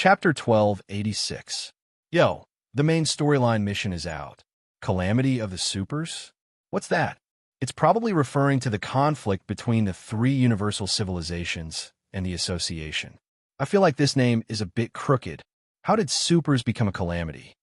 Chapter 1286. Yo, the main storyline mission is out. Calamity of the Supers? What's that? It's probably referring to the conflict between the three universal civilizations and the Association. I feel like this name is a bit crooked. How did Supers become a calamity?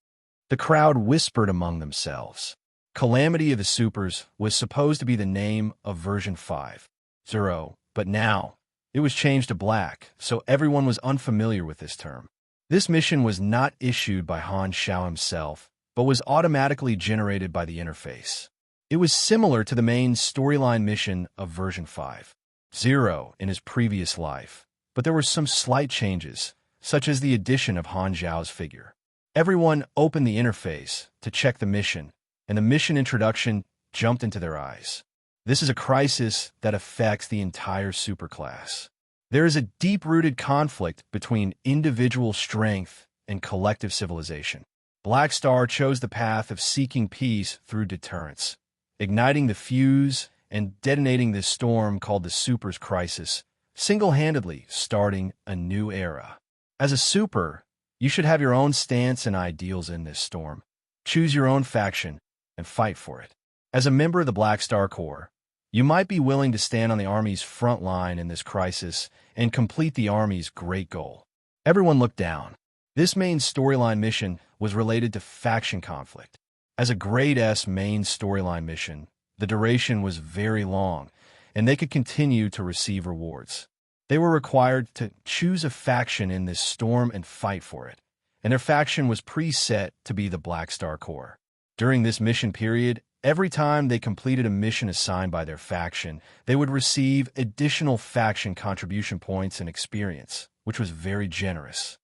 The crowd whispered among themselves. Calamity of the Supers was supposed to be the name of version 5.0, but now it was changed to Black, so everyone was unfamiliar with this term. This mission was not issued by Han Xiao himself, but was automatically generated by the interface. It was similar to the main storyline mission of version 5.0 in his previous life, but there were some slight changes, such as the addition of Han Xiao's figure. Everyone opened the interface to check the mission, and the mission introduction jumped into their eyes. This is a crisis that affects the entire superclass. There is a deep-rooted conflict between individual strength and collective civilization. Black Star chose the path of seeking peace through deterrence, igniting the fuse and detonating this storm called the Supers Crisis, single-handedly starting a new era. As a super, you should have your own stance and ideals in this storm. Choose your own faction and fight for it. As a member of the Black Star Corps, you might be willing to stand on the Army's front line in this crisis and complete the Army's great goal. Everyone looked down. This main storyline mission was related to faction conflict. As a Grade S main storyline mission, the duration was very long, and they could continue to receive rewards. They were required to choose a faction in this storm and fight for it, and their faction was preset to be the Black Star Corps. During this mission period, every time they completed a mission assigned by their faction, they would receive additional faction contribution points and experience, which was very generous.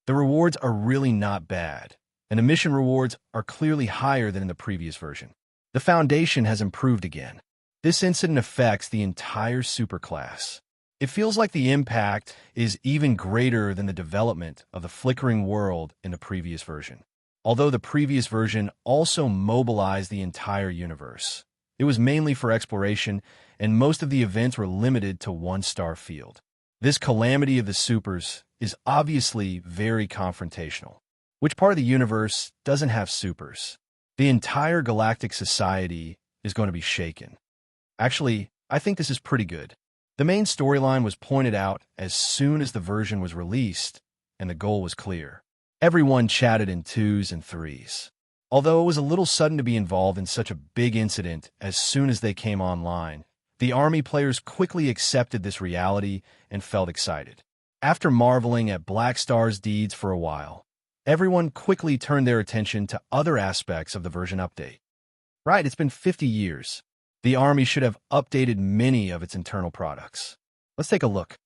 The rewards are really not bad, and the mission rewards are clearly higher than in the previous version. The Foundation has improved again. This incident affects the entire superclass. It feels like the impact is even greater than the development of the flickering world in the previous version. Although the previous version also mobilized the entire universe, it was mainly for exploration, and most of the events were limited to one-star field. This Calamity of the Supers is obviously very confrontational. Which part of the universe doesn't have supers? The entire galactic society is going to be shaken. Actually, I think this is pretty good. The main storyline was pointed out as soon as the version was released, and the goal was clear. Everyone chatted in 2s and 3s. Although it was a little sudden to be involved in such a big incident as soon as they came online, the Army players quickly accepted this reality and felt excited. After marveling at Black Star's deeds for a while, everyone quickly turned their attention to other aspects of the version update. Right, it's been 50 years. The Army should have updated many of its internal products. Let's take a look.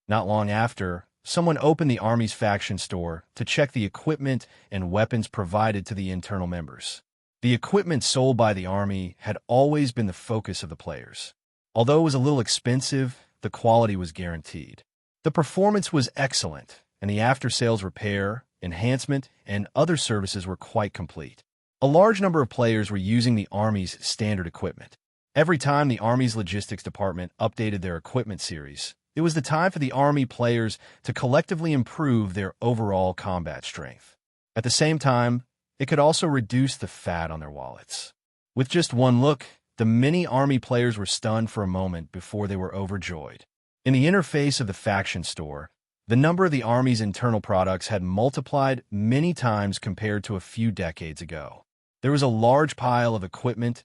Not long after, someone opened the Army's faction store to check the equipment and weapons provided to the internal members. The equipment sold by the Army had always been the focus of the players. Although it was a little expensive, the quality was guaranteed. The performance was excellent, and the after-sales repair, enhancement, and other services were quite complete. A large number of players were using the Army's standard equipment. Every time the Army's logistics department updated their equipment series, it was the time for the Army players to collectively improve their overall combat strength. At the same time, it could also reduce the fat on their wallets. With just one look, the many Army players were stunned for a moment before they were overjoyed. In the interface of the faction store, the number of the Army's internal products had multiplied many times compared to a few decades ago. There was a large pile of equipment,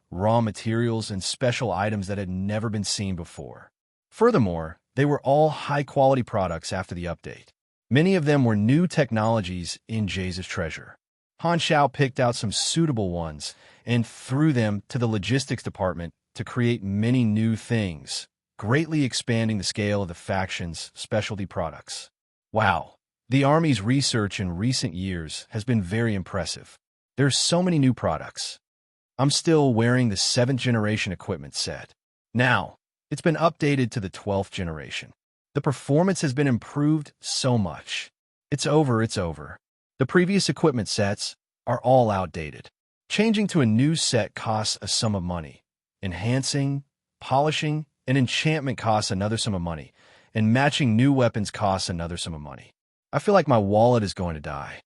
raw materials, and special items that had never been seen before. Furthermore, they were all high-quality products after the update. Many of them were new technologies in Jay's treasure. Han Xiao picked out some suitable ones and threw them to the logistics department to create many new things, greatly expanding the scale of the faction's specialty products. Wow, the Army's research in recent years has been very impressive. There's so many new products. I'm still wearing the 7th generation equipment set. Now, it's been updated to the 12th generation. The performance has been improved so much. It's over. The previous equipment sets are all outdated. Changing to a new set costs a sum of money. Enhancing, polishing, and enchantment costs another sum of money, and matching new weapons costs another sum of money. I feel like my wallet is going to die.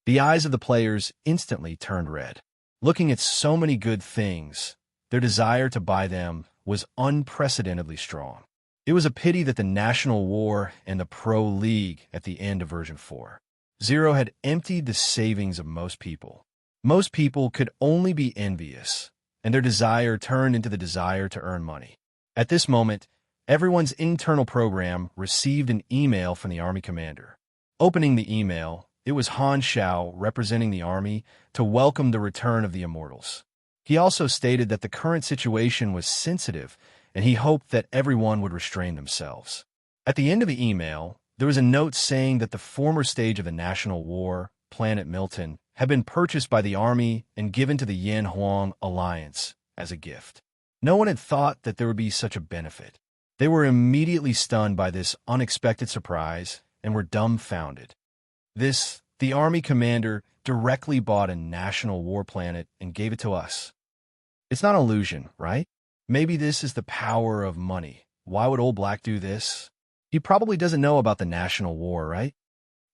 The eyes of the players instantly turned red. Looking at so many good things, their desire to buy them was unprecedentedly strong. It was a pity that the National War and the Pro League at the end of version 4.0 had emptied the savings of most people. Most people could only be envious, and their desire turned into the desire to earn money. At this moment, everyone's internal program received an email from the army commander. Opening the email, it was Han Shao representing the army to welcome the return of the immortals. He also stated that the current situation was sensitive, and he hoped that everyone would restrain themselves. At the end of the email, there was a note saying that the former stage of the National War, Planet Milton, had been purchased by the army and given to the Yan Huang Alliance as a gift. No one had thought that there would be such a benefit. They were immediately stunned by this unexpected surprise and were dumbfounded. The army commander directly bought a national war planet and gave it to us. It's not an illusion, right? Maybe this is the power of money. Why would Old Black do this? He probably doesn't know about the national war, right?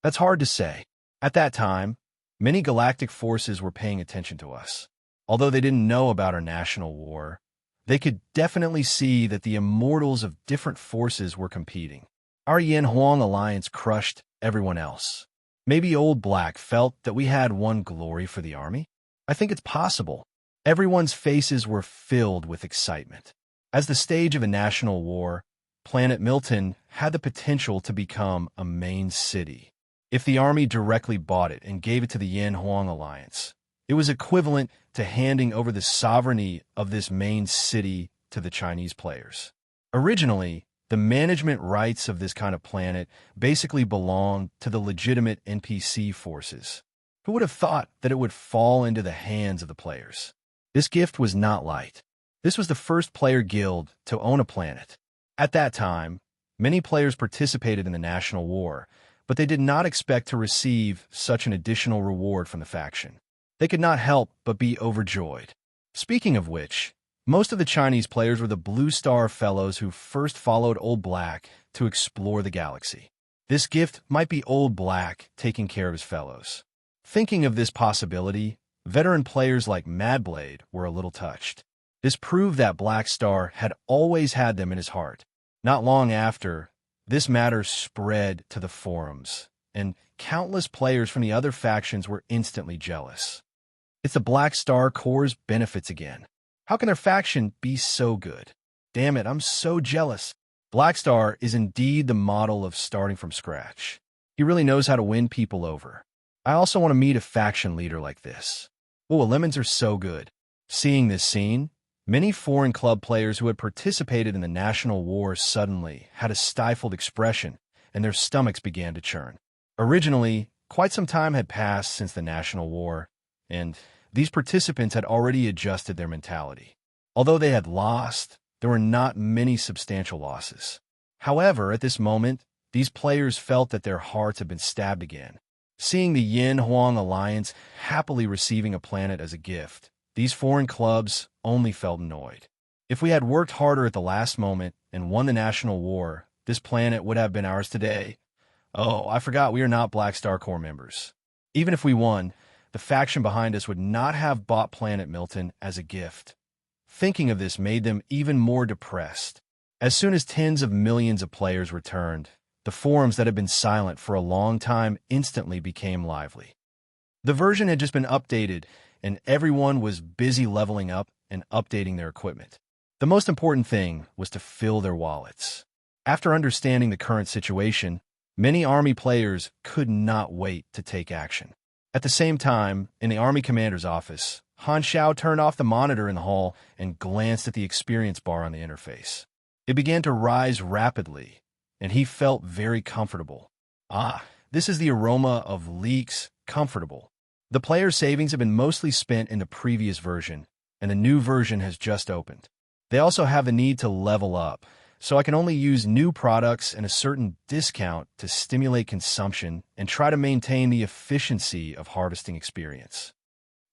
That's hard to say. At that time, many galactic forces were paying attention to us. Although they didn't know about our national war, they could definitely see that the immortals of different forces were competing. Our Yan Huang Alliance crushed everyone else. Maybe Old Black felt that we had won glory for the army? I think it's possible. Everyone's faces were filled with excitement. As the stage of a national war, Planet Milton had the potential to become a main city. If the army directly bought it and gave it to the Yan Huang Alliance, it was equivalent to handing over the sovereignty of this main city to the Chinese players. Originally, the management rights of this kind of planet basically belonged to the legitimate NPC forces. Who would have thought that it would fall into the hands of the players? This gift was not light. This was the first player guild to own a planet. At that time, many players participated in the National War, but they did not expect to receive such an additional reward from the faction. They could not help but be overjoyed. Speaking of which, most of the Chinese players were the Blue Star Fellows who first followed Old Black to explore the galaxy. This gift might be Old Black taking care of his fellows. Thinking of this possibility, veteran players like Madblade were a little touched. This proved that Black Star had always had them in his heart. Not long after, this matter spread to the forums, and countless players from the other factions were instantly jealous. It's the Black Star Corps' benefits again. How can their faction be so good? Damn it, I'm so jealous. Black Star is indeed the model of starting from scratch. He really knows how to win people over. I also want to meet a faction leader like this. Oh, lemons are so good. Seeing this scene, many foreign club players who had participated in the National War suddenly had a stifled expression, and their stomachs began to churn. Originally, quite some time had passed since the National War, and these participants had already adjusted their mentality. Although they had lost, there were not many substantial losses. However, at this moment, these players felt that their hearts had been stabbed again. Seeing the Yan Huang Alliance happily receiving a planet as a gift, these foreign clubs only felt annoyed. If we had worked harder at the last moment and won the National War, this planet would have been ours today. Oh, I forgot we are not Black Star Corps members. Even if we won, the faction behind us would not have bought Planet Milton as a gift. Thinking of this made them even more depressed. As soon as tens of millions of players returned, the forums that had been silent for a long time instantly became lively. The version had just been updated, and everyone was busy leveling up and updating their equipment. The most important thing was to fill their wallets. After understanding the current situation, many army players could not wait to take action. At the same time, in the army commander's office, Han Shao turned off the monitor in the hall and glanced at the experience bar on the interface. It began to rise rapidly, and he felt very comfortable. This is the aroma of leaks, comfortable. The player's savings have been mostly spent in the previous version, and the new version has just opened. They also have the need to level up, so I can only use new products and a certain discount to stimulate consumption and try to maintain the efficiency of harvesting experience.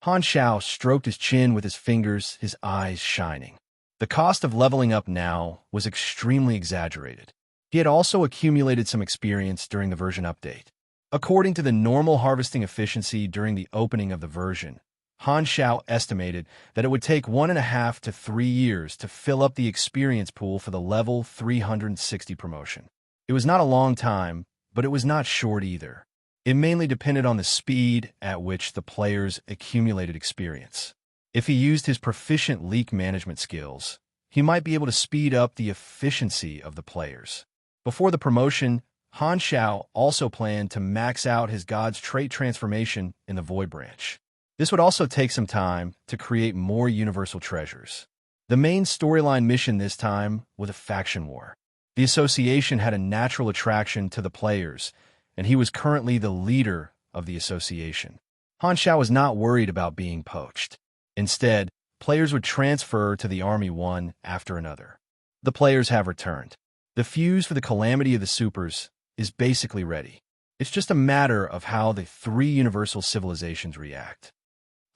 Han Shao stroked his chin with his fingers, his eyes shining. The cost of leveling up now was extremely exaggerated. He had also accumulated some experience during the version update. According to the normal harvesting efficiency during the opening of the version, Han Xiao estimated that it would take 1.5 to 3 years to fill up the experience pool for the level 360 promotion. It was not a long time, but it was not short either. It mainly depended on the speed at which the players accumulated experience. If he used his proficient leak management skills, he might be able to speed up the efficiency of the players. Before the promotion, Han Xiao also planned to max out his God's trait transformation in the Void Branch. This would also take some time to create more universal treasures. The main storyline mission this time was a faction war. The association had a natural attraction to the players, and he was currently the leader of the association. Han Xiao was not worried about being poached. Instead, players would transfer to the army one after another. The players have returned. The fuse for the calamity of the supers is basically ready. It's just a matter of how the 3 universal civilizations react.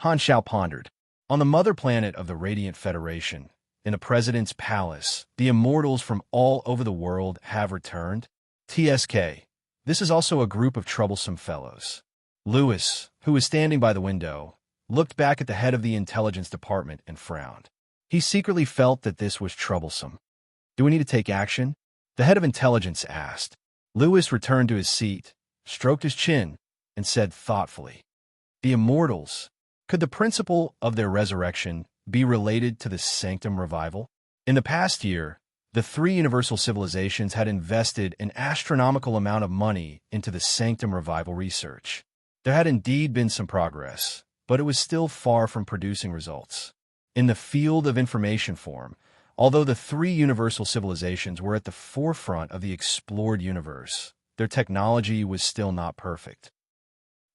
Han Xiao pondered. On the mother planet of the Radiant Federation, in the President's Palace, the immortals from all over the world have returned. TSK. This is also a group of troublesome fellows. Lewis, who was standing by the window, looked back at the head of the intelligence department and frowned. He secretly felt that this was troublesome. Do we need to take action? The head of intelligence asked. Lewis returned to his seat, stroked his chin, and said thoughtfully, "The immortals. Could the principle of their resurrection be related to the Sanctum revival?" In the past year, the 3 universal civilizations had invested an astronomical amount of money into the Sanctum revival research. There had indeed been some progress, but it was still far from producing results. In the field of information form, although the 3 universal civilizations were at the forefront of the explored universe, their technology was still not perfect.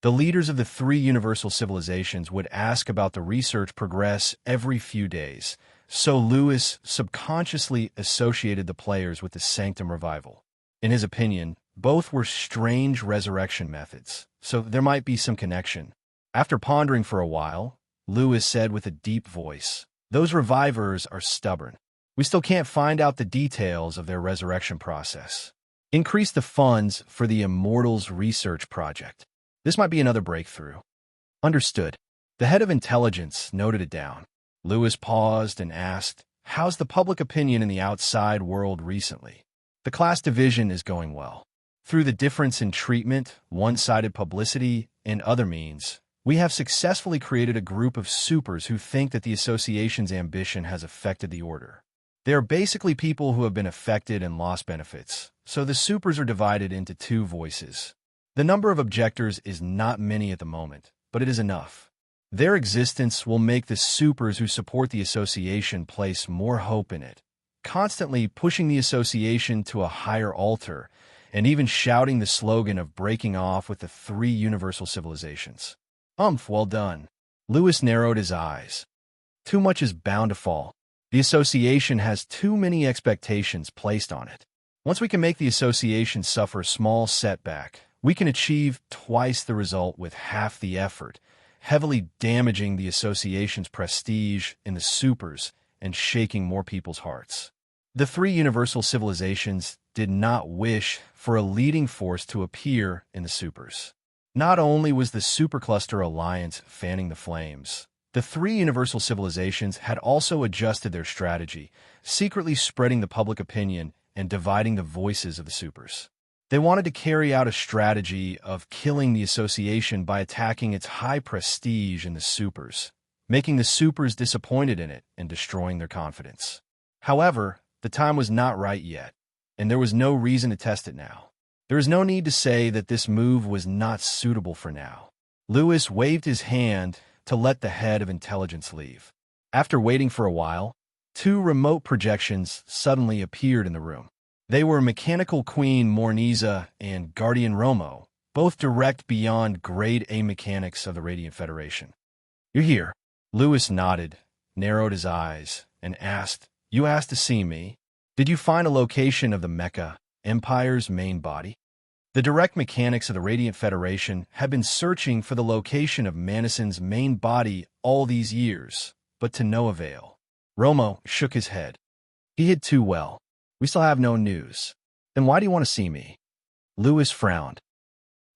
The leaders of the 3 universal civilizations would ask about the research progress every few days, so Lewis subconsciously associated the players with the Sanctum revival. In his opinion, both were strange resurrection methods, so there might be some connection. After pondering for a while, Lewis said with a deep voice, "Those revivers are stubborn. We still can't find out the details of their resurrection process. Increase the funds for the Immortals Research Project. This might be another breakthrough." Understood. The head of intelligence noted it down. Lewis paused and asked, "How's the public opinion in the outside world recently?" "The class division is going well. Through the difference in treatment, one-sided publicity, and other means, we have successfully created a group of supers who think that the association's ambition has affected the order. They are basically people who have been affected and lost benefits, so the supers are divided into 2 voices. The number of objectors is not many at the moment, but it is enough. Their existence will make the supers who support the association place more hope in it, constantly pushing the association to a higher altar, and even shouting the slogan of breaking off with the 3 universal civilizations." Well done. Lewis narrowed his eyes. Too much is bound to fall. The association has too many expectations placed on it. Once we can make the association suffer a small setback, we can achieve twice the result with half the effort, heavily damaging the association's prestige in the supers and shaking more people's hearts. The 3 universal civilizations did not wish for a leading force to appear in the supers. Not only was the Supercluster Alliance fanning the flames, the 3 universal civilizations had also adjusted their strategy, secretly spreading the public opinion and dividing the voices of the supers. They wanted to carry out a strategy of killing the association by attacking its high prestige in the supers, making the supers disappointed in it and destroying their confidence. However, the time was not right yet, and there was no reason to test it now. There is no need to say that this move was not suitable for now. Lewis waved his hand to let the head of intelligence leave. After waiting for a while, 2 remote projections suddenly appeared in the room. They were Mechanical Queen Morniza and Guardian Romo, both direct beyond Grade A mechanics of the Radiant Federation. "You're here." Lewis nodded, narrowed his eyes, and asked, "You asked to see me? Did you find a location of the Mecha Empire's main body?" The direct mechanics of the Radiant Federation had been searching for the location of Manison's main body all these years, but to no avail. Romo shook his head. "He hid too well. We still have no news." "Then why do you want to see me?" Lewis frowned.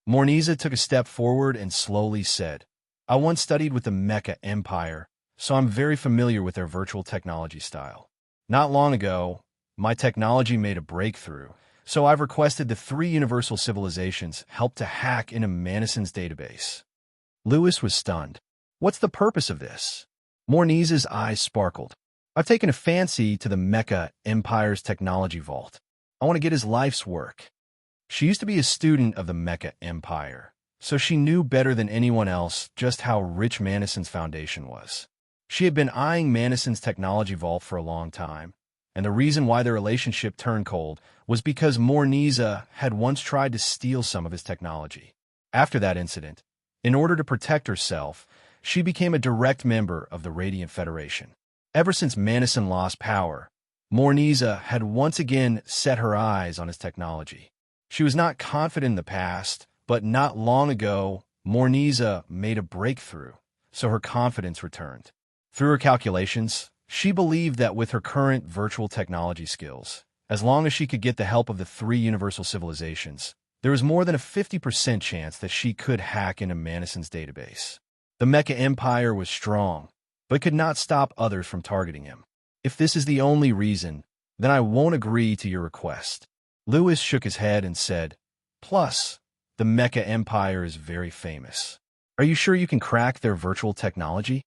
Morniza took a step forward and slowly said, I once studied with the Mecha Empire, so I'm very familiar with their virtual technology style. Not long ago, my technology made a breakthrough, so I've requested the three universal civilizations help to hack into Manison's database. Lewis was stunned. What's the purpose of this? Morniza's eyes sparkled. I've taken a fancy to the Mecha Empire's technology vault. I want to get his life's work. She used to be a student of the Mecha Empire, so she knew better than anyone else just how rich Manison's foundation was. She had been eyeing Manison's technology vault for a long time, and the reason why their relationship turned cold was because Morniza had once tried to steal some of his technology. After that incident, in order to protect herself, she became a direct member of the Radiant Federation. Ever since Manison lost power, Morniza had once again set her eyes on his technology. She was not confident in the past, but not long ago, Morniza made a breakthrough, so her confidence returned. Through her calculations, she believed that with her current virtual technology skills, as long as she could get the help of the three universal civilizations, there was more than a 50% chance that she could hack into Manison's database. The Mecha Empire was strong, but could not stop others from targeting him. If this is the only reason, then I won't agree to your request. Lewis shook his head and said, Plus, the Mecha Empire is very famous. Are you sure you can crack their virtual technology?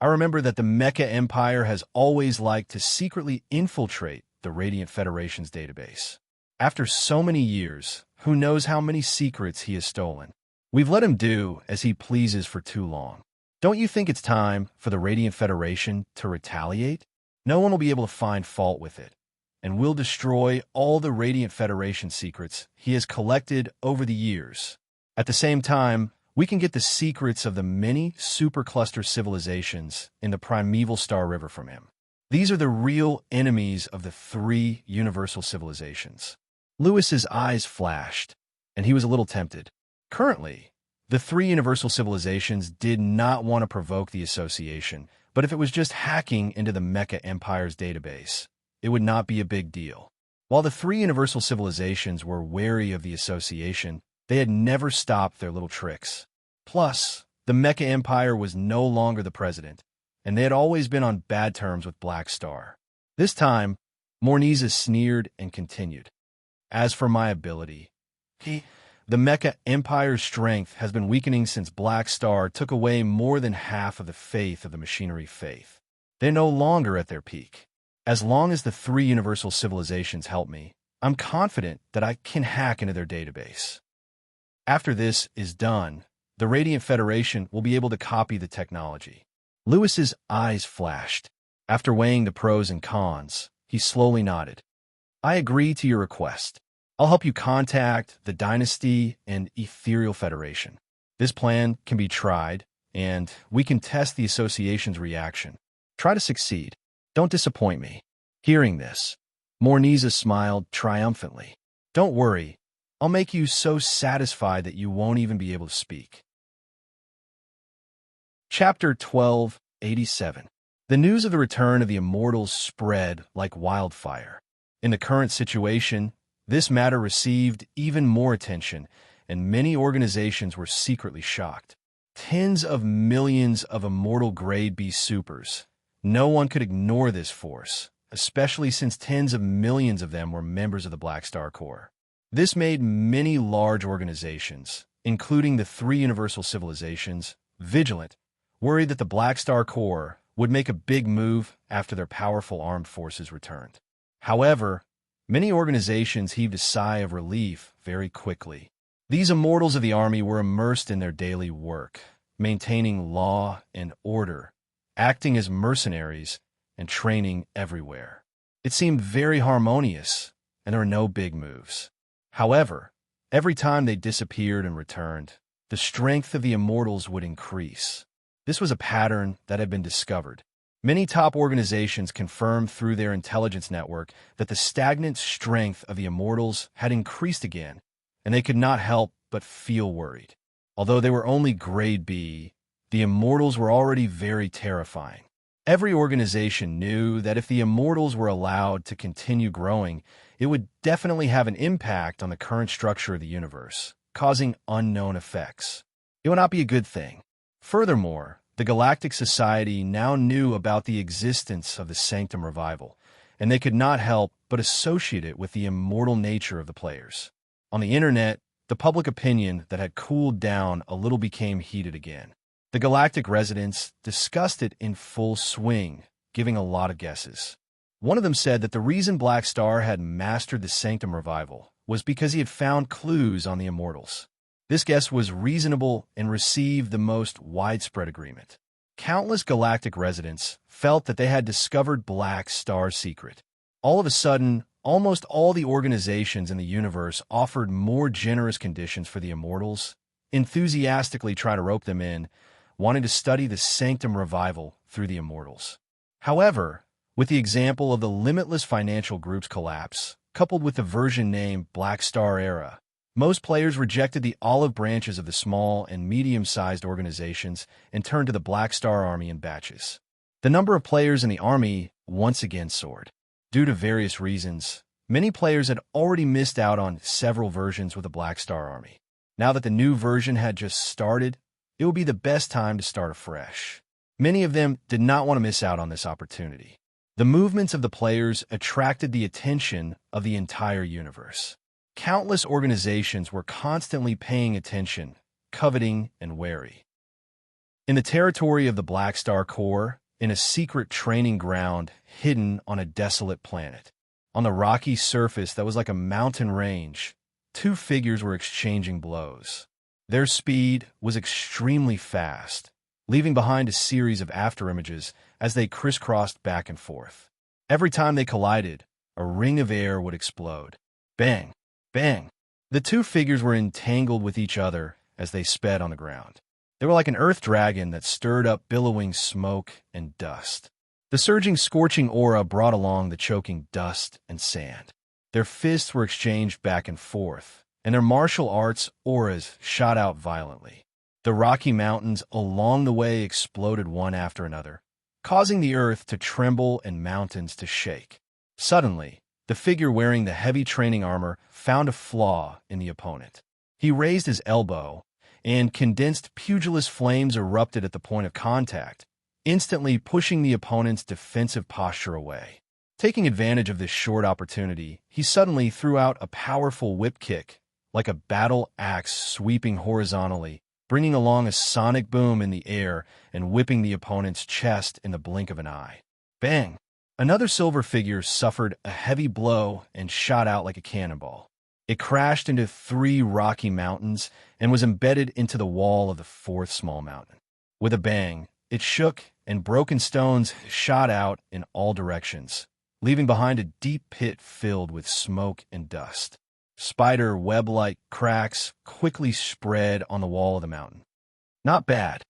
I remember that the Mecha Empire has always liked to secretly infiltrate the Radiant Federation's database. After so many years, who knows how many secrets he has stolen? We've let him do as he pleases for too long. Don't you think it's time for the Radiant Federation to retaliate? No one will be able to find fault with it, and we'll destroy all the Radiant Federation secrets he has collected over the years. At the same time, we can get the secrets of the many supercluster civilizations in the primeval Star River from him. These are the real enemies of the three universal civilizations. Lewis's eyes flashed, and he was a little tempted. Currently, the three universal civilizations did not want to provoke the association, but if it was just hacking into the Mecha Empire's database, it would not be a big deal. While the three universal civilizations were wary of the association, they had never stopped their little tricks. Plus, the Mecha Empire was no longer the president, and they had always been on bad terms with Black Star. This time, Morniza sneered and continued. As for my ability, the Mecha Empire's strength has been weakening since Black Star took away more than half of the faith of the machinery faith. They're no longer at their peak. As long as the three universal civilizations help me, I'm confident that I can hack into their database. After this is done, the Radiant Federation will be able to copy the technology. Lewis's eyes flashed. After weighing the pros and cons, he slowly nodded. I agree to your request. I'll help you contact the Dynasty and Ethereal Federation. This plan can be tried, and we can test the association's reaction. Try to succeed. Don't disappoint me. Hearing this, Morniza smiled triumphantly. Don't worry. I'll make you so satisfied that you won't even be able to speak. Chapter 1287. The news of the return of the Immortals spread like wildfire. In the current situation, this matter received even more attention, and many organizations were secretly shocked. Tens of millions of Immortal Grade B supers. No one could ignore this force, especially since tens of millions of them were members of the Black Star Corps. This made many large organizations, including the three universal civilizations, vigilant, worried that the Black Star Corps would make a big move after their powerful armed forces returned. However, many organizations heaved a sigh of relief very quickly. These immortals of the army were immersed in their daily work, maintaining law and order, acting as mercenaries, and training everywhere. It seemed very harmonious, and there were no big moves. However, every time they disappeared and returned, the strength of the immortals would increase. This was a pattern that had been discovered. Many top organizations confirmed through their intelligence network that the stagnant strength of the immortals had increased again, and they could not help but feel worried. Although they were only Grade B, the immortals were already very terrifying. Every organization knew that if the immortals were allowed to continue growing, it would definitely have an impact on the current structure of the universe, causing unknown effects. It would not be a good thing. Furthermore, the Galactic Society now knew about the existence of the Sanctum Revival, and they could not help but associate it with the immortal nature of the players. On the internet, the public opinion that had cooled down a little became heated again. The Galactic residents discussed it in full swing, giving a lot of guesses. One of them said that the reason Black Star had mastered the Sanctum Revival was because he had found clues on the Immortals. This guess was reasonable and received the most widespread agreement. Countless galactic residents felt that they had discovered Black Star's secret. All of a sudden, almost all the organizations in the universe offered more generous conditions for the Immortals, enthusiastically trying to rope them in, wanting to study the Sanctum Revival through the Immortals. However, with the example of the limitless financial group's collapse, coupled with the version named Black Star Era, most players rejected the olive branches of the small and medium-sized organizations and turned to the Black Star Army in batches. The number of players in the army once again soared. Due to various reasons, many players had already missed out on several versions with the Black Star Army. Now that the new version had just started, it would be the best time to start afresh. Many of them did not want to miss out on this opportunity. The movements of the players attracted the attention of the entire universe. Countless organizations were constantly paying attention, coveting, and wary. In the territory of the Black Star Corps, in a secret training ground hidden on a desolate planet, on the rocky surface that was like a mountain range, two figures were exchanging blows. Their speed was extremely fast, leaving behind a series of afterimages as they crisscrossed back and forth. Every time they collided, a ring of air would explode. Bang! Bang! The two figures were entangled with each other as they sped on the ground. They were like an earth dragon that stirred up billowing smoke and dust. The surging, scorching aura brought along the choking dust and sand. Their fists were exchanged back and forth, and their martial arts auras shot out violently. The rocky mountains along the way exploded one after another, causing the earth to tremble and mountains to shake. Suddenly, the figure wearing the heavy training armor found a flaw in the opponent. He raised his elbow, and condensed pugilist flames erupted at the point of contact, instantly pushing the opponent's defensive posture away. Taking advantage of this short opportunity, he suddenly threw out a powerful whip kick, like a battle axe sweeping horizontally, bringing along a sonic boom in the air and whipping the opponent's chest in the blink of an eye. Bang! Another silver figure suffered a heavy blow and shot out like a cannonball. It crashed into 3 rocky mountains and was embedded into the wall of the 4th small mountain. With a bang, it shook and broken stones shot out in all directions, leaving behind a deep pit filled with smoke and dust. Spider web-like cracks quickly spread on the wall of the mountain. Not bad.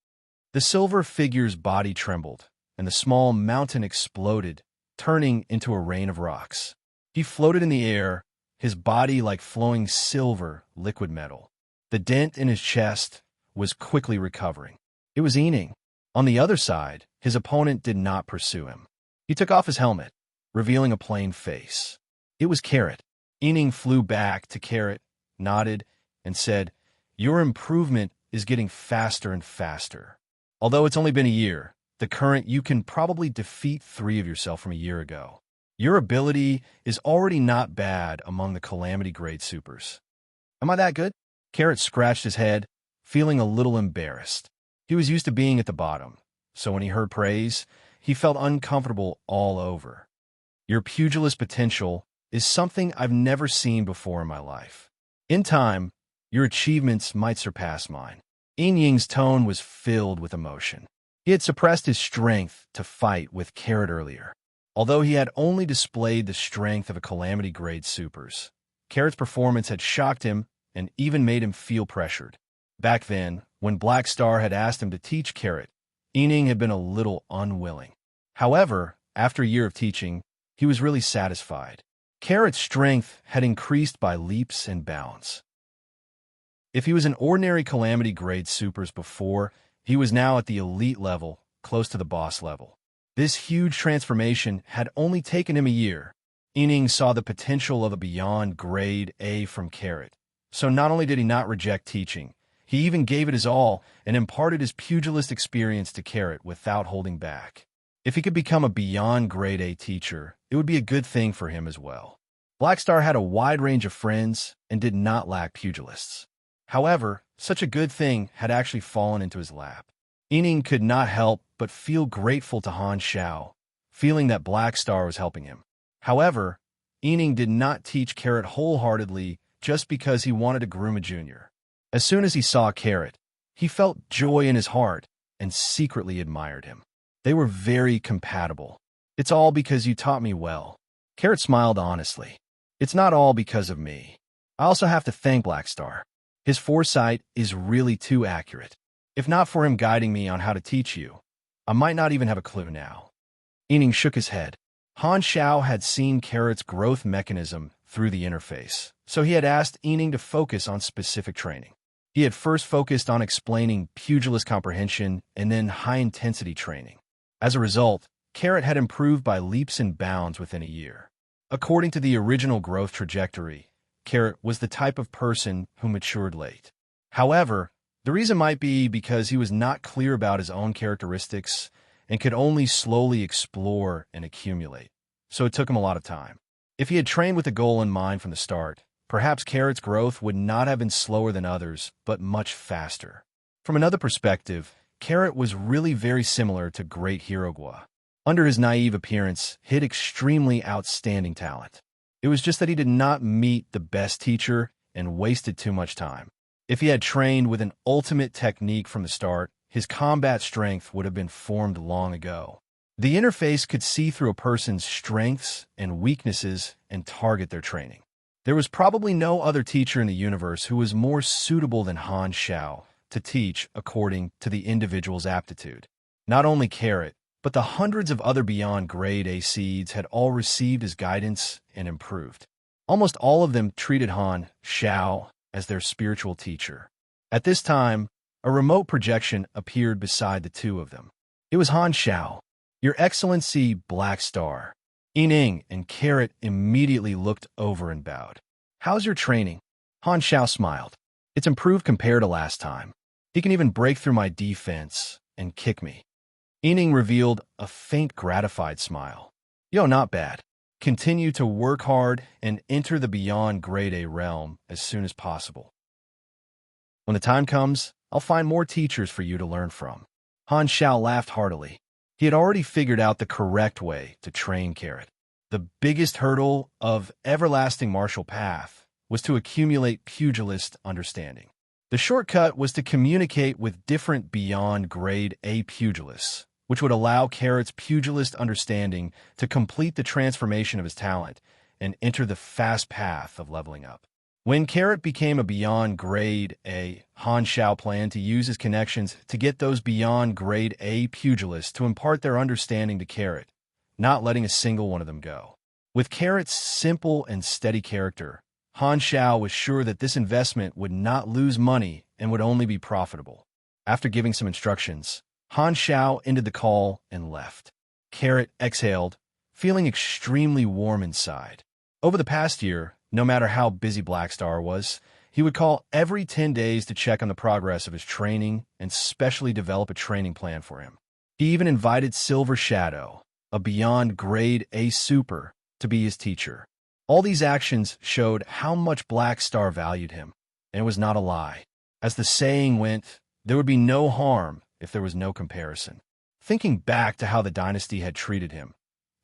The silver figure's body trembled, and the small mountain exploded, turning into a rain of rocks. He floated in the air, his body like flowing silver liquid metal. The dent in his chest was quickly recovering. It was Ening. On the other side, his opponent did not pursue him. He took off his helmet, revealing a plain face. It was Carrot. Ening flew back to Carrot, nodded, and said, "Your improvement is getting faster and faster. Although it's only been a year, the current you can probably defeat 3 of yourself from a year ago. Your ability is already not bad among the Calamity grade supers." "Am I that good?" Carrot scratched his head, feeling a little embarrassed. He was used to being at the bottom, so when he heard praise, he felt uncomfortable all over. "Your pugilist potential is something I've never seen before in my life. In time, your achievements might surpass mine." Ying's tone was filled with emotion. He had suppressed his strength to fight with Carrot earlier. Although he had only displayed the strength of a Calamity grade supers, Carrot's performance had shocked him and even made him feel pressured. Back then, when Black Star had asked him to teach Carrot, Ening had been a little unwilling. However, after a year of teaching, he was really satisfied. Carrot's strength had increased by leaps and bounds. If he was an ordinary Calamity grade supers before, he was now at the elite level, close to the boss level. This huge transformation had only taken him a year. Ening saw the potential of a beyond grade A from Carrot, So not only did he not reject teaching, he even gave it his all and imparted his pugilist experience to Carrot without holding back. If he could become a beyond grade A teacher, it would be a good thing for him as well. Blackstar had a wide range of friends and did not lack pugilists. However, such a good thing had actually fallen into his lap. Yining could not help but feel grateful to Han Xiao, feeling that Blackstar was helping him. However, Yining did not teach Carrot wholeheartedly just because he wanted to groom a junior. As soon as he saw Carrot, he felt joy in his heart and secretly admired him. They were very compatible. It's all because you taught me well. Carrot smiled honestly. It's not all because of me. I also have to thank Blackstar. His foresight is really too accurate. If not for him guiding me on how to teach you, I might not even have a clue now. Yining shook his head. Han Xiao had seen Carrot's growth mechanism through the interface, so he had asked Yining to focus on specific training. He had first focused on explaining pugilist comprehension and then high-intensity training. As a result, Carrot had improved by leaps and bounds within a year. According to the original growth trajectory, Carrot was the type of person who matured late. However, the reason might be because he was not clear about his own characteristics and could only slowly explore and accumulate, so it took him a lot of time. If he had trained with a goal in mind from the start, perhaps Carrot's growth would not have been slower than others, but much faster. From another perspective, Carrot was really very similar to Great Hirogwa. Under his naive appearance hid extremely outstanding talent. It was just that he did not meet the best teacher and wasted too much time. If he had trained with an ultimate technique from the start, his combat strength would have been formed long ago. The interface could see through a person's strengths and weaknesses and target their training. There was probably no other teacher in the universe who was more suitable than Han Xiao to teach according to the individual's aptitude. Not only Carrot, but the hundreds of other beyond grade A seeds had all received his guidance and improved. Almost all of them treated Han Xiao as their spiritual teacher. At this time, a remote projection appeared beside the two of them. It was Han Xiao. "Your Excellency, Blackstar." Yining and Carrot immediately looked over and bowed. "How's your training?" Han Xiao smiled. "It's improved compared to last time. He can even break through my defense and kick me." Yining revealed a faint gratified smile. "Yo, not bad. Continue to work hard and enter the beyond grade A realm as soon as possible. When the time comes, I'll find more teachers for you to learn from." Han Xiao laughed heartily. He had already figured out the correct way to train Carrot. The biggest hurdle of everlasting martial path was to accumulate pugilist understanding. The shortcut was to communicate with different beyond grade A pugilists, which would allow Carrot's pugilist understanding to complete the transformation of his talent and enter the fast path of leveling up. When Carrot became a beyond grade A, Han Xiao planned to use his connections to get those beyond grade A pugilists to impart their understanding to Carrot, not letting a single one of them go. With Carrot's simple and steady character, Han Xiao was sure that this investment would not lose money and would only be profitable. After giving some instructions, Han Xiao ended the call and left. Carrot exhaled, feeling extremely warm inside. Over the past year, no matter how busy Blackstar was, he would call every 10 days to check on the progress of his training and specially develop a training plan for him. He even invited Silver Shadow, a beyond grade A super, to be his teacher. All these actions showed how much Blackstar valued him, and it was not a lie. As the saying went, there would be no harm if there was no comparison. Thinking back to how the dynasty had treated him,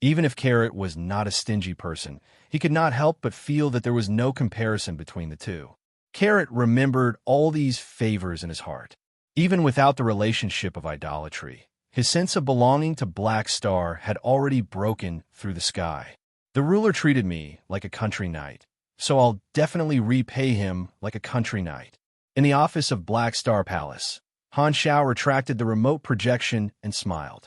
even if Carrot was not a stingy person, he could not help but feel that there was no comparison between the two. Carrot remembered all these favors in his heart. Even without the relationship of idolatry, his sense of belonging to Blackstar had already broken through the sky. The ruler treated me like a country knight, so I'll definitely repay him like a country knight. In the office of Blackstar Palace, Han Xiao retracted the remote projection and smiled.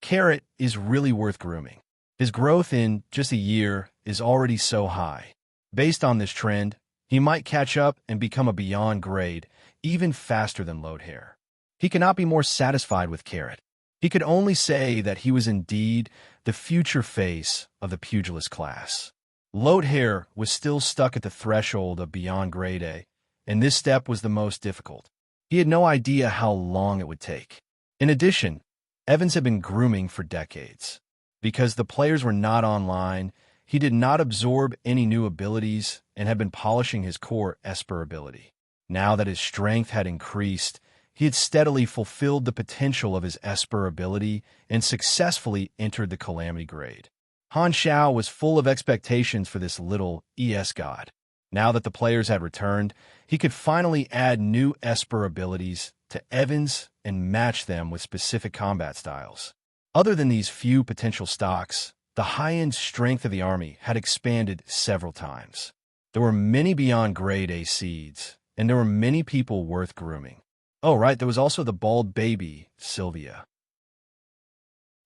Carrot is really worth grooming. His growth in just a year is already so high. Based on this trend, he might catch up and become a beyond grade, even faster than Load Hair. He cannot be more satisfied with Carrot. He could only say that he was indeed the future face of the pugilist class. Load Hair was still stuck at the threshold of beyond grade A, and this step was the most difficult. He had no idea how long it would take. In addition, Evans had been grooming for decades. Because the players were not online, he did not absorb any new abilities and had been polishing his core Esper ability. Now that his strength had increased, he had steadily fulfilled the potential of his Esper ability and successfully entered the Calamity grade. Han Xiao was full of expectations for this little ES god. Now that the players had returned, he could finally add new Esper abilities to Evans and match them with specific combat styles. Other than these few potential stocks, the high-end strength of the army had expanded several times. There were many beyond grade A seeds, and there were many people worth grooming. Oh, right, there was also the bald baby, Sylvia.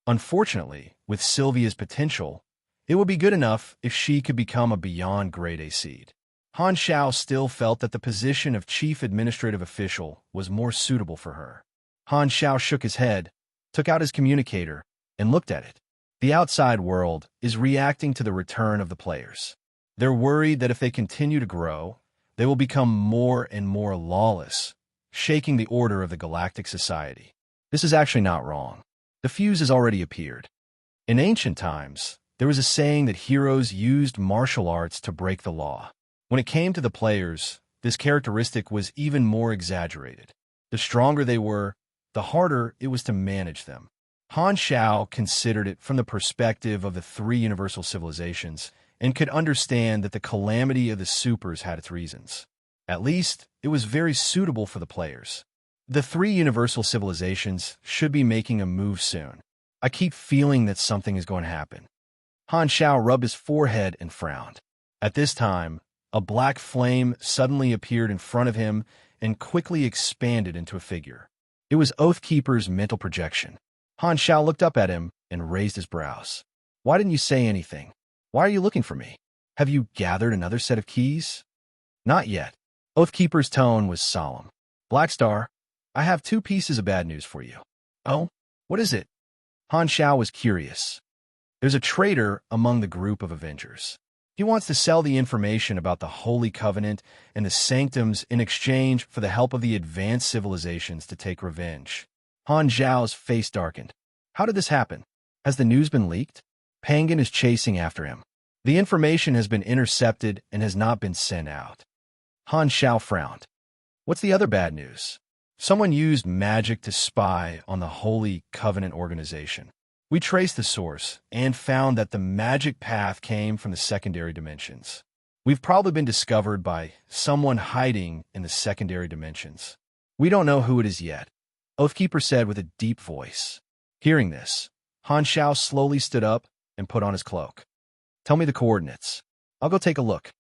Unfortunately, with Sylvia's potential, it would be good enough if she could become a beyond grade A seed. Han Xiao still felt that the position of chief administrative official was more suitable for her. Han Xiao shook his head, took out his communicator, and looked at it. The outside world is reacting to the return of the players. They're worried that if they continue to grow, they will become more and more lawless, shaking the order of the galactic society. This is actually not wrong. The fuse has already appeared. In ancient times, there was a saying that heroes used martial arts to break the law. When it came to the players, this characteristic was even more exaggerated. The stronger they were, the harder it was to manage them. Han Xiao considered it from the perspective of the three universal civilizations and could understand that the calamity of the supers had its reasons. At least, it was very suitable for the players. The three universal civilizations should be making a move soon. I keep feeling that something is going to happen. Han Xiao rubbed his forehead and frowned. At this time, a black flame suddenly appeared in front of him and quickly expanded into a figure. It was Oathkeeper's mental projection. Han Xiao looked up at him and raised his brows. Why didn't you say anything? Why are you looking for me? Have you gathered another set of keys? Not yet. Oathkeeper's tone was solemn. Blackstar, I have two pieces of bad news for you. Oh? What is it? Han Xiao was curious. There's a traitor among the group of Avengers. He wants to sell the information about the Holy Covenant and the Sanctums in exchange for the help of the advanced civilizations to take revenge. Han Xiao's face darkened. How did this happen? Has the news been leaked? Pangan is chasing after him. The information has been intercepted and has not been sent out. Han Xiao frowned. What's the other bad news? Someone used magic to spy on the Holy Covenant organization. We traced the source and found that the magic path came from the secondary dimensions. We've probably been discovered by someone hiding in the secondary dimensions. We don't know who it is yet, Oathkeeper said with a deep voice. Hearing this, Han Xiao slowly stood up and put on his cloak. Tell me the coordinates. I'll go take a look.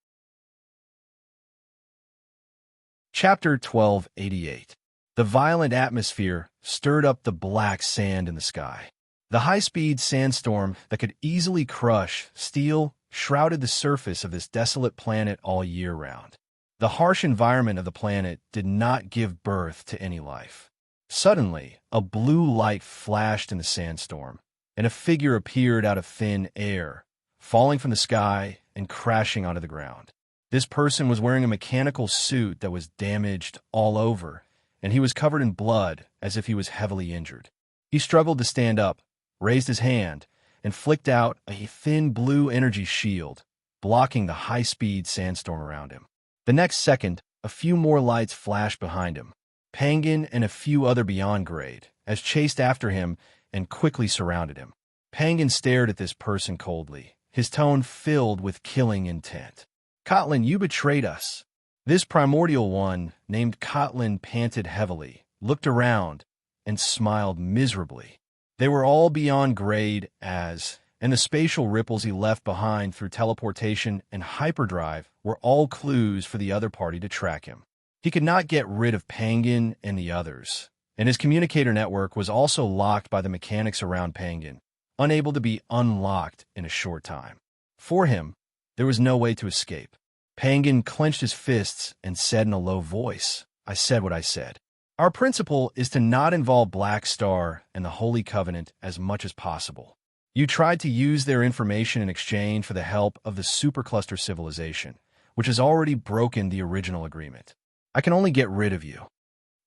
Chapter 1288. The violent atmosphere stirred up the black sand in the sky. The high-speed sandstorm that could easily crush steel shrouded the surface of this desolate planet all year round. The harsh environment of the planet did not give birth to any life. Suddenly, a blue light flashed in the sandstorm, and a figure appeared out of thin air, falling from the sky and crashing onto the ground. This person was wearing a mechanical suit that was damaged all over, and he was covered in blood as if he was heavily injured. He struggled to stand up, raised his hand, and flicked out a thin blue energy shield, blocking the high-speed sandstorm around him. The next second, a few more lights flashed behind him. Pangan and a few other beyond grade, as chased after him and quickly surrounded him. Pangan stared at this person coldly, his tone filled with killing intent. Kotlin, you betrayed us. This primordial one, named Kotlin, panted heavily, looked around, and smiled miserably. They were all beyond grade and the spatial ripples he left behind through teleportation and hyperdrive were all clues for the other party to track him. He could not get rid of Pangan and the others, and his communicator network was also locked by the mechanics around Pangan, unable to be unlocked in a short time. For him, there was no way to escape. Pangan clenched his fists and said in a low voice, I said what I said. Our principle is to not involve Black Star and the Holy Covenant as much as possible. You tried to use their information in exchange for the help of the supercluster civilization, which has already broken the original agreement. I can only get rid of you."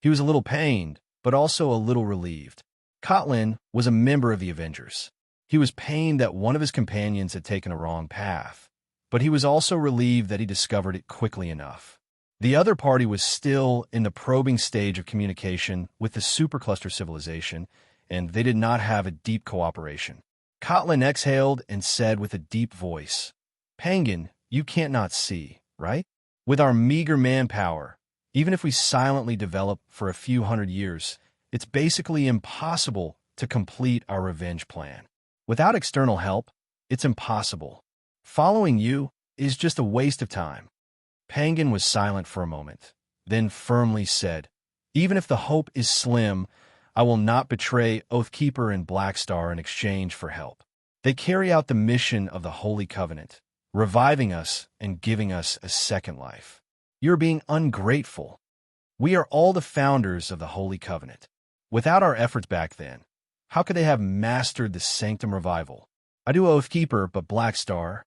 He was a little pained, but also a little relieved. Kotlin was a member of the Avengers. He was pained that one of his companions had taken a wrong path, but he was also relieved that he discovered it quickly enough. The other party was still in the probing stage of communication with the supercluster civilization, and they did not have a deep cooperation. Kotlin exhaled and said with a deep voice, "Penguin, you can't not see, right? With our meager manpower, even if we silently develop for a few hundred years, it's basically impossible to complete our revenge plan. Without external help, it's impossible. Following you is just a waste of time." Penguin was silent for a moment, then firmly said, "Even if the hope is slim, I will not betray Oathkeeper and Blackstar in exchange for help. They carry out the mission of the Holy Covenant, reviving us and giving us a second life. You're being ungrateful. We are all the founders of the Holy Covenant. Without our efforts back then, how could they have mastered the Sanctum Revival? I do Oathkeeper, but Blackstar,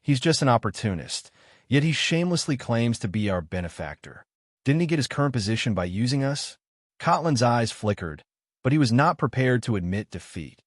he's just an opportunist, yet he shamelessly claims to be our benefactor. Didn't he get his current position by using us?" Kotlin's eyes flickered, but he was not prepared to admit defeat.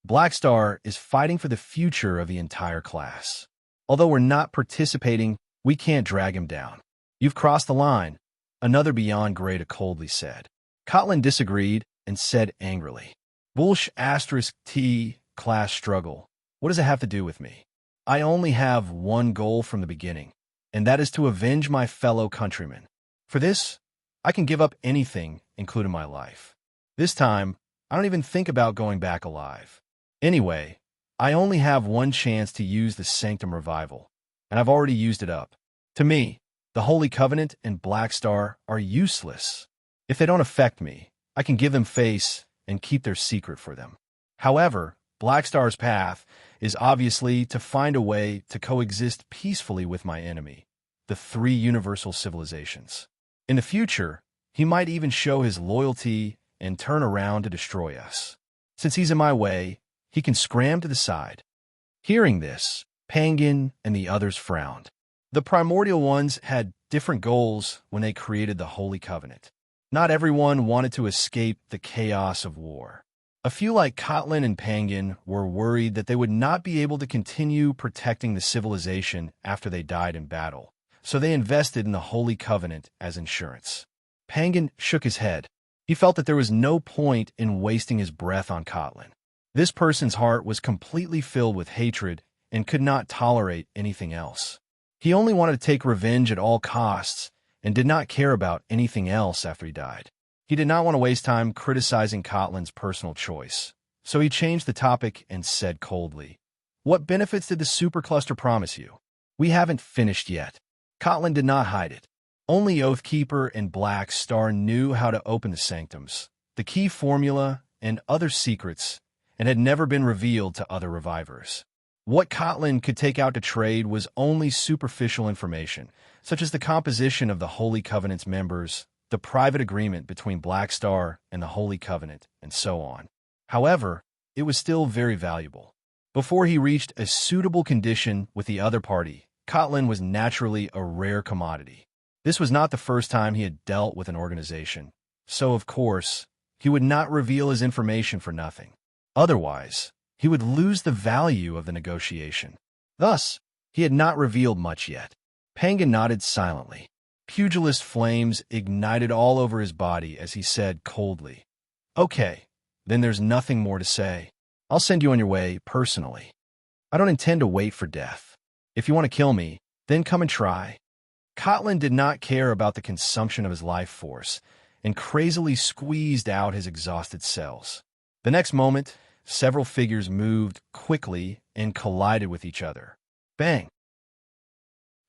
"Blackstar is fighting for the future of the entire class. Although we're not participating, we can't drag him down. You've crossed the line," another Beyond Greta coldly said. Kotlin disagreed and said angrily, "Bullsh*T class struggle. What does it have to do with me? I only have one goal from the beginning, and that is to avenge my fellow countrymen. For this, I can give up anything, including my life. This time, I don't even think about going back alive. Anyway, I only have one chance to use the Sanctum Revival, and I've already used it up. To me, the Holy Covenant and Blackstar are useless. If they don't affect me, I can give them face and keep their secret for them. However, Blackstar's path is obviously to find a way to coexist peacefully with my enemy, the three universal civilizations. In the future, he might even show his loyalty and turn around to destroy us. Since he's in my way, he can scram to the side." Hearing this, Penguin and the others frowned. The Primordial Ones had different goals when they created the Holy Covenant. Not everyone wanted to escape the chaos of war. A few like Kotlin and Penguin were worried that they would not be able to continue protecting the civilization after they died in battle, so they invested in the Holy Covenant as insurance. Penguin shook his head. He felt that there was no point in wasting his breath on Kotlin. This person's heart was completely filled with hatred and could not tolerate anything else. He only wanted to take revenge at all costs and did not care about anything else after he died. He did not want to waste time criticizing Kotlin's personal choice, so he changed the topic and said coldly, "What benefits did the supercluster promise you?" "We haven't finished yet." Kotlin did not hide it. Only Oathkeeper and Blackstar knew how to open the sanctums, the key formula, and other secrets, and had never been revealed to other revivers. What Kotlin could take out to trade was only superficial information, such as the composition of the Holy Covenant's members, the private agreement between Blackstar and the Holy Covenant, and so on. However, it was still very valuable. Before he reached a suitable condition with the other party, Kotlin was naturally a rare commodity. This was not the first time he had dealt with an organization, so of course, he would not reveal his information for nothing. Otherwise, he would lose the value of the negotiation. Thus, he had not revealed much yet. Penguin nodded silently. Pugilist flames ignited all over his body as he said coldly, "Okay, then there's nothing more to say. I'll send you on your way personally. I don't intend to wait for death. If you want to kill me, then come and try." Kotlin did not care about the consumption of his life force and crazily squeezed out his exhausted cells. The next moment, several figures moved quickly and collided with each other. Bang!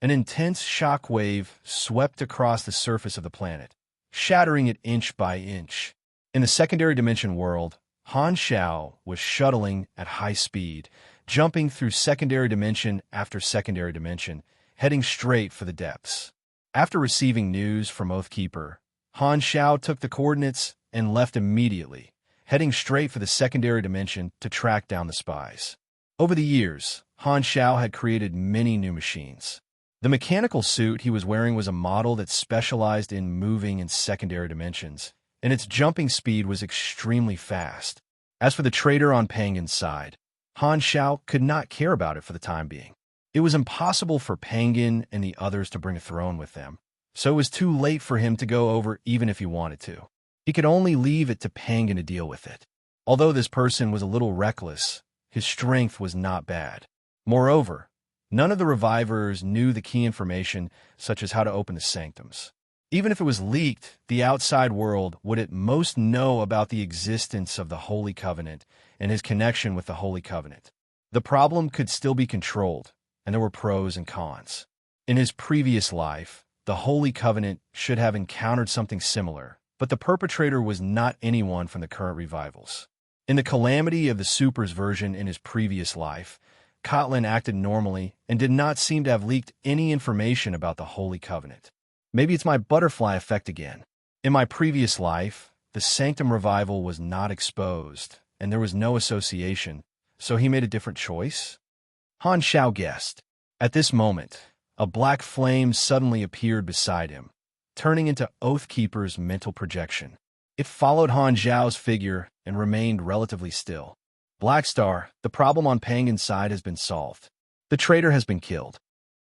An intense shock wave swept across the surface of the planet, shattering it inch by inch. In the secondary dimension world, Han Xiao was shuttling at high speed, jumping through secondary dimension after secondary dimension, heading straight for the depths. After receiving news from Oathkeeper, Han Xiao took the coordinates and left immediately, heading straight for the secondary dimension to track down the spies. Over the years, Han Xiao had created many new machines. The mechanical suit he was wearing was a model that specialized in moving in secondary dimensions, and its jumping speed was extremely fast. As for the traitor on Penguin's side, Han Xiao could not care about it for the time being. It was impossible for Penguin and the others to bring a throne with them, so it was too late for him to go over even if he wanted to. He could only leave it to Penguin to deal with it. Although this person was a little reckless, his strength was not bad. Moreover, none of the revivers knew the key information, such as how to open the sanctums. Even if it was leaked, the outside world would at most know about the existence of the Holy Covenant and his connection with the Holy Covenant. The problem could still be controlled, and there were pros and cons. In his previous life, the Holy Covenant should have encountered something similar, but the perpetrator was not anyone from the current revivals. In the Calamity of the Supers version in his previous life, Kotlin acted normally and did not seem to have leaked any information about the Holy Covenant. Maybe it's my butterfly effect again. In my previous life, the Sanctum Revival was not exposed, and there was no association, so he made a different choice? Han Xiao guessed. At this moment, a black flame suddenly appeared beside him, turning into Oathkeeper's mental projection. It followed Han Xiao's figure and remained relatively still. Black Star, the problem on Penguin's side has been solved. The traitor has been killed.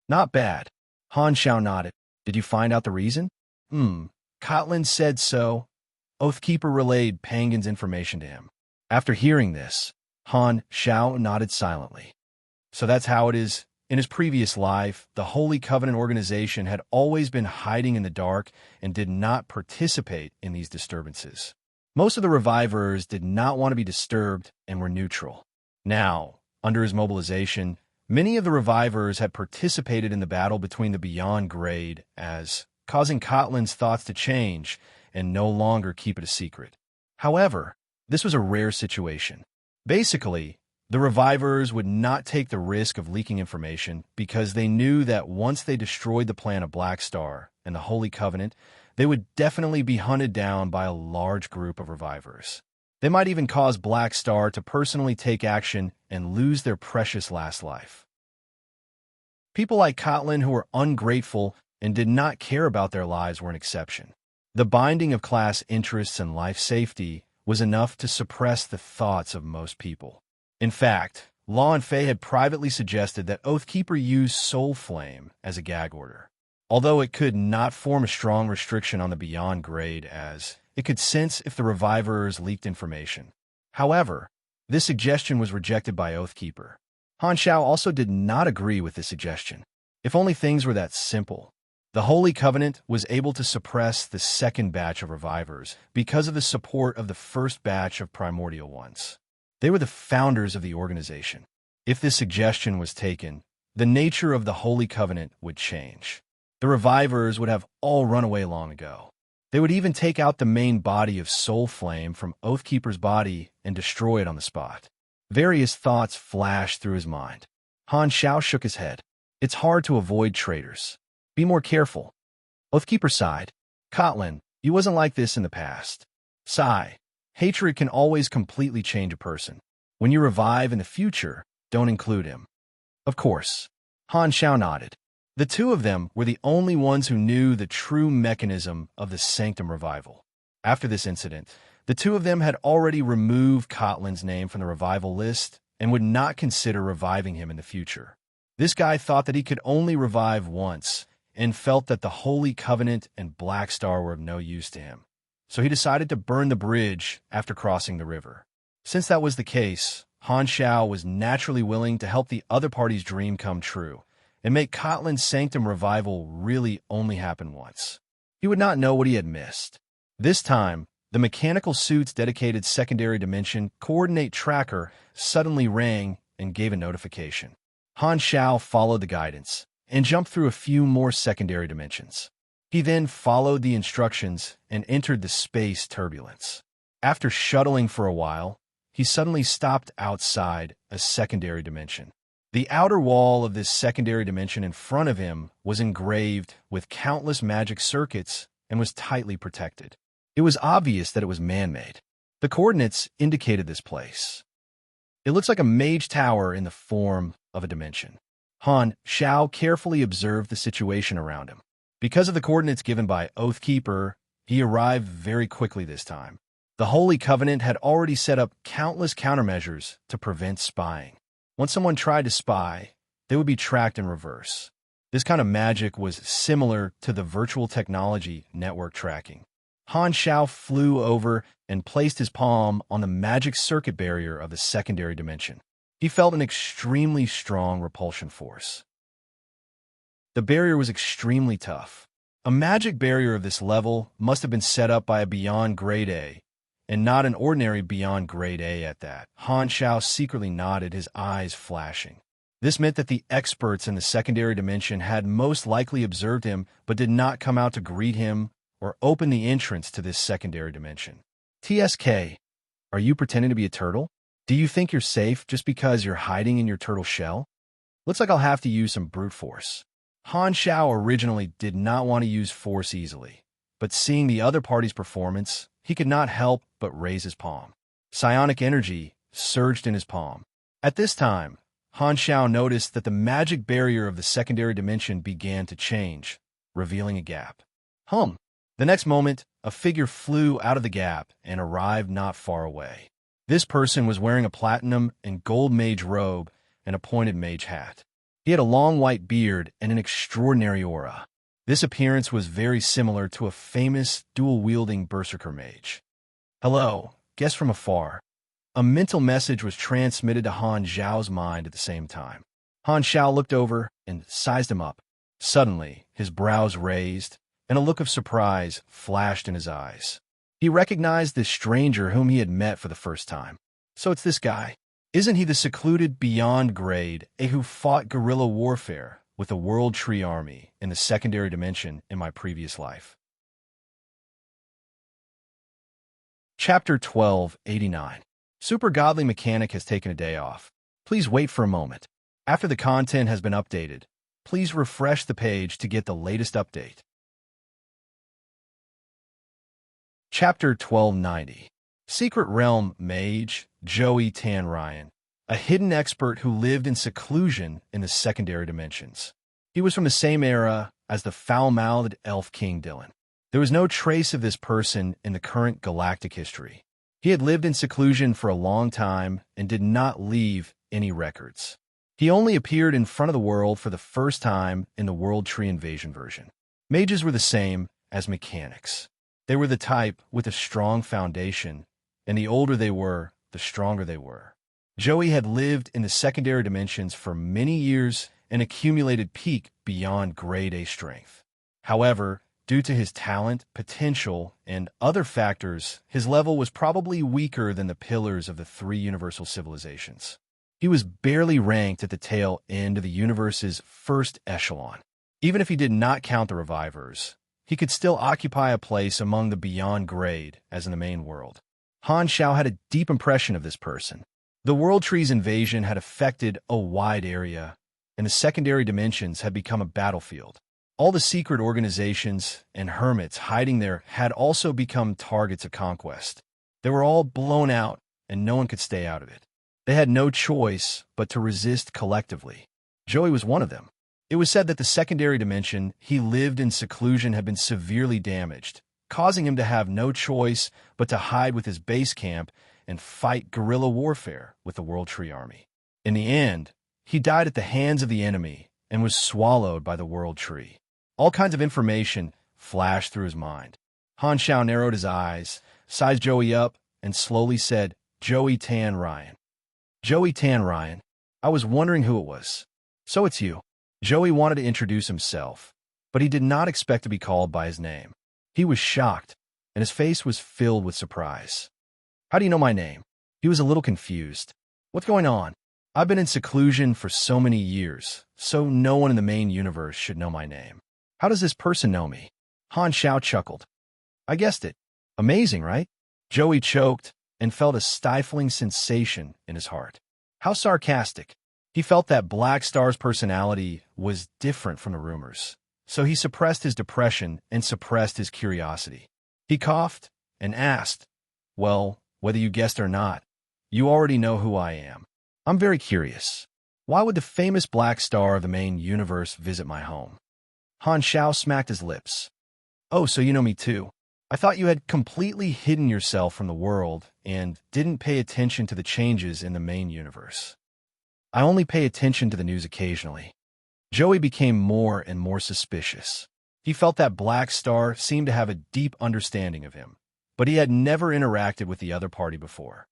Not bad. Han Xiao nodded. Did you find out the reason? Kotlin said so. Oathkeeper relayed Penguin's information to him. After hearing this, Han Xiao nodded silently. So that's how it is. In his previous life, the Holy Covenant organization had always been hiding in the dark and did not participate in these disturbances. Most of the revivers did not want to be disturbed and were neutral. Now, under his mobilization, many of the revivers had participated in the battle between the Beyond Grade, as causing Kotlin's thoughts to change and no longer keep it a secret. However, this was a rare situation. Basically, the revivers would not take the risk of leaking information because they knew that once they destroyed the plan of Black Star and the Holy Covenant, they would definitely be hunted down by a large group of revivers. They might even cause Black Star to personally take action and lose their precious last life. People like Kotlin who were ungrateful and did not care about their lives were an exception. The binding of class interests and life safety was enough to suppress the thoughts of most people. In fact, Law and Fei had privately suggested that Oathkeeper use Soul Flame as a gag order, although it could not form a strong restriction on the Beyond Grade as it could sense if the revivers leaked information. However, this suggestion was rejected by Oathkeeper. Han Xiao also did not agree with this suggestion. If only things were that simple. The Holy Covenant was able to suppress the second batch of revivers because of the support of the first batch of primordial ones. They were the founders of the organization. If this suggestion was taken, the nature of the Holy Covenant would change. The revivers would have all run away long ago. They would even take out the main body of Soul Flame from Oathkeeper's body and destroy it on the spot. Various thoughts flashed through his mind. Han Xiao shook his head. It's hard to avoid traitors. Be more careful. Oathkeeper sighed. Kotlin, you wasn't like this in the past. Sigh. Hatred can always completely change a person. When you revive in the future, don't include him. Of course. Han Xiao nodded. The two of them were the only ones who knew the true mechanism of the Sanctum Revival. After this incident, the two of them had already removed Kotlin's name from the revival list and would not consider reviving him in the future. This guy thought that he could only revive once and felt that the Holy Covenant and Black Star were of no use to him. So he decided to burn the bridge after crossing the river. Since that was the case, Han Xiao was naturally willing to help the other party's dream come true and make Kotlin's Sanctum Revival really only happen once. He would not know what he had missed. This time, the mechanical suit's dedicated secondary dimension coordinate tracker suddenly rang and gave a notification. Han Xiao followed the guidance and jumped through a few more secondary dimensions. He then followed the instructions and entered the space turbulence. After shuttling for a while, he suddenly stopped outside a secondary dimension. The outer wall of this secondary dimension in front of him was engraved with countless magic circuits and was tightly protected. It was obvious that it was man-made. The coordinates indicated this place. It looks like a mage tower in the form of a dimension. Han Xiao carefully observed the situation around him. Because of the coordinates given by Oathkeeper, he arrived very quickly this time. The Holy Covenant had already set up countless countermeasures to prevent spying. Once someone tried to spy, they would be tracked in reverse. This kind of magic was similar to the virtual technology network tracking. Han Xiao flew over and placed his palm on the magic circuit barrier of the secondary dimension. He felt an extremely strong repulsion force. The barrier was extremely tough. A magic barrier of this level must have been set up by a Beyond Grade A, and not an ordinary Beyond Grade A at that. Han Xiao secretly nodded, his eyes flashing. This meant that the experts in the secondary dimension had most likely observed him but did not come out to greet him or open the entrance to this secondary dimension. TSK, are you pretending to be a turtle? Do you think you're safe just because you're hiding in your turtle shell? Looks like I'll have to use some brute force. Han Xiao originally did not want to use force easily, but seeing the other party's performance, he could not help but raise his palm. Psionic energy surged in his palm. At this time, Han Xiao noticed that the magic barrier of the secondary dimension began to change, revealing a gap. The next moment, a figure flew out of the gap and arrived not far away. This person was wearing a platinum and gold mage robe and a pointed mage hat. He had a long white beard and an extraordinary aura. This appearance was very similar to a famous dual-wielding berserker mage. Hello, guest from afar. A mental message was transmitted to Han Xiao's mind at the same time. Han Xiao looked over and sized him up. Suddenly, his brows raised, and a look of surprise flashed in his eyes. He recognized this stranger whom he had met for the first time. So it's this guy. Isn't he the secluded Beyond Grade A who fought guerrilla warfare with the World Tree Army in the secondary dimension in my previous life? Chapter 1289. Super Godly Mechanic has taken a day off. Please wait for a moment. After the content has been updated, please refresh the page to get the latest update. Chapter 1290. Secret Realm Mage, Joey Tan Ryan, a hidden expert who lived in seclusion in the secondary dimensions. He was from the same era as the foul-mouthed elf King Dylan. There was no trace of this person in the current galactic history. He had lived in seclusion for a long time and did not leave any records. He only appeared in front of the world for the first time in the World Tree Invasion version. Mages were the same as mechanics. They were the type with a strong foundation, and the older they were, the stronger they were. Joey had lived in the secondary dimensions for many years and accumulated peak Beyond Grade A strength. However, due to his talent, potential, and other factors, his level was probably weaker than the pillars of the three universal civilizations. He was barely ranked at the tail end of the universe's first echelon. Even if he did not count the revivers, he could still occupy a place among the Beyond Grade as in the main world. Han Xiao had a deep impression of this person. The World Tree's invasion had affected a wide area, and the secondary dimensions had become a battlefield. All the secret organizations and hermits hiding there had also become targets of conquest. They were all blown out, and no one could stay out of it. They had no choice but to resist collectively. Joey was one of them. It was said that the secondary dimension he lived in seclusion had been severely damaged, causing him to have no choice but to hide with his base camp and fight guerrilla warfare with the World Tree Army. In the end, he died at the hands of the enemy and was swallowed by the World Tree. All kinds of information flashed through his mind. Han Xiao narrowed his eyes, sized Joey up, and slowly said, "Joey Tan Ryan." "Joey Tan Ryan. I was wondering who it was." "So it's you." Joey wanted to introduce himself, but he did not expect to be called by his name. He was shocked, and his face was filled with surprise. "How do you know my name?" He was a little confused. "What's going on? I've been in seclusion for so many years, so no one in the main universe should know my name. How does this person know me?" Han Xiao chuckled. "I guessed it. Amazing, right?" Joey choked and felt a stifling sensation in his heart. How sarcastic. He felt that Black Star's personality was different from the rumors, so he suppressed his depression and suppressed his curiosity. He coughed and asked, "Well, whether you guessed or not, you already know who I am. I'm very curious. Why would the famous black star of the main universe visit my home? Han Xiao smacked his lips. Oh, so you know me too. I thought you had completely hidden yourself from the world and didn't pay attention to the changes in the main universe. I only pay attention to the news occasionally. Joey became more and more suspicious. He felt that Black Star seemed to have a deep understanding of him, but he had never interacted with the other party before.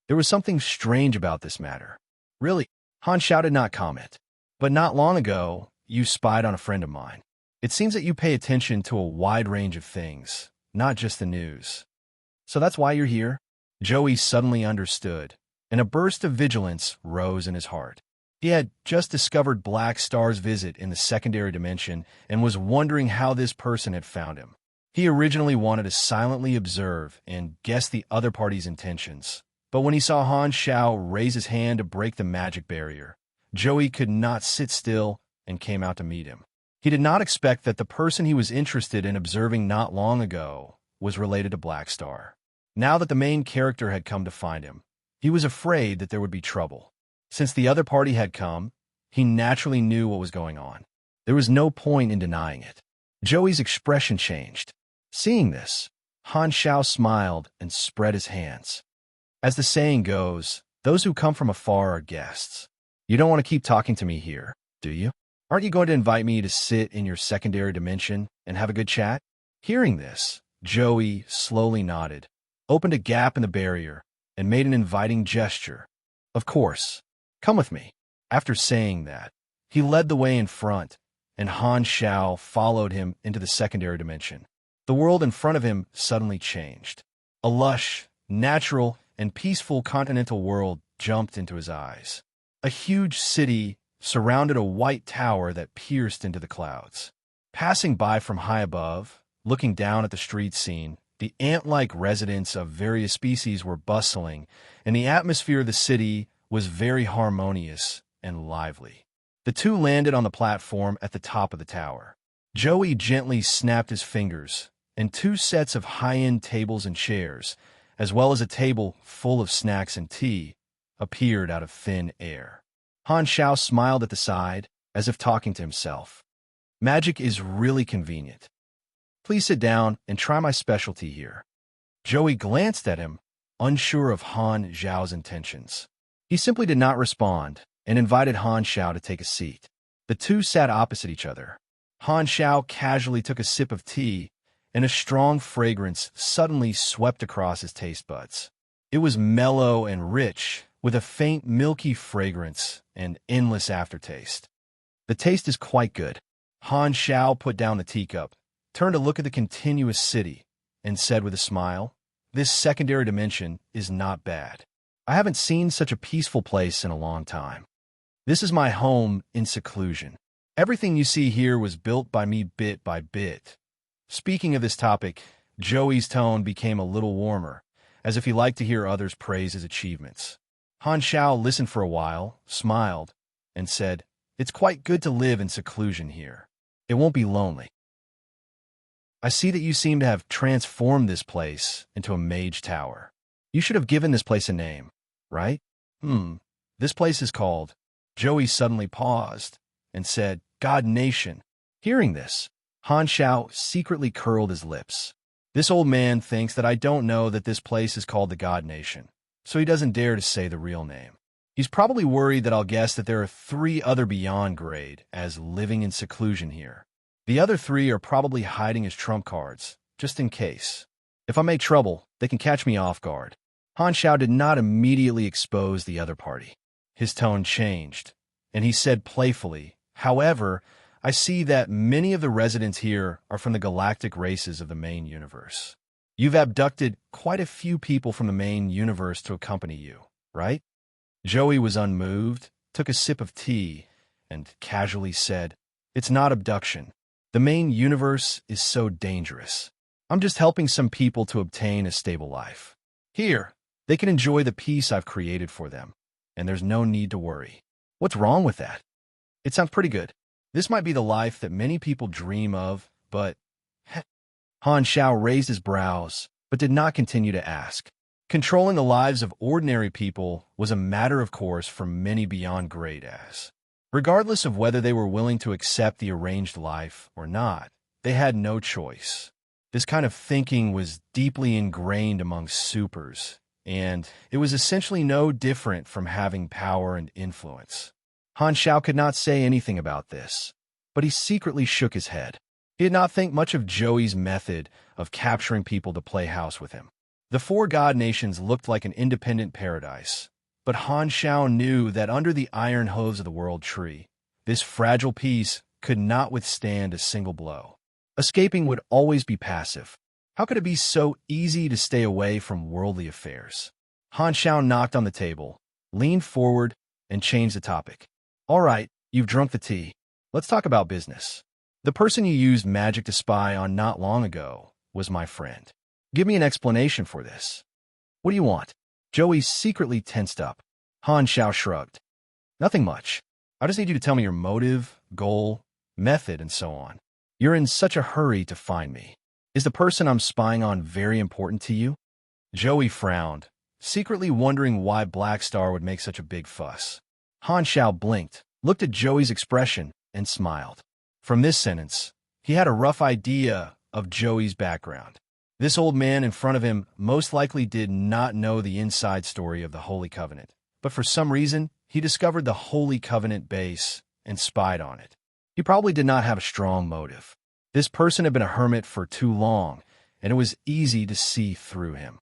There was something strange about this matter. Really, Han Xiao did not comment. But not long ago, you spied on a friend of mine. It seems that you pay attention to a wide range of things, not just the news. So that's why you're here? Joey suddenly understood, and a burst of vigilance rose in his heart. He had just discovered Black Star's visit in the secondary dimension and was wondering how this person had found him. He originally wanted to silently observe and guess the other party's intentions. But when he saw Han Xiao raise his hand to break the magic barrier, Joey could not sit still and came out to meet him. He did not expect that the person he was interested in observing not long ago was related to Black Star. Now that the main character had come to find him, he was afraid that there would be trouble. Since the other party had come, he naturally knew what was going on. There was no point in denying it. Joey's expression changed. Seeing this, Han Xiao smiled and spread his hands. As the saying goes, those who come from afar are guests. You don't want to keep talking to me here, do you? Aren't you going to invite me to sit in your secondary dimension and have a good chat? Hearing this, Joey slowly nodded, opened a gap in the barrier, and made an inviting gesture. Of course. Come with me. After saying that, he led the way in front, and Han Xiao followed him into the secondary dimension. The world in front of him suddenly changed. A lush, natural, and peaceful continental world jumped into his eyes. A huge city surrounded a white tower that pierced into the clouds. Passing by from high above, looking down at the street scene, the ant-like residents of various species were bustling, and the atmosphere of the city was very harmonious and lively. The two landed on the platform at the top of the tower. Joey gently snapped his fingers, and two sets of high-end tables and chairs, as well as a table full of snacks and tea, appeared out of thin air. Han Xiao smiled at the side, as if talking to himself. Magic is really convenient. Please sit down and try my specialty here. Joey glanced at him, unsure of Han Xiao's intentions. He simply did not respond and invited Han Xiao to take a seat. The two sat opposite each other. Han Xiao casually took a sip of tea, and a strong fragrance suddenly swept across his taste buds. It was mellow and rich, with a faint milky fragrance and endless aftertaste. The taste is quite good. Han Xiao put down the teacup, turned to look at the continuous city, and said with a smile, "This secondary dimension is not bad. I haven't seen such a peaceful place in a long time. This is my home in seclusion. Everything you see here was built by me bit by bit." Speaking of this topic, Joey's tone became a little warmer, as if he liked to hear others praise his achievements. Han Xiao listened for a while, smiled, and said, "It's quite good to live in seclusion here. It won't be lonely. I see that you seem to have transformed this place into a mage tower. You should have given this place a name, right? This place is called..." Joey suddenly paused and said, "God Nation." Hearing this, Han Xiao secretly curled his lips. This old man thinks that I don't know that this place is called the God Nation, so he doesn't dare to say the real name. He's probably worried that I'll guess that there are 3 other beyond grade as living in seclusion here. The other 3 are probably hiding as trump cards, just in case. If I make trouble, they can catch me off guard. Han Xiao did not immediately expose the other party. His tone changed, and he said playfully, "However, I see that many of the residents here are from the galactic races of the main universe. You've abducted quite a few people from the main universe to accompany you, right?" Joey was unmoved, took a sip of tea, and casually said, "It's not abduction. The main universe is so dangerous. I'm just helping some people to obtain a stable life. Here, they can enjoy the peace I've created for them, and there's no need to worry." What's wrong with that? It sounds pretty good. This might be the life that many people dream of, but... Han Xiao raised his brows, but did not continue to ask. Controlling the lives of ordinary people was a matter of course for many beyond great as. Regardless of whether they were willing to accept the arranged life or not, they had no choice. This kind of thinking was deeply ingrained among supers, and it was essentially no different from having power and influence. Han Xiao could not say anything about this, but he secretly shook his head. He did not think much of Joey's method of capturing people to play house with him. The four god nations looked like an independent paradise, but Han Xiao knew that under the iron hooves of the world tree, this fragile piece could not withstand a single blow. Escaping would always be passive. How could it be so easy to stay away from worldly affairs? Han Xiao knocked on the table, leaned forward, and changed the topic. All right, you've drunk the tea. Let's talk about business. The person you used magic to spy on not long ago was my friend. Give me an explanation for this. What do you want? Joey secretly tensed up. Han Xiao shrugged. Nothing much. I just need you to tell me your motive, goal, method, and so on. You're in such a hurry to find me. Is the person I'm spying on very important to you? Joey frowned, secretly wondering why Black Star would make such a big fuss. Han Xiao blinked, looked at Joey's expression, and smiled. From this sentence, he had a rough idea of Joey's background. This old man in front of him most likely did not know the inside story of the Holy Covenant, but for some reason, he discovered the Holy Covenant base and spied on it. He probably did not have a strong motive. This person had been a hermit for too long, and it was easy to see through him.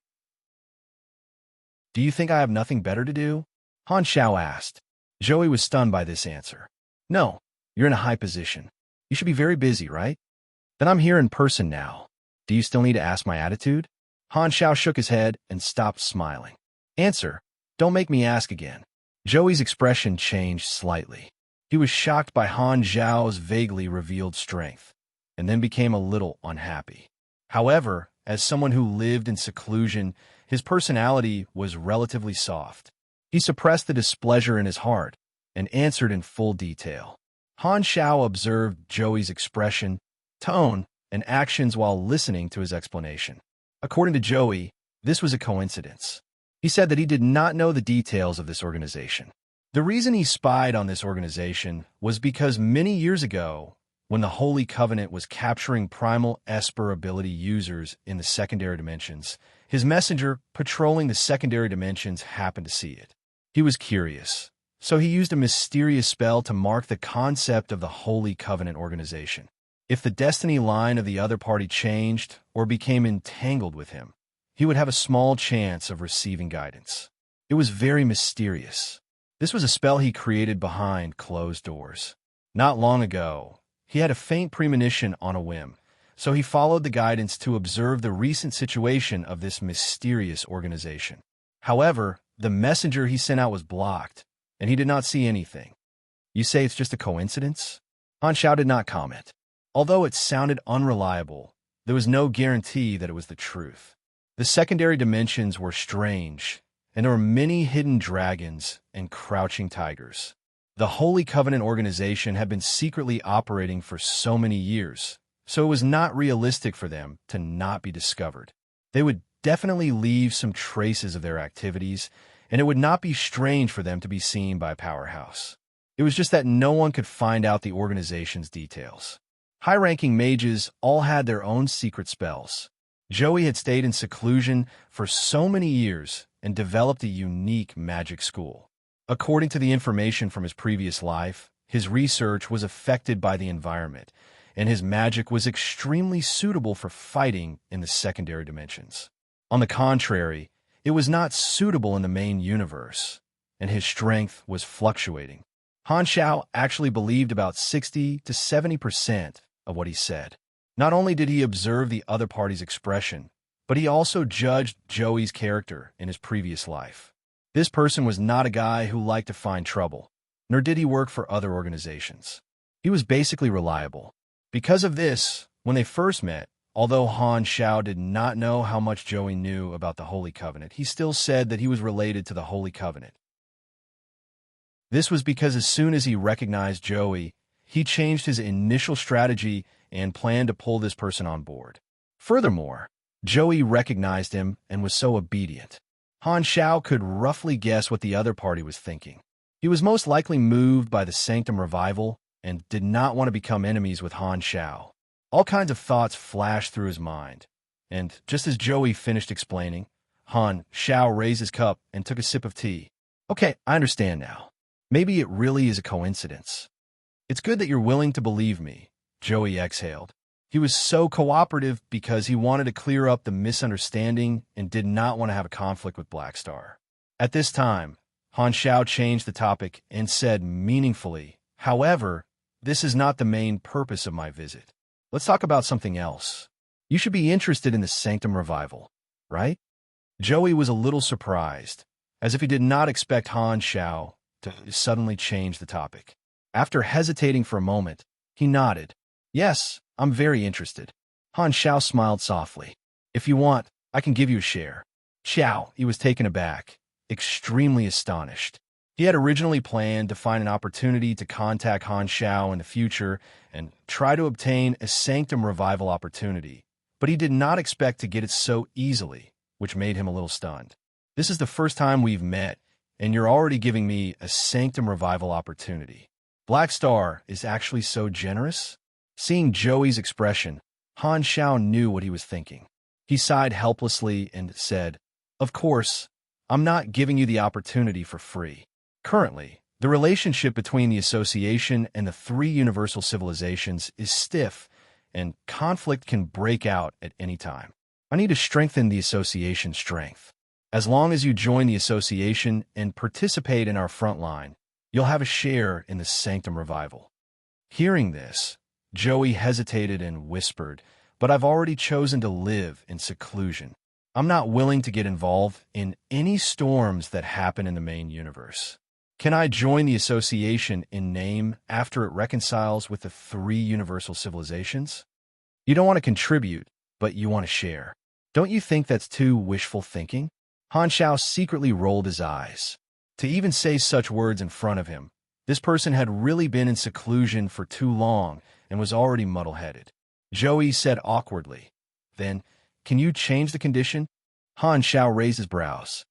Do you think I have nothing better to do? Han Xiao asked. Joey was stunned by this answer. No, you're in a high position. You should be very busy, right? Then I'm here in person now. Do you still need to ask my attitude? Han Xiao shook his head and stopped smiling. Answer, don't make me ask again. Joey's expression changed slightly. He was shocked by Han Xiao's vaguely revealed strength, and then became a little unhappy. However, as someone who lived in seclusion, his personality was relatively soft. He suppressed the displeasure in his heart and answered in full detail. Han Xiao observed Joey's expression, tone, and actions while listening to his explanation. According to Joey, this was a coincidence. He said that he did not know the details of this organization. The reason he spied on this organization was because many years ago, when the Holy Covenant was capturing primal Esper ability users in the secondary dimensions, his messenger patrolling the secondary dimensions happened to see it. He was curious, so he used a mysterious spell to mark the concept of the Holy Covenant organization. If the destiny line of the other party changed or became entangled with him, he would have a small chance of receiving guidance. It was very mysterious. This was a spell he created behind closed doors. Not long ago, he had a faint premonition on a whim, so he followed the guidance to observe the recent situation of this mysterious organization. However, the messenger he sent out was blocked, and he did not see anything. You say it's just a coincidence? Han Xiao did not comment. Although it sounded unreliable, there was no guarantee that it was the truth. The secondary dimensions were strange, and there were many hidden dragons and crouching tigers. The Holy Covenant organization had been secretly operating for so many years, so it was not realistic for them to not be discovered. They would definitely leave some traces of their activities, and it would not be strange for them to be seen by a powerhouse. It was just that no one could find out the organization's details. High-ranking mages all had their own secret spells. Joey had stayed in seclusion for so many years and developed a unique magic school. According to the information from his previous life, his research was affected by the environment, and his magic was extremely suitable for fighting in the secondary dimensions. On the contrary, it was not suitable in the main universe, and his strength was fluctuating. Han Xiao actually believed about 60 to 70% of what he said. Not only did he observe the other party's expression, but he also judged Joey's character in his previous life. This person was not a guy who liked to find trouble, nor did he work for other organizations. He was basically reliable. Because of this, when they first met, although Han Xiao did not know how much Joey knew about the Holy Covenant, he still said that he was related to the Holy Covenant. This was because as soon as he recognized Joey, he changed his initial strategy and planned to pull this person on board. Furthermore, Joey recognized him and was so obedient. Han Xiao could roughly guess what the other party was thinking. He was most likely moved by the Sanctum revival and did not want to become enemies with Han Xiao. All kinds of thoughts flashed through his mind, and just as Joey finished explaining, Han Xiao raised his cup and took a sip of tea. Okay, I understand now. Maybe it really is a coincidence. It's good that you're willing to believe me, Joey exhaled. He was so cooperative because he wanted to clear up the misunderstanding and did not want to have a conflict with Black Star. At this time, Han Xiao changed the topic and said meaningfully, "However, this is not the main purpose of my visit. Let's talk about something else. You should be interested in the Sanctum revival, right?" Joey was a little surprised, as if he did not expect Han Xiao to suddenly change the topic. After hesitating for a moment, he nodded. "Yes, I'm very interested." Han Xiao smiled softly. "If you want, I can give you a share." Xiao, he was taken aback, extremely astonished. He had originally planned to find an opportunity to contact Han Xiao in the future and try to obtain a Sanctum revival opportunity, but he did not expect to get it so easily, which made him a little stunned. "This is the first time we've met, and you're already giving me a Sanctum revival opportunity. Black Star is actually so generous?" Seeing Joey's expression, Han Xiao knew what he was thinking. He sighed helplessly and said, "Of course, I'm not giving you the opportunity for free. Currently, the relationship between the Association and the three universal civilizations is stiff, and conflict can break out at any time. I need to strengthen the Association's strength. As long as you join the Association and participate in our front line, you'll have a share in the Sanctum revival." Hearing this, Joey hesitated and whispered, "But I've already chosen to live in seclusion. I'm not willing to get involved in any storms that happen in the main universe. Can I join the Association in name after it reconciles with the three universal civilizations?" You don't want to contribute, but you want to share. Don't you think that's too wishful thinking? Han Xiao secretly rolled his eyes. To even say such words in front of him, this person had really been in seclusion for too long and was already muddle-headed. Joey said awkwardly, "Then, can you change the condition?" Han Xiao raised his brows.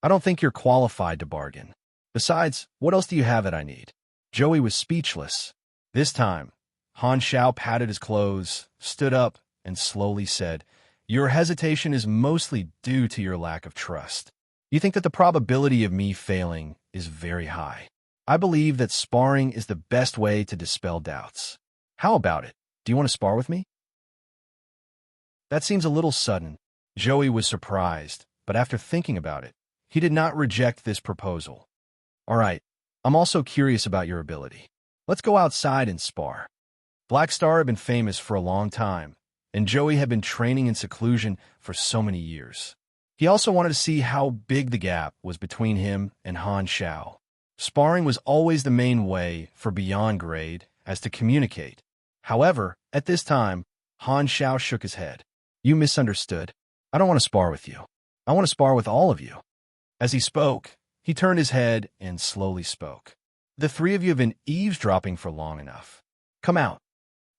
"I don't think you're qualified to bargain. Besides, what else do you have that I need?" Joey was speechless. This time, Han Xiao patted his clothes, stood up, and slowly said, "Your hesitation is mostly due to your lack of trust. You think that the probability of me failing is very high. I believe that sparring is the best way to dispel doubts. How about it? Do you want to spar with me?" That seems a little sudden. Joey was surprised, but after thinking about it, he did not reject this proposal. "All right, I'm also curious about your ability. Let's go outside and spar." Black Star had been famous for a long time, and Joey had been training in seclusion for so many years. He also wanted to see how big the gap was between him and Han Xiao. Sparring was always the main way for Beyond Grade as to communicate. However, at this time, Han Xiao shook his head. "You misunderstood. I don't want to spar with you. I want to spar with all of you." As he spoke, he turned his head and slowly spoke. "The three of you have been eavesdropping for long enough. Come out."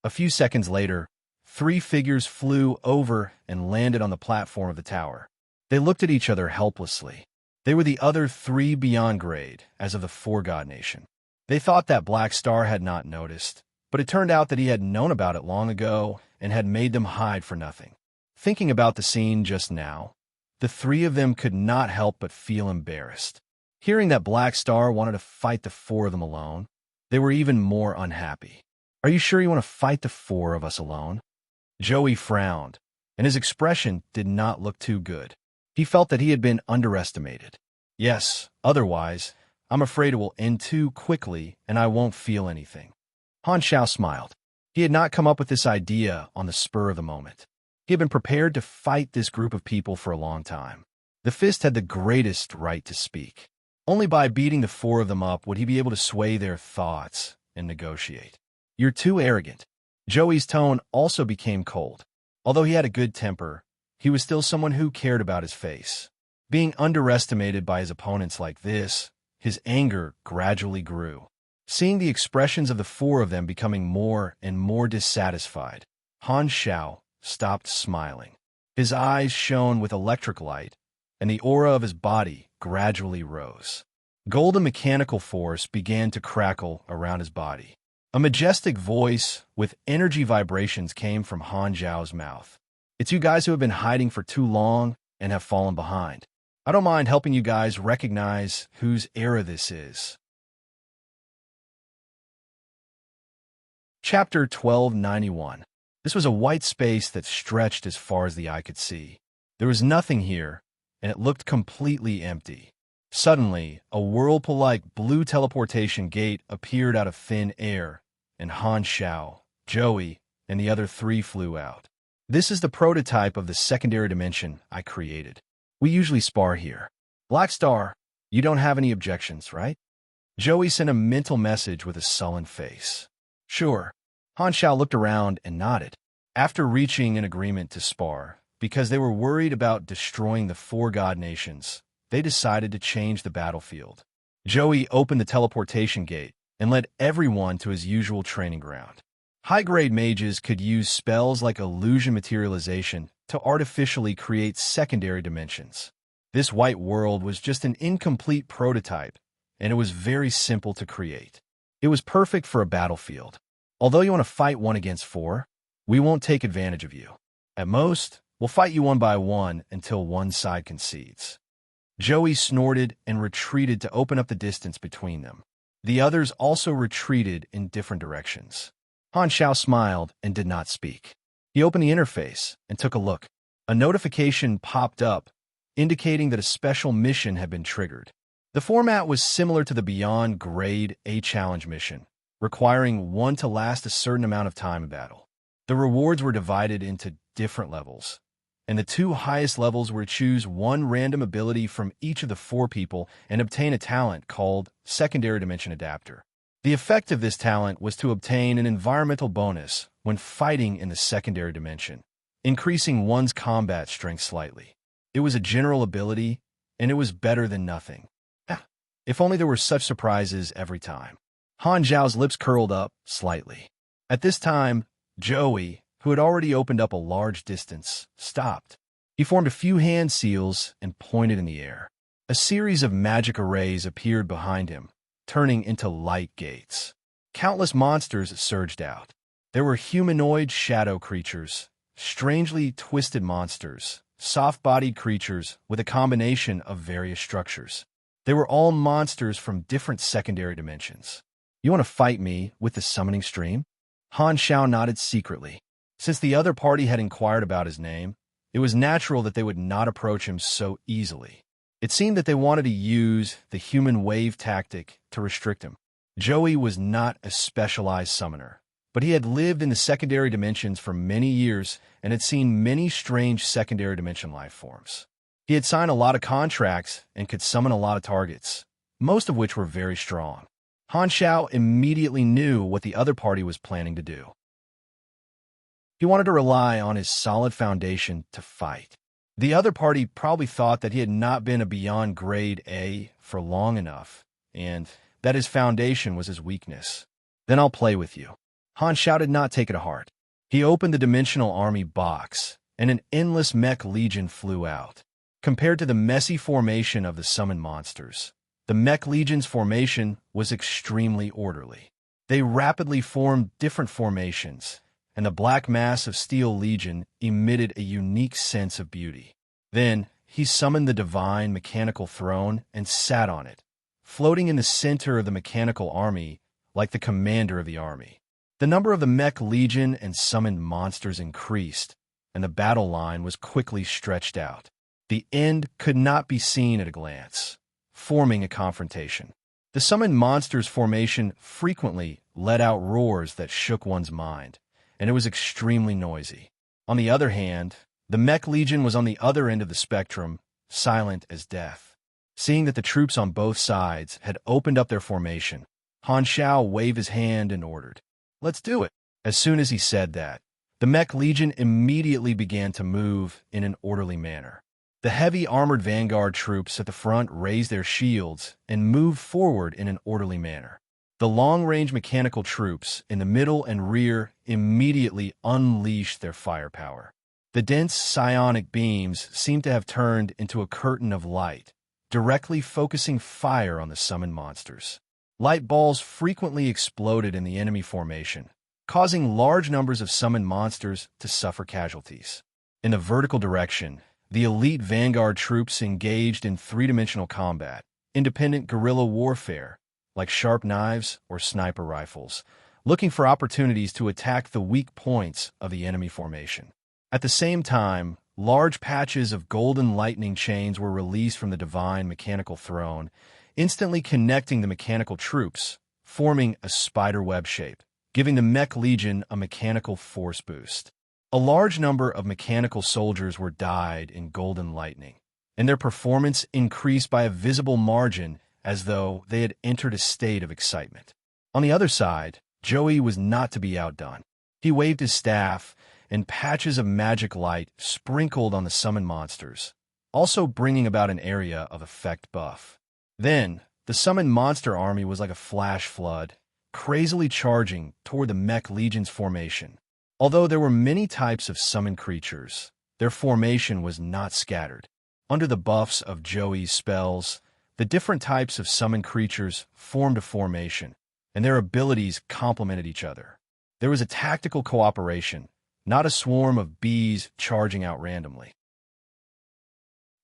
A few seconds later, three figures flew over and landed on the platform of the tower. They looked at each other helplessly. They were the other three Beyond Grade, as of the Four God Nation. They thought that Black Star had not noticed, but it turned out that he had known about it long ago and had made them hide for nothing. Thinking about the scene just now, the three of them could not help but feel embarrassed. Hearing that Black Star wanted to fight the four of them alone, they were even more unhappy. "Are you sure you want to fight the four of us alone?" Joey frowned, and his expression did not look too good. He felt that he had been underestimated. "Yes, otherwise, I'm afraid it will end too quickly and I won't feel anything." Han Xiao smiled. He had not come up with this idea on the spur of the moment. He had been prepared to fight this group of people for a long time. The Fist had the greatest right to speak. Only by beating the four of them up would he be able to sway their thoughts and negotiate. "You're too arrogant." Joey's tone also became cold. Although he had a good temper, he was still someone who cared about his face. Being underestimated by his opponents like this, his anger gradually grew. Seeing the expressions of the four of them becoming more and more dissatisfied, Han Xiao stopped smiling. His eyes shone with electric light, and the aura of his body gradually rose. Golden mechanical force began to crackle around his body. A majestic voice with energy vibrations came from Han Zhao's mouth. "It's you guys who have been hiding for too long and have fallen behind. I don't mind helping you guys recognize whose era this is." Chapter 1291. This was a white space that stretched as far as the eye could see. There was nothing here, and it looked completely empty. Suddenly, a whirlpool-like blue teleportation gate appeared out of thin air, and Han Xiao, Joey, and the other three flew out. "This is the prototype of the secondary dimension I created. We usually spar here. Black Star, you don't have any objections, right?" Joey sent a mental message with a sullen face. "Sure." Han Xiao looked around and nodded. After reaching an agreement to spar, because they were worried about destroying the four god nations, they decided to change the battlefield. Joey opened the teleportation gate and led everyone to his usual training ground. High-grade mages could use spells like illusion materialization to artificially create secondary dimensions. This white world was just an incomplete prototype, and it was very simple to create. It was perfect for a battlefield. Although you want to fight 1 against 4, we won't take advantage of you. At most, we'll fight you 1 by 1 until one side concedes. Joey snorted and retreated to open up the distance between them. The others also retreated in different directions. Han Xiao smiled and did not speak. He opened the interface and took a look. A notification popped up, indicating that a special mission had been triggered. The format was similar to the Beyond Grade A challenge mission, requiring one to last a certain amount of time in battle. The rewards were divided into different levels, and the 2 highest levels were to choose one random ability from each of the 4 people and obtain a talent called Secondary Dimension Adapter. The effect of this talent was to obtain an environmental bonus when fighting in the secondary dimension, increasing one's combat strength slightly. It was a general ability, and it was better than nothing. If only there were such surprises every time. Han Zhao's lips curled up slightly. At this time, Joey, who had already opened up a large distance, stopped. He formed a few hand seals and pointed in the air. A series of magic arrays appeared behind him, turning into light gates. Countless monsters surged out. There were humanoid shadow creatures, strangely twisted monsters, soft-bodied creatures with a combination of various structures. They were all monsters from different secondary dimensions. "You want to fight me with the summoning stream?" Han Xiao nodded secretly. Since the other party had inquired about his name, it was natural that they would not approach him so easily. It seemed that they wanted to use the human wave tactic to restrict him. Joey was not a specialized summoner, but he had lived in the secondary dimensions for many years and had seen many strange secondary dimension life forms. He had signed a lot of contracts and could summon a lot of targets, most of which were very strong. Han Xiao immediately knew what the other party was planning to do. He wanted to rely on his solid foundation to fight. The other party probably thought that he had not been a Beyond Grade A for long enough, and that his foundation was his weakness. "Then I'll play with you." Han Xiao did not take it to heart. He opened the Dimensional Army box, and an endless mech legion flew out. Compared to the messy formation of the summoned monsters, the mech legion's formation was extremely orderly. They rapidly formed different formations, and the black mass of Steel Legion emitted a unique sense of beauty. Then, he summoned the divine mechanical throne and sat on it, floating in the center of the mechanical army like the commander of the army. The number of the mech legion and summoned monsters increased, and the battle line was quickly stretched out. The end could not be seen at a glance, forming a confrontation. The summoned monsters' formation frequently let out roars that shook one's mind, and it was extremely noisy. On the other hand, the mech legion was on the other end of the spectrum, silent as death. Seeing that the troops on both sides had opened up their formation, Han Xiao waved his hand and ordered, "Let's do it." As soon as he said that, the mech legion immediately began to move in an orderly manner. The heavy armored vanguard troops at the front raised their shields and moved forward in an orderly manner. The long-range mechanical troops in the middle and rear immediately unleashed their firepower. The dense psionic beams seemed to have turned into a curtain of light, directly focusing fire on the summoned monsters. Light balls frequently exploded in the enemy formation, causing large numbers of summoned monsters to suffer casualties. In the vertical direction, the elite vanguard troops engaged in three-dimensional combat, independent guerrilla warfare, like sharp knives or sniper rifles, looking for opportunities to attack the weak points of the enemy formation. At the same time, large patches of golden lightning chains were released from the divine mechanical throne, instantly connecting the mechanical troops, forming a spiderweb shape, giving the Mech Legion a mechanical force boost. A large number of mechanical soldiers were dyed in golden lightning, and their performance increased by a visible margin as though they had entered a state of excitement. On the other side, Joey was not to be outdone. He waved his staff, and patches of magic light sprinkled on the summoned monsters, also bringing about an area of effect buff. Then, the summoned monster army was like a flash flood, crazily charging toward the Mech Legion's formation. Although there were many types of summoned creatures, their formation was not scattered. Under the buffs of Joey's spells, the different types of summoned creatures formed a formation, and their abilities complemented each other. There was a tactical cooperation, not a swarm of bees charging out randomly.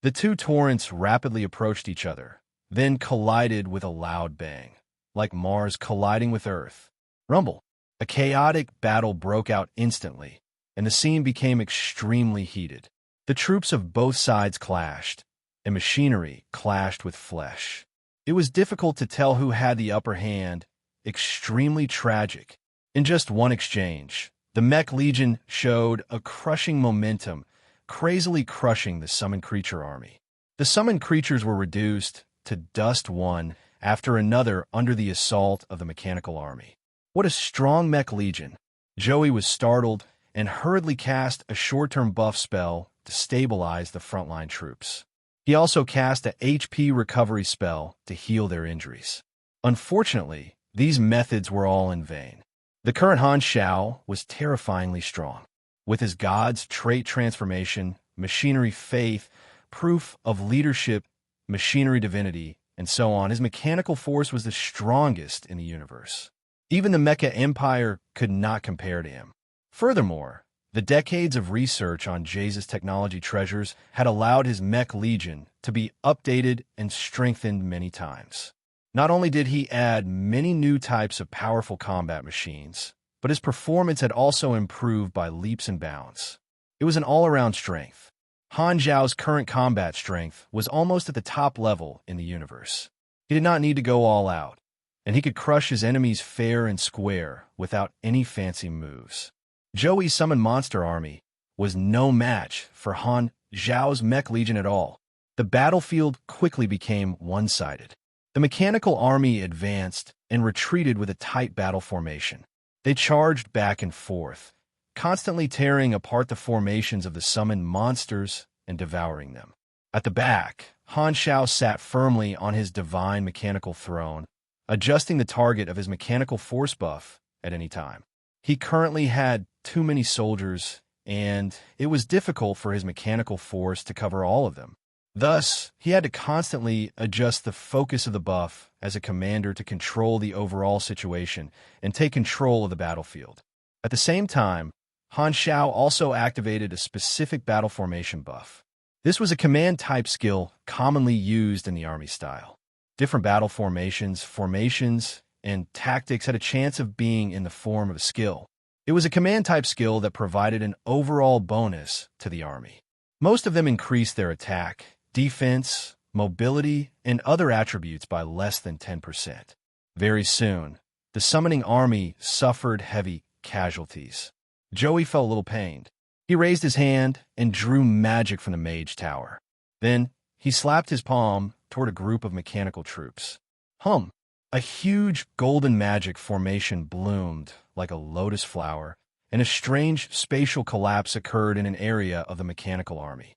The two torrents rapidly approached each other, then collided with a loud bang, like Mars colliding with Earth. Rumble! A chaotic battle broke out instantly, and the scene became extremely heated. The troops of both sides clashed, and machinery clashed with flesh. It was difficult to tell who had the upper hand, extremely tragic. In just one exchange, the Mech Legion showed a crushing momentum, crazily crushing the summoned creature army. The summoned creatures were reduced to dust one after another under the assault of the mechanical army. What a strong Mech Legion! Joey was startled and hurriedly cast a short-term buff spell to stabilize the frontline troops. He also cast a HP recovery spell to heal their injuries. Unfortunately, these methods were all in vain. The current Han Xiao was terrifyingly strong. With his god's trait transformation, machinery faith, proof of leadership, machinery divinity, and so on, his mechanical force was the strongest in the universe. Even the Mecha Empire could not compare to him. Furthermore, the decades of research on Jay's technology treasures had allowed his Mech Legion to be updated and strengthened many times. Not only did he add many new types of powerful combat machines, but his performance had also improved by leaps and bounds. It was an all-around strength. Han Zhao's current combat strength was almost at the top level in the universe. He did not need to go all out, and he could crush his enemies fair and square without any fancy moves. Joey's summoned monster army was no match for Han Zhao's Mech Legion at all. The battlefield quickly became one-sided. The mechanical army advanced and retreated with a tight battle formation. They charged back and forth, constantly tearing apart the formations of the summoned monsters and devouring them. At the back, Han Xiao sat firmly on his divine mechanical throne, adjusting the target of his mechanical force buff at any time. He currently had too many soldiers, and it was difficult for his mechanical force to cover all of them. Thus, he had to constantly adjust the focus of the buff as a commander to control the overall situation and take control of the battlefield. At the same time, Han Xiao also activated a specific battle formation buff. This was a command-type skill commonly used in the army style. Different battle formations, and tactics had a chance of being in the form of a skill. It was a command-type skill that provided an overall bonus to the army. Most of them increased their attack, defense, mobility, and other attributes by less than 10%. Very soon, the summoning army suffered heavy casualties. Joey felt a little pained. He raised his hand and drew magic from the mage tower. Then, he slapped his palm toward a group of mechanical troops. Hum! A huge golden magic formation bloomed like a lotus flower, and a strange spatial collapse occurred in an area of the mechanical army.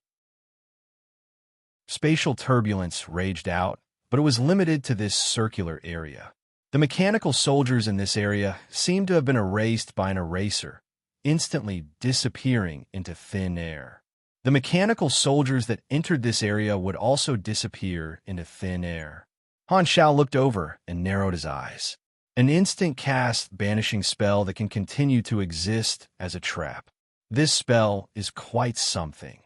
Spatial turbulence raged out, but it was limited to this circular area. The mechanical soldiers in this area seemed to have been erased by an eraser, instantly disappearing into thin air. The mechanical soldiers that entered this area would also disappear into thin air. Han Xiao looked over and narrowed his eyes. An instant cast banishing spell that can continue to exist as a trap. This spell is quite something.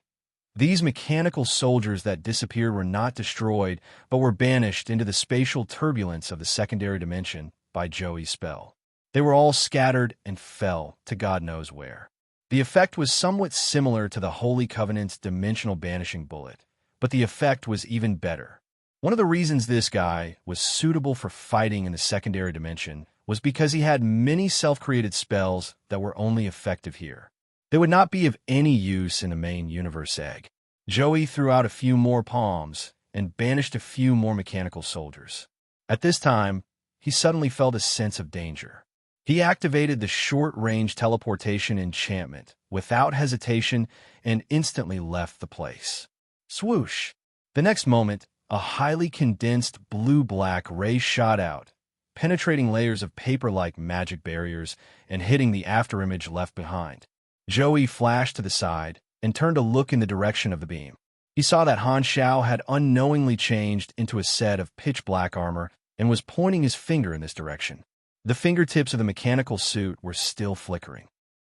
These mechanical soldiers that disappeared were not destroyed, but were banished into the spatial turbulence of the secondary dimension by Joey's spell. They were all scattered and fell to God knows where. The effect was somewhat similar to the Holy Covenant's dimensional banishing bullet, but the effect was even better. One of the reasons this guy was suitable for fighting in the secondary dimension was because he had many self-created spells that were only effective here. They would not be of any use in the main universe egg. Joey threw out a few more palms and banished a few more mechanical soldiers. At this time, he suddenly felt a sense of danger. He activated the short-range teleportation enchantment without hesitation and instantly left the place. Swoosh! The next moment, a highly condensed blue-black ray shot out, penetrating layers of paper-like magic barriers and hitting the afterimage left behind. Joey flashed to the side and turned to look in the direction of the beam. He saw that Han Xiao had unknowingly changed into a set of pitch-black armor and was pointing his finger in this direction. The fingertips of the mechanical suit were still flickering.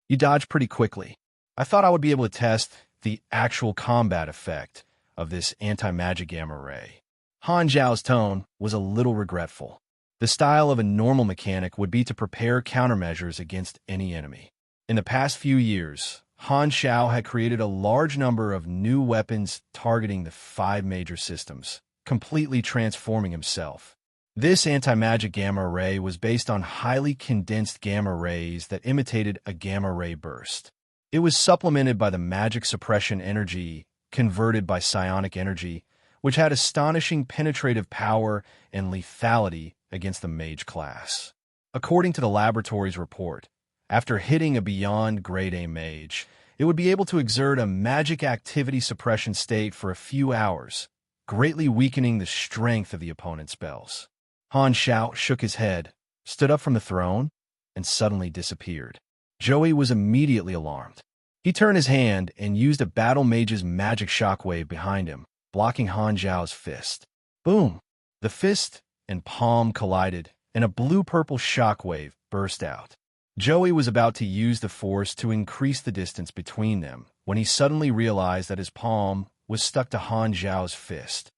You dodged pretty quickly. I thought I would be able to test the actual combat effect of this anti-magic gamma ray. Han Xiao's tone was a little regretful. The style of a normal mechanic would be to prepare countermeasures against any enemy. In the past few years, Han Xiao had created a large number of new weapons targeting the 5 major systems, completely transforming himself. This anti-magic gamma ray was based on highly condensed gamma rays that imitated a gamma ray burst. It was supplemented by the magic suppression energy converted by psionic energy, which had astonishing penetrative power and lethality against the mage class. According to the laboratory's report, after hitting a beyond grade A mage, it would be able to exert a magic activity suppression state for a few hours, greatly weakening the strength of the opponent's spells. Han Xiao shook his head, stood up from the throne, and suddenly disappeared. Joey was immediately alarmed. He turned his hand and used a battle mage's magic shockwave behind him, blocking Han Xiao's fist. Boom! The fist and palm collided, and a blue-purple shockwave burst out. Joey was about to use the force to increase the distance between them when he suddenly realized that his palm was stuck to Han Xiao's fist.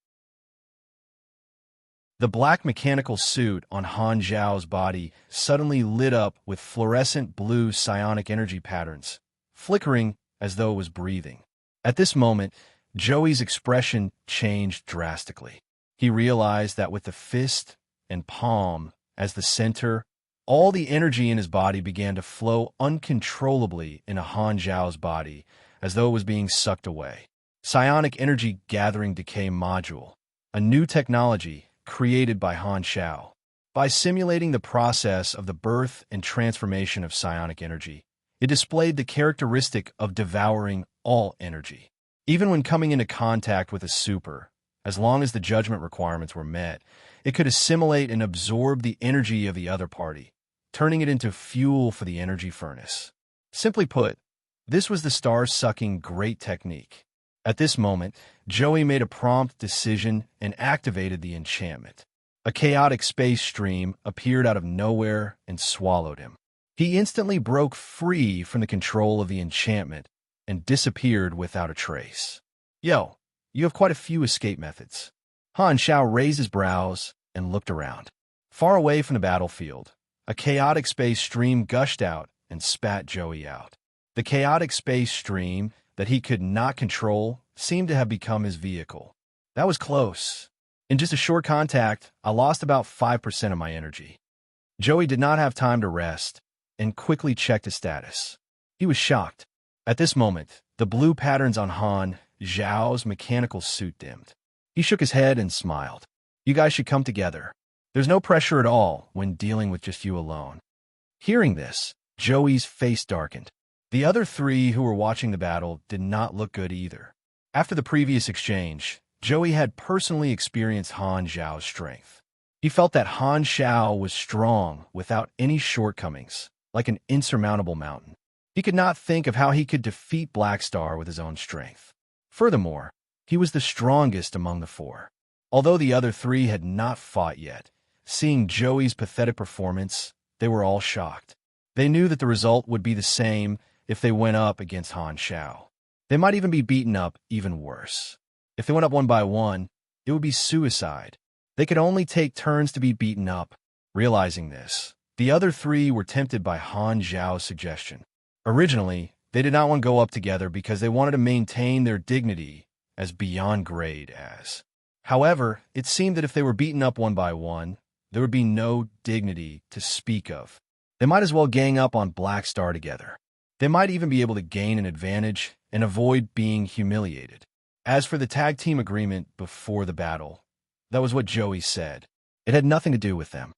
The black mechanical suit on Han Xiao's body suddenly lit up with fluorescent blue psionic energy patterns, flickering as though it was breathing. At this moment, Joey's expression changed drastically. He realized that with the fist and palm as the center, all the energy in his body began to flow uncontrollably into Han Xiao's body, as though it was being sucked away. Psionic Energy Gathering Decay Module, a new technology created by Han Xiao. By simulating the process of the birth and transformation of psionic energy, it displayed the characteristic of devouring all energy. Even when coming into contact with a super, as long as the judgment requirements were met, it could assimilate and absorb the energy of the other party, turning it into fuel for the energy furnace. Simply put, this was the star-sucking great technique. At this moment, Joey made a prompt decision and activated the enchantment. A chaotic space stream appeared out of nowhere and swallowed him. He instantly broke free from the control of the enchantment and disappeared without a trace. Yo, you have quite a few escape methods. Han Xiao raised his brows and looked around. Far away from the battlefield, a chaotic space stream gushed out and spat Joey out. The chaotic space stream that he could not control seemed to have become his vehicle. That was close. In just a short contact, I lost about 5% of my energy. Joey did not have time to rest and quickly checked his status. He was shocked. At this moment, the blue patterns on Han Xiao's mechanical suit dimmed. He shook his head and smiled. You guys should come together. There's no pressure at all when dealing with just you alone. Hearing this, Joey's face darkened. The other 3 who were watching the battle did not look good either. After the previous exchange, Joey had personally experienced Han Xiao's strength. He felt that Han Xiao was strong without any shortcomings, like an insurmountable mountain. He could not think of how he could defeat Black Star with his own strength. Furthermore, he was the strongest among the four. Although the other three had not fought yet, seeing Joey's pathetic performance, they were all shocked. They knew that the result would be the same if they went up against Han Xiao. They might even be beaten up even worse. If they went up one by one, it would be suicide. They could only take turns to be beaten up. Realizing this, the other three were tempted by Han Xiao's suggestion. Originally, they did not want to go up together because they wanted to maintain their dignity as beyond grade as. However, it seemed that if they were beaten up one by one, there would be no dignity to speak of. They might as well gang up on Black Star together. They might even be able to gain an advantage and avoid being humiliated. As for the tag team agreement before the battle, that was what Joey said. It had nothing to do with them.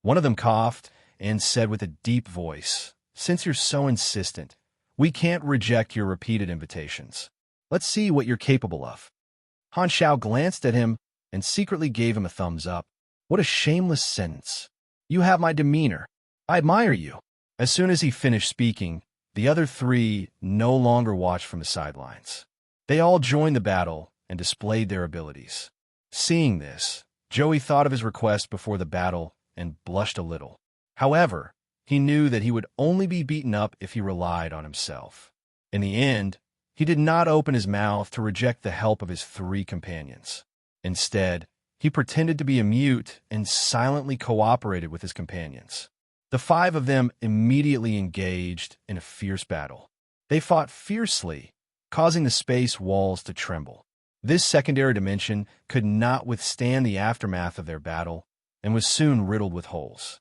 One of them coughed and said with a deep voice, "Since you're so insistent, we can't reject your repeated invitations. Let's see what you're capable of." Han Xiao glanced at him and secretly gave him a thumbs up. What a shameless sentence. You have my demeanor. I admire you. As soon as he finished speaking, the other three no longer watched from the sidelines. They all joined the battle and displayed their abilities. Seeing this, Joey thought of his request before the battle and blushed a little. However, he knew that he would only be beaten up if he relied on himself. In the end, he did not open his mouth to reject the help of his three companions. Instead, he pretended to be a mute and silently cooperated with his companions. The five of them immediately engaged in a fierce battle. They fought fiercely, causing the space walls to tremble. This secondary dimension could not withstand the aftermath of their battle and was soon riddled with holes.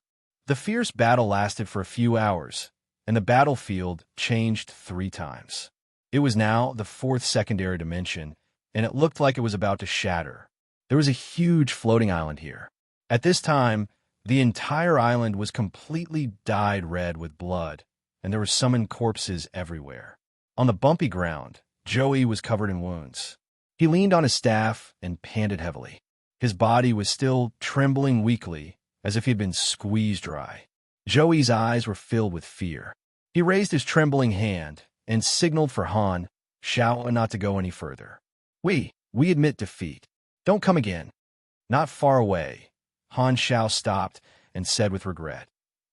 The fierce battle lasted for a few hours, and the battlefield changed 3 times. It was now the 4th secondary dimension, and it looked like it was about to shatter. There was a huge floating island here. At this time, the entire island was completely dyed red with blood, and there were summoned corpses everywhere. On the bumpy ground, Joey was covered in wounds. He leaned on his staff and panted heavily. His body was still trembling weakly, as if he had been squeezed dry. Joey's eyes were filled with fear. He raised his trembling hand and signaled for Han Xiao not to go any further. We admit defeat. Don't come again." Not far away, Han Xiao stopped and said with regret,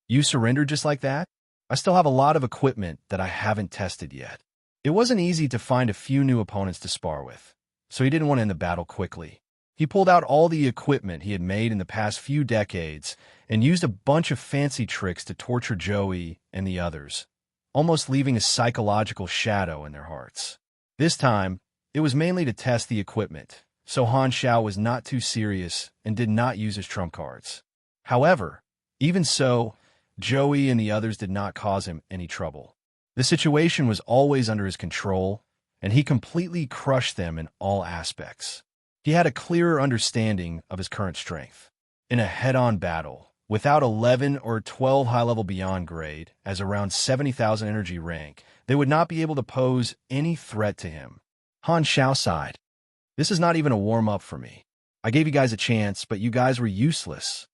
"You surrendered just like that? I still have a lot of equipment that I haven't tested yet." It wasn't easy to find a few new opponents to spar with, so he didn't want to end the battle quickly. He pulled out all the equipment he had made in the past few decades and used a bunch of fancy tricks to torture Joey and the others, almost leaving a psychological shadow in their hearts. This time, it was mainly to test the equipment, so Han Xiao was not too serious and did not use his trump cards. However, even so, Joey and the others did not cause him any trouble. The situation was always under his control, and he completely crushed them in all aspects. He had a clearer understanding of his current strength. In a head-on battle, without 11 or 12 high-level beyond grade, as around 70,000 energy rank, they would not be able to pose any threat to him. Han Xiao sighed. "This is not even a warm-up for me. I gave you guys a chance, but you guys were useless."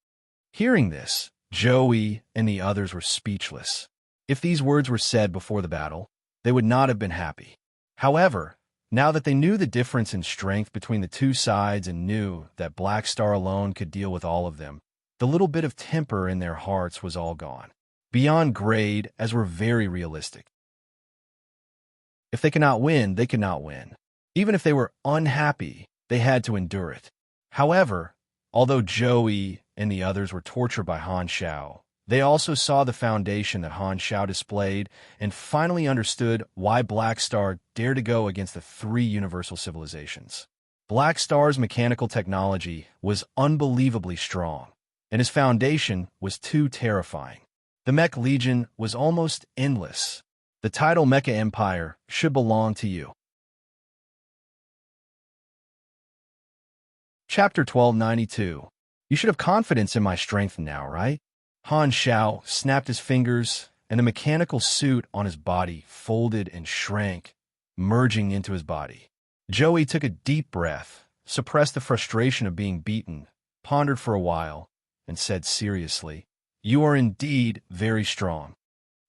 Hearing this, Joey and the others were speechless. If these words were said before the battle, they would not have been happy. However, now that they knew the difference in strength between the two sides and knew that Black Star alone could deal with all of them, the little bit of temper in their hearts was all gone. Beyond grade, as were very realistic. If they could not win, they could not win. Even if they were unhappy, they had to endure it. However, although Joey and the others were tortured by Han Xiao, they also saw the foundation that Han Xiao displayed and finally understood why Black Star dared to go against the 3 universal civilizations. Black Star's mechanical technology was unbelievably strong, and his foundation was too terrifying. The Mech Legion was almost endless. The title Mecha Empire should belong to you. Chapter 1292. You should have confidence in my strength now, right? Han Xiao snapped his fingers, and the mechanical suit on his body folded and shrank, merging into his body. Joey took a deep breath, suppressed the frustration of being beaten, pondered for a while, and said seriously, "You are indeed very strong.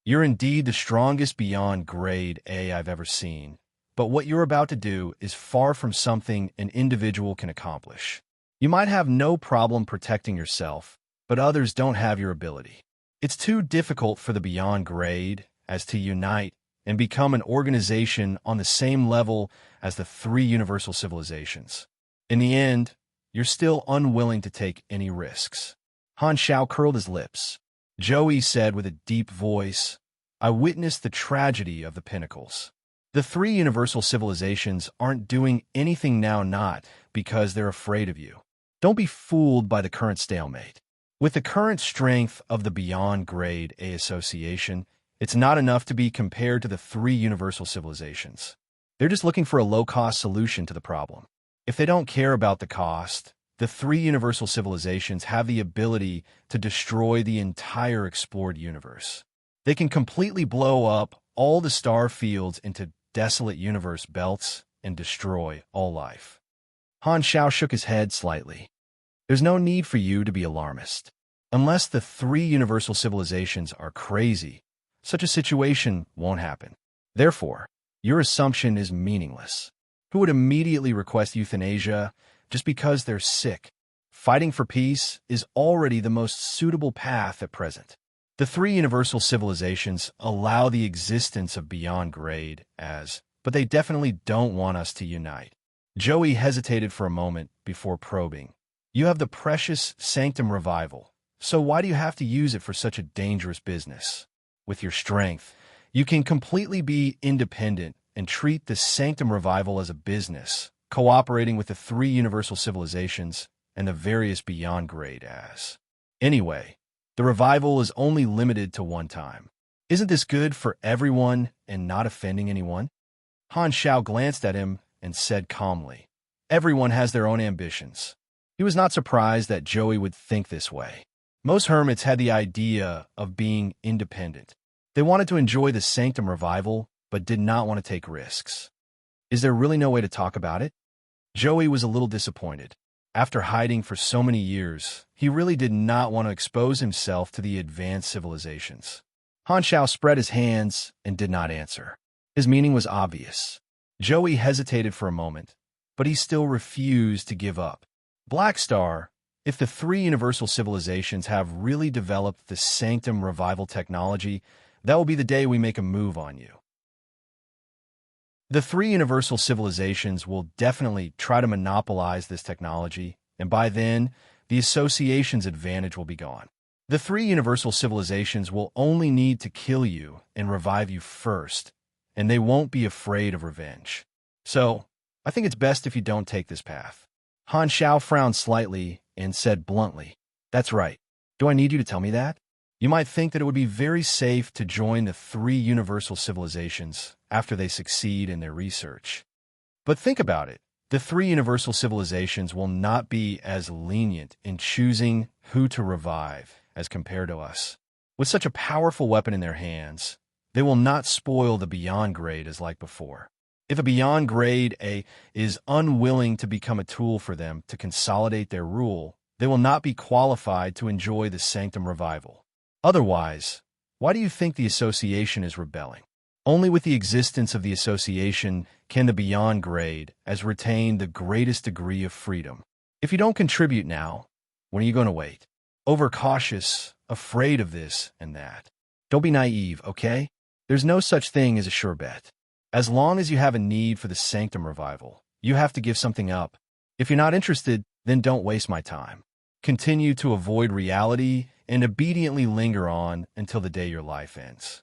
You're indeed the strongest beyond grade A I've ever seen, but what you're about to do is far from something an individual can accomplish. You might have no problem protecting yourself, but others don't have your ability. It's too difficult for the beyond grade as to unite and become an organization on the same level as the three universal civilizations. In the end, you're still unwilling to take any risks. Han Xiao curled his lips. Joey said with a deep voice, I witnessed the tragedy of the pinnacles. The three universal civilizations aren't doing anything now not because they're afraid of you. Don't be fooled by the current stalemate. With the current strength of the Beyond Grade A Association, it's not enough to be compared to the three universal civilizations. They're just looking for a low-cost solution to the problem. If they don't care about the cost, the three universal civilizations have the ability to destroy the entire explored universe. They can completely blow up all the star fields into desolate universe belts and destroy all life. Han Xiao shook his head slightly. There's no need for you to be alarmist. Unless the three universal civilizations are crazy, such a situation won't happen. Therefore, your assumption is meaningless. Who would immediately request euthanasia just because they're sick? Fighting for peace is already the most suitable path at present. The three universal civilizations allow the existence of beyond grade but they definitely don't want us to unite. Joey hesitated for a moment before probing. You have the precious Sanctum Revival, so why do you have to use it for such a dangerous business? With your strength, you can completely be independent and treat the Sanctum Revival as a business, cooperating with the three universal civilizations and the various beyond grade Anyway, the revival is only limited to one time. Isn't this good for everyone and not offending anyone? Han Xiao glanced at him and said calmly, Everyone has their own ambitions. He was not surprised that Joey would think this way. Most hermits had the idea of being independent. They wanted to enjoy the Sanctum Revival, but did not want to take risks. Is there really no way to talk about it? Joey was a little disappointed. After hiding for so many years, he really did not want to expose himself to the advanced civilizations. Han Xiao spread his hands and did not answer. His meaning was obvious. Joey hesitated for a moment, but he still refused to give up. Black Star, if the three universal civilizations have really developed the Sanctum Revival technology, that will be the day we make a move on you. The three universal civilizations will definitely try to monopolize this technology, and by then, the association's advantage will be gone. The three universal civilizations will only need to kill you and revive you first, and they won't be afraid of revenge. So, I think it's best if you don't take this path. Han Xiao frowned slightly and said bluntly, That's right. Do I need you to tell me that? You might think that it would be very safe to join the three universal civilizations after they succeed in their research. But think about it. The three universal civilizations will not be as lenient in choosing who to revive as compared to us. With such a powerful weapon in their hands, they will not spoil the Beyond Grade as like before. If a Beyond Grade A is unwilling to become a tool for them to consolidate their rule, they will not be qualified to enjoy the Sanctum Revival. Otherwise, why do you think the association is rebelling? Only with the existence of the association can the Beyond Grade retain the greatest degree of freedom. If you don't contribute now, when are you going to wait? Overcautious, afraid of this and that. Don't be naive, okay? There's no such thing as a sure bet. As long as you have a need for the Sanctum Revival, you have to give something up. If you're not interested, then don't waste my time. Continue to avoid reality and obediently linger on until the day your life ends.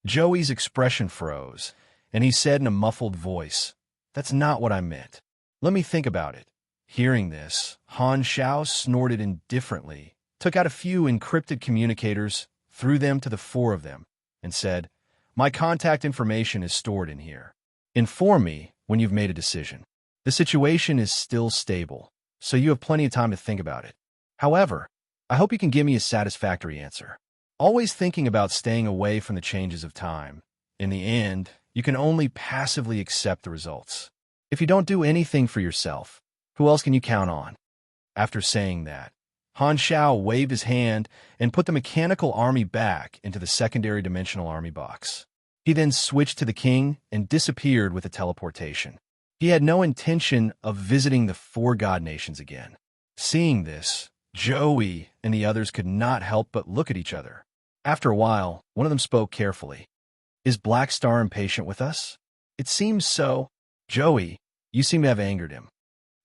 Joey's expression froze, and he said in a muffled voice, That's not what I meant. Let me think about it. Hearing this, Han Xiao snorted indifferently, took out a few encrypted communicators, threw them to the four of them, and said, My contact information is stored in here. Inform me when you've made a decision. The situation is still stable, so you have plenty of time to think about it. However, I hope you can give me a satisfactory answer. Always thinking about staying away from the changes of time. In the end, you can only passively accept the results. If you don't do anything for yourself, who else can you count on? After saying that, Han Shao waved his hand and put the mechanical army back into the secondary dimensional army box. He then switched to the king and disappeared with a teleportation. He had no intention of visiting the four god nations again. Seeing this, Joey and the others could not help but look at each other. After a while, one of them spoke carefully. "Is Black Star impatient with us?" "It seems so." "Joey, you seem to have angered him."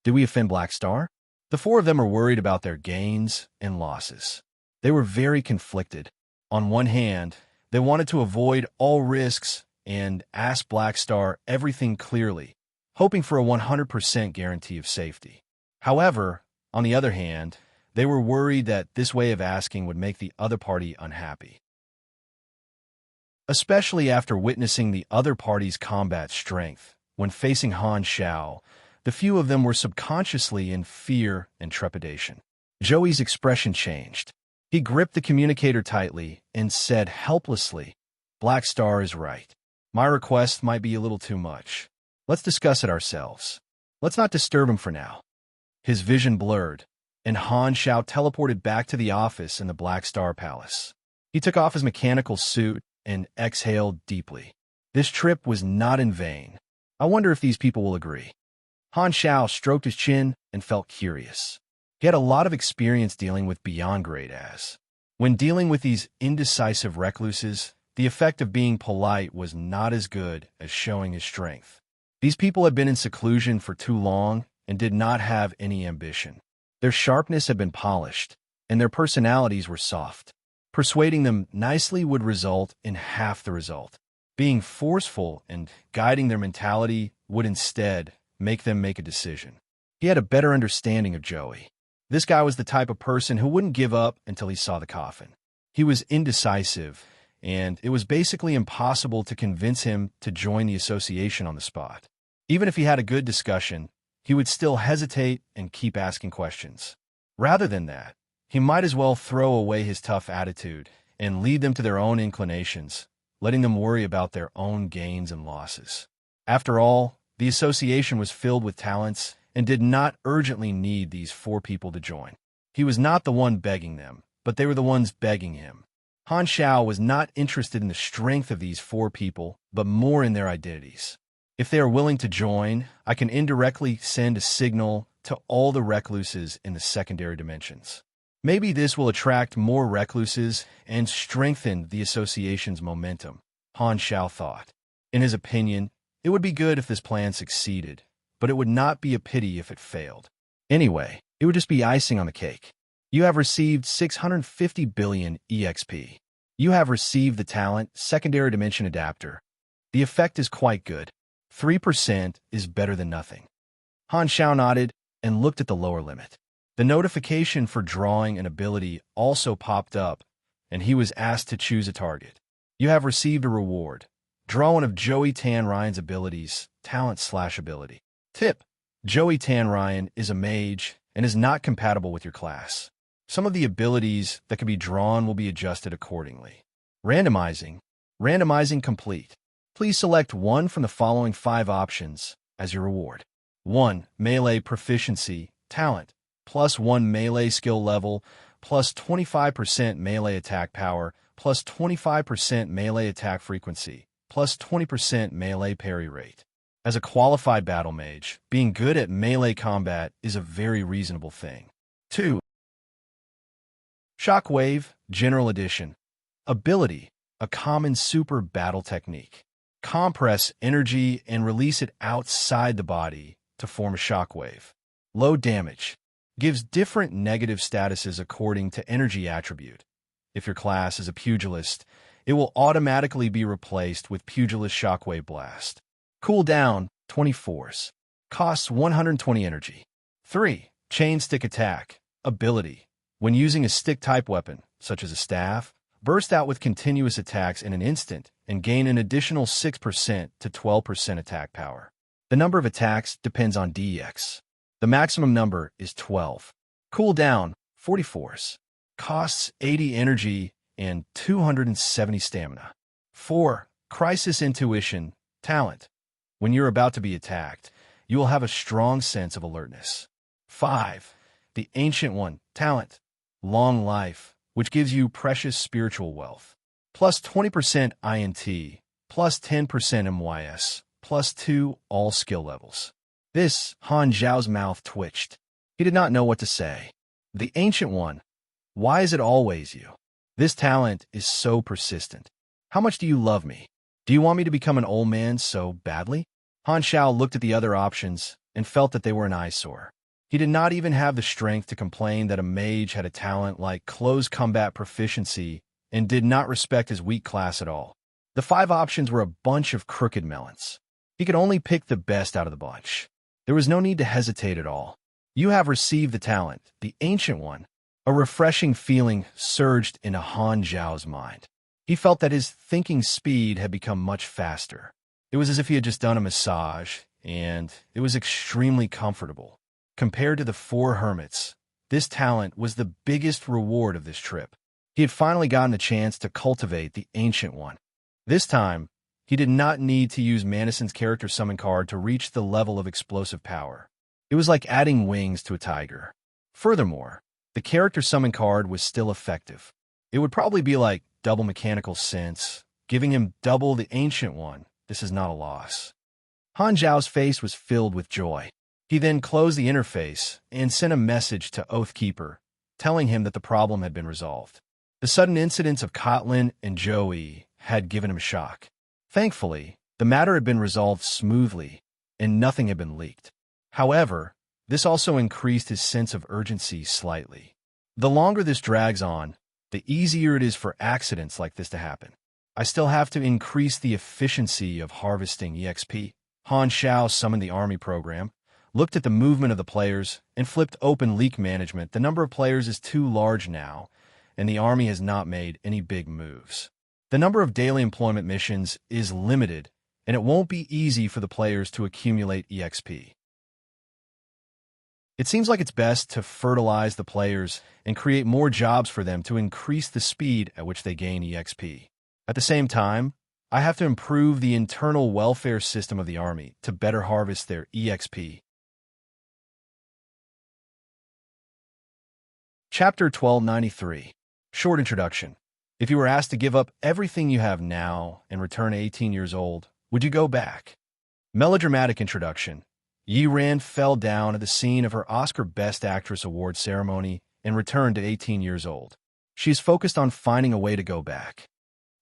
"Did we offend Black Star?" The four of them were worried about their gains and losses. They were very conflicted. On one hand, they wanted to avoid all risks and ask Black Star everything clearly, hoping for a 100% guarantee of safety. However, on the other hand, they were worried that this way of asking would make the other party unhappy. Especially after witnessing the other party's combat strength, when facing Han Shao, the few of them were subconsciously in fear and trepidation. Joey's expression changed. He gripped the communicator tightly and said helplessly, "Black Star is right. My request might be a little too much. Let's discuss it ourselves. Let's not disturb him for now." His vision blurred, and Han Shao teleported back to the office in the Black Star Palace. He took off his mechanical suit and exhaled deeply. This trip was not in vain. I wonder if these people will agree. Han Shao stroked his chin and felt curious. He had a lot of experience dealing with beyond grade as. When dealing with these indecisive recluses, the effect of being polite was not as good as showing his strength. These people had been in seclusion for too long and did not have any ambition. Their sharpness had been polished, and their personalities were soft. Persuading them nicely would result in half the result. Being forceful and guiding their mentality would instead make them make a decision. He had a better understanding of Joey. This guy was the type of person who wouldn't give up until he saw the coffin. He was indecisive, and it was basically impossible to convince him to join the association on the spot. Even if he had a good discussion, he would still hesitate and keep asking questions. Rather than that, he might as well throw away his tough attitude and lead them to their own inclinations, letting them worry about their own gains and losses. After all, the association was filled with talents and did not urgently need these four people to join. He was not the one begging them, but they were the ones begging him. Han Shao was not interested in the strength of these four people, but more in their identities. If they are willing to join, I can indirectly send a signal to all the recluses in the secondary dimensions. Maybe this will attract more recluses and strengthen the association's momentum, Han Shao thought. In his opinion, it would be good if this plan succeeded, but it would not be a pity if it failed. Anyway, it would just be icing on the cake. You have received 650 billion EXP. You have received the talent Secondary Dimension Adapter. The effect is quite good. 3% is better than nothing. Han Shao nodded and looked at the lower limit. The notification for drawing an ability also popped up, and he was asked to choose a target. You have received a reward. Draw one of Joey Tan Ryan's abilities, talent/ability. Tip: Joey Tan Ryan is a mage and is not compatible with your class. Some of the abilities that can be drawn will be adjusted accordingly. Randomizing. Randomizing complete. Please select one from the following 5 options as your reward. 1. Melee Proficiency, Talent, plus 1 melee skill level, plus 25% melee attack power, plus 25% melee attack frequency, plus 20% melee parry rate. As a qualified battle mage, being good at melee combat is a very reasonable thing. 2. Shockwave, General Edition. Ability, a common super battle technique. Compress energy and release it outside the body to form a shockwave. Low damage. Gives different negative statuses according to energy attribute. If your class is a pugilist, it will automatically be replaced with Pugilist Shockwave Blast. Cooldown, 24s. Costs 120 energy. 3. Chain Stick Attack. Ability. When using a stick-type weapon, such as a staff, burst out with continuous attacks in an instant and gain an additional 6% to 12% attack power. The number of attacks depends on DEX. The maximum number is 12. Cooldown, 44s. Costs 80 energy and 270 stamina. 4. Crisis Intuition, Talent. When you're about to be attacked, you will have a strong sense of alertness. 5. The Ancient One, Talent. long life, which gives you precious spiritual wealth, plus 20% INT, plus 10% MYS, plus 2 all skill levels. This, Han Zhao's mouth twitched. He did not know what to say. The Ancient One. Why is it always you? This talent is so persistent. How much do you love me? Do you want me to become an old man so badly? Han Xiao looked at the other options and felt that they were an eyesore. He did not even have the strength to complain that a mage had a talent like close combat proficiency and did not respect his weak class at all. The 5 options were a bunch of crooked melons. He could only pick the best out of the bunch. There was no need to hesitate at all. You have received the talent, the Ancient One. A refreshing feeling surged into Han Zhao's mind. He felt that his thinking speed had become much faster. It was as if he had just done a massage, and it was extremely comfortable. Compared to the 4 hermits, this talent was the biggest reward of this trip. He had finally gotten a chance to cultivate the Ancient One. This time, he did not need to use Manison's character summon card to reach the level of explosive power. It was like adding wings to a tiger. Furthermore, the character summon card was still effective. It would probably be like double mechanical sense, giving him double the Ancient One. This is not a loss. Han Zhao's face was filled with joy. He then closed the interface and sent a message to Oathkeeper, telling him that the problem had been resolved. The sudden incidents of Kotlin and Joey had given him a shock. Thankfully, the matter had been resolved smoothly, and nothing had been leaked. However, this also increased his sense of urgency slightly. The longer this drags on, the easier it is for accidents like this to happen. I still have to increase the efficiency of harvesting EXP. Han Xiao summoned the army program, looked at the movement of the players, and flipped open leak management. The number of players is too large now, and the army has not made any big moves. The number of daily employment missions is limited, and it won't be easy for the players to accumulate EXP. It seems like it's best to fertilize the players and create more jobs for them to increase the speed at which they gain EXP. At the same time, I have to improve the internal welfare system of the army to better harvest their EXP. Chapter 1293. Short Introduction. If you were asked to give up everything you have now and return 18 years old, would you go back? Melodramatic Introduction. Yi Ran fell down at the scene of her Oscar Best Actress award ceremony and returned at 18 years old. She is focused on finding a way to go back.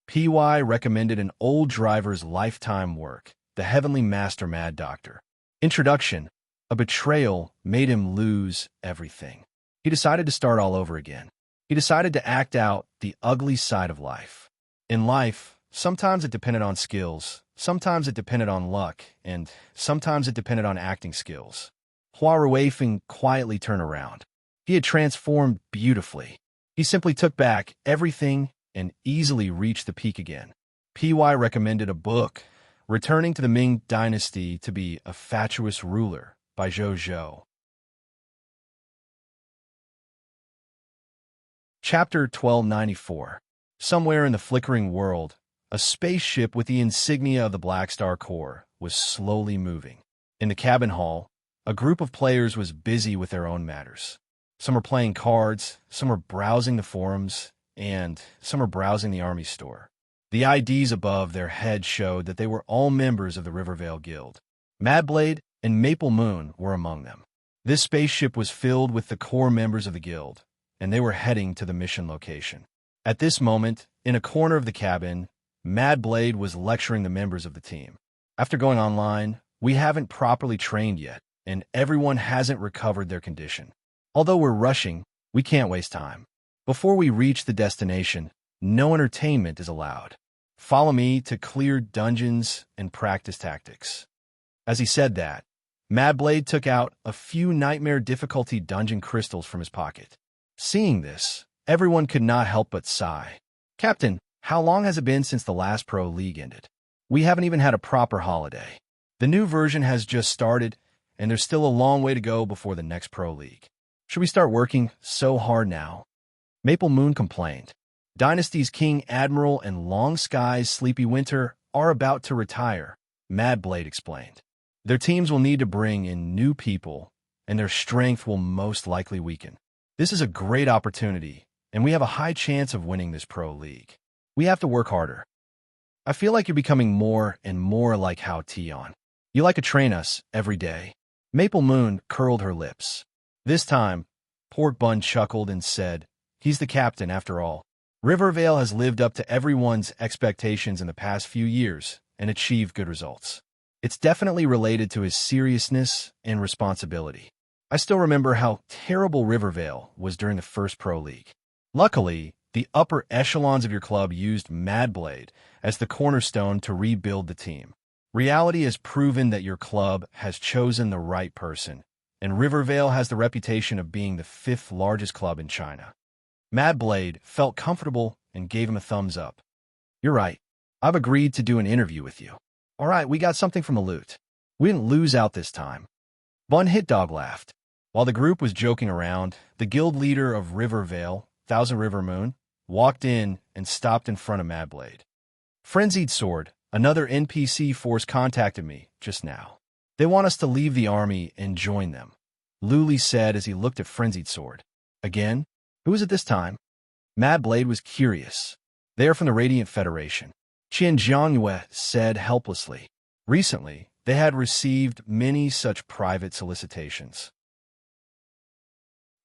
PY recommended an old driver's lifetime work, The Heavenly Master Mad Doctor. Introduction. A betrayal made him lose everything. He decided to start all over again. He decided to act out the ugly side of life. In life, sometimes it depended on skills, sometimes it depended on luck, and sometimes it depended on acting skills. Hua Ruifeng quietly turned around. He had transformed beautifully. He simply took back everything and easily reached the peak again. PY recommended a book, Returning to the Ming Dynasty to be a Fatuous Ruler, by Zhou Zhou. Chapter 1294. Somewhere in the flickering world, a spaceship with the insignia of the Black Star Corps was slowly moving. In the cabin hall, a group of players was busy with their own matters. Some were playing cards, some were browsing the forums, and some were browsing the army store. The IDs above their heads showed that they were all members of the Rivervale Guild. Madblade and Maple Moon were among them. This spaceship was filled with the core members of the guild, and they were heading to the mission location. At this moment, in a corner of the cabin, Madblade was lecturing the members of the team. After going online, we haven't properly trained yet, and everyone hasn't recovered their condition. Although we're rushing, we can't waste time. Before we reach the destination, no entertainment is allowed. Follow me to clear dungeons and practice tactics. As he said that, Madblade took out a few nightmare difficulty dungeon crystals from his pocket. Seeing this, everyone could not help but sigh. Captain, how long has it been since the last Pro League ended? We haven't even had a proper holiday. The new version has just started, and there's still a long way to go before the next Pro League. Should we start working so hard now? Maple Moon complained. Dynasty's King Admiral and Long Sky's Sleepy Winter are about to retire, Madblade explained. Their teams will need to bring in new people, and their strength will most likely weaken. This is a great opportunity, and we have a high chance of winning this pro league. We have to work harder. I feel like you're becoming more and more like Hao Tion. You like to train us every day. Maple Moon curled her lips. This time, Pork Bun chuckled and said, "He's the captain after all. Rivervale has lived up to everyone's expectations in the past few years and achieved good results. It's definitely related to his seriousness and responsibility. I still remember how terrible Rivervale was during the first Pro League. Luckily, the upper echelons of your club used Madblade as the cornerstone to rebuild the team. Reality has proven that your club has chosen the right person, and Rivervale has the reputation of being the 5th largest club in China." Madblade felt comfortable and gave him a thumbs up. "You're right. I've agreed to do an interview with you. All right, we got something from Aloot. We didn't lose out this time." Bun Hit Dog laughed. While the group was joking around, the guild leader of Rivervale, Thousand River Moon, walked in and stopped in front of Madblade. "Frenzied Sword, another NPC force contacted me just now. They want us to leave the army and join them," Luli said as he looked at Frenzied Sword. "Again? Who is it this time?" Madblade was curious. "They are from the Radiant Federation," Qian Jiangyue said helplessly. Recently, they had received many such private solicitations.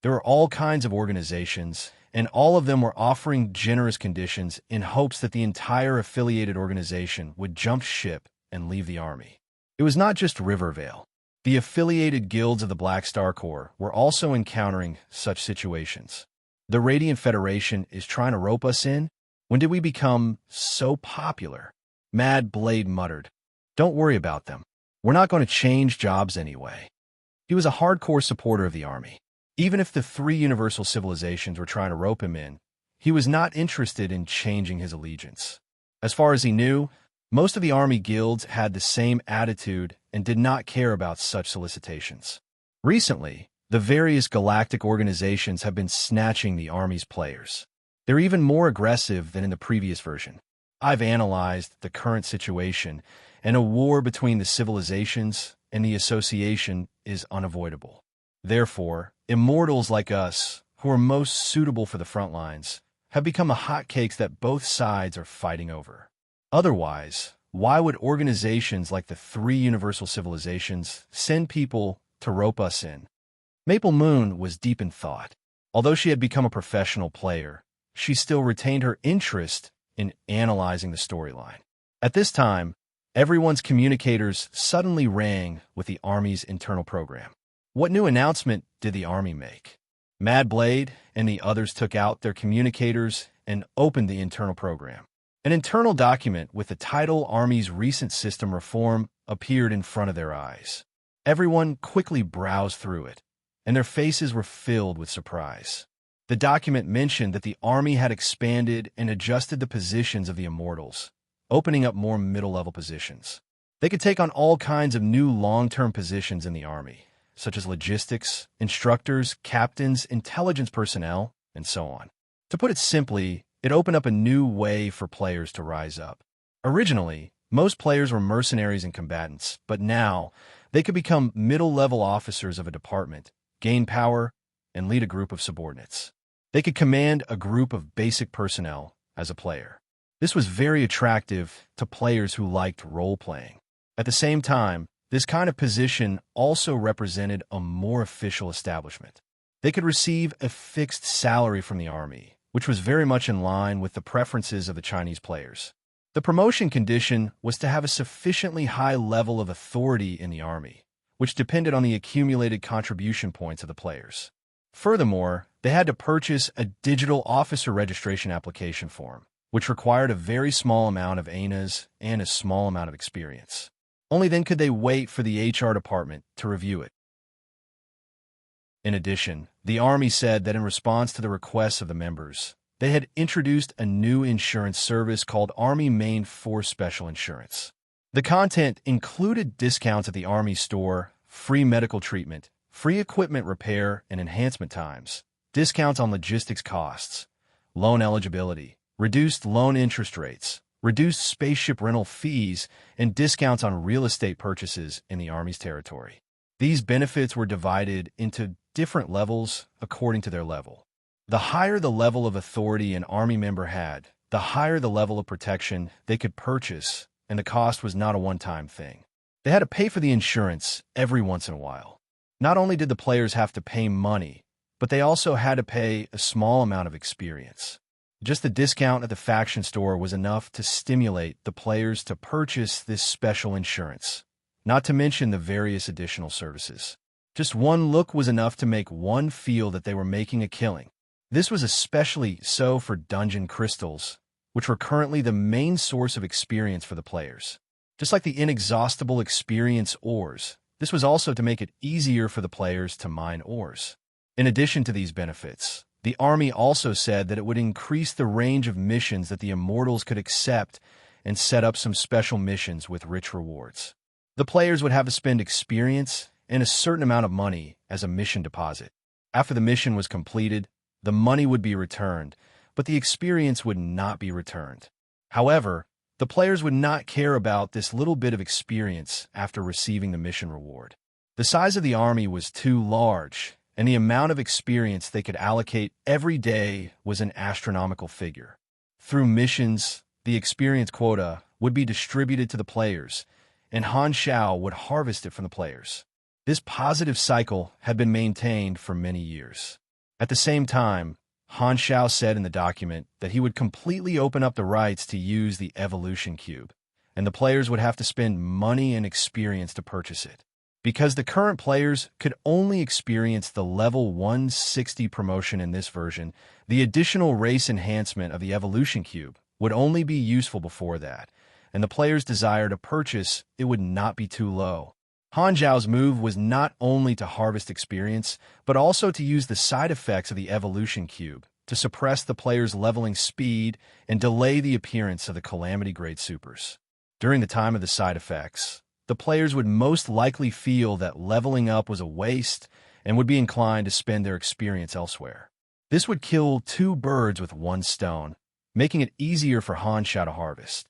There were all kinds of organizations, and all of them were offering generous conditions in hopes that the entire affiliated organization would jump ship and leave the army. It was not just Rivervale. The affiliated guilds of the Black Star Corps were also encountering such situations. "The Radiant Federation is trying to rope us in? When did we become so popular?" Madblade muttered. "Don't worry about them. We're not going to change jobs anyway." He was a hardcore supporter of the army. Even if the 3 universal civilizations were trying to rope him in, he was not interested in changing his allegiance. As far as he knew, most of the army guilds had the same attitude and did not care about such solicitations. Recently, the various galactic organizations have been snatching the army's players. They're even more aggressive than in the previous version. I've analyzed the current situation, and a war between the civilizations and the association is unavoidable. Therefore, immortals like us, who are most suitable for the front lines, have become the hotcakes that both sides are fighting over. Otherwise, why would organizations like the 3 universal civilizations send people to rope us in? Maple Moon was deep in thought. Although she had become a professional player, she still retained her interest in analyzing the storyline. At this time, everyone's communicators suddenly rang with the Army's internal program. What new announcement did the Army make? Madblade and the others took out their communicators and opened the internal program. An internal document with the title Army's Recent System Reform appeared in front of their eyes. Everyone quickly browsed through it, and their faces were filled with surprise. The document mentioned that the Army had expanded and adjusted the positions of the Immortals, opening up more middle-level positions. They could take on all kinds of new long-term positions in the Army, such as logistics, instructors, captains, intelligence personnel, and so on. To put it simply, it opened up a new way for players to rise up. Originally, most players were mercenaries and combatants, but now they could become middle-level officers of a department, gain power, and lead a group of subordinates. They could command a group of basic personnel as a player. This was very attractive to players who liked role-playing. At the same time, this kind of position also represented a more official establishment. They could receive a fixed salary from the Army, which was very much in line with the preferences of the Chinese players. The promotion condition was to have a sufficiently high level of authority in the Army, which depended on the accumulated contribution points of the players. Furthermore, they had to purchase a digital officer registration application form, which required a very small amount of ANAs and a small amount of experience. Only then could they wait for the HR department to review it. In addition, the Army said that in response to the requests of the members, they had introduced a new insurance service called Army Main Force Special Insurance. The content included discounts at the Army store, free medical treatment, free equipment repair and enhancement times, discounts on logistics costs, loan eligibility, reduced loan interest rates, reduced spaceship rental fees, and discounts on real estate purchases in the Army's territory. These benefits were divided into different levels according to their level. The higher the level of authority an army member had, the higher the level of protection they could purchase, and the cost was not a one-time thing. They had to pay for the insurance every once in a while. Not only did the players have to pay money, but they also had to pay a small amount of experience. Just the discount at the faction store was enough to stimulate the players to purchase this special insurance, not to mention the various additional services. Just one look was enough to make one feel that they were making a killing. This was especially so for dungeon crystals, which were currently the main source of experience for the players. Just like the inexhaustible experience ores, this was also to make it easier for the players to mine ores. In addition to these benefits, the army also said that it would increase the range of missions that the immortals could accept and set up some special missions with rich rewards. The players would have to spend experience and a certain amount of money as a mission deposit. After the mission was completed, the money would be returned, but the experience would not be returned. However, the players would not care about this little bit of experience after receiving the mission reward. The size of the army was too large, and the amount of experience they could allocate every day was an astronomical figure. Through missions, the experience quota would be distributed to the players, and Han Shao would harvest it from the players. This positive cycle had been maintained for many years. At the same time, Han Shao said in the document that he would completely open up the rights to use the evolution cube, and the players would have to spend money and experience to purchase it. Because the current players could only experience the level 160 promotion in this version, the additional race enhancement of the evolution cube would only be useful before that, and the players' desire to purchase it would not be too low. Han Zhao's move was not only to harvest experience, but also to use the side effects of the evolution cube to suppress the players' leveling speed and delay the appearance of the calamity grade supers. During the time of the side effects, the players would most likely feel that leveling up was a waste and would be inclined to spend their experience elsewhere. This would kill two birds with one stone, making it easier for Han Shao to harvest.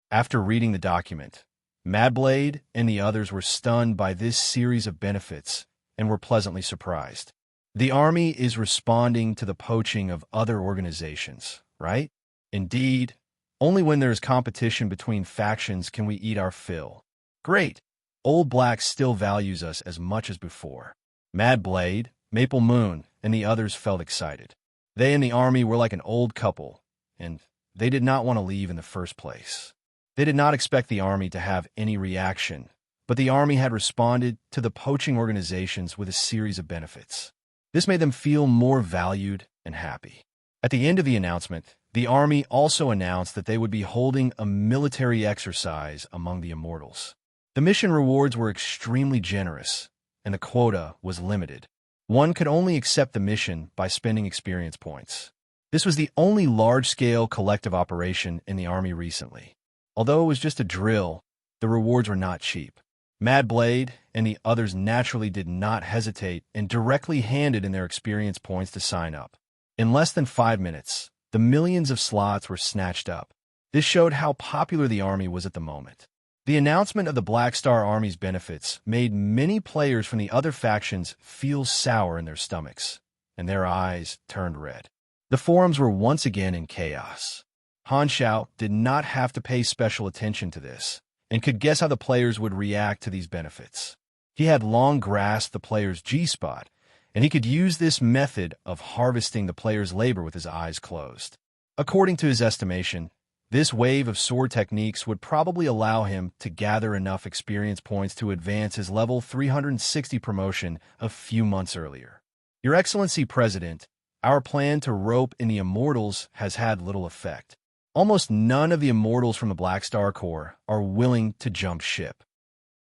After reading the document, Madblade and the others were stunned by this series of benefits and were pleasantly surprised. The army is responding to the poaching of other organizations, right? Indeed, only when there is competition between factions can we eat our fill. Great! Old Black still values us as much as before. Madblade, Maple Moon, and the others felt excited. They and the army were like an old couple, and they did not want to leave in the first place. They did not expect the army to have any reaction, but the army had responded to the poaching organizations with a series of benefits. This made them feel more valued and happy. At the end of the announcement, the army also announced that they would be holding a military exercise among the immortals. The mission rewards were extremely generous, and the quota was limited. One could only accept the mission by spending experience points. This was the only large-scale collective operation in the army recently. Although it was just a drill, the rewards were not cheap. Madblade and the others naturally did not hesitate and directly handed in their experience points to sign up. In less than 5 minutes, the millions of slots were snatched up. This showed how popular the army was at the moment. The announcement of the Black Star Army's benefits made many players from the other factions feel sour in their stomachs, and their eyes turned red. The forums were once again in chaos. Han Shao did not have to pay special attention to this, and could guess how the players would react to these benefits. He had long grasped the player's G-spot, and he could use this method of harvesting the player's labor with his eyes closed. According to his estimation, this wave of sword techniques would probably allow him to gather enough experience points to advance his level 360 promotion a few months earlier. Your Excellency President, our plan to rope in the Immortals has had little effect. Almost none of the Immortals from the Black Star Corps are willing to jump ship.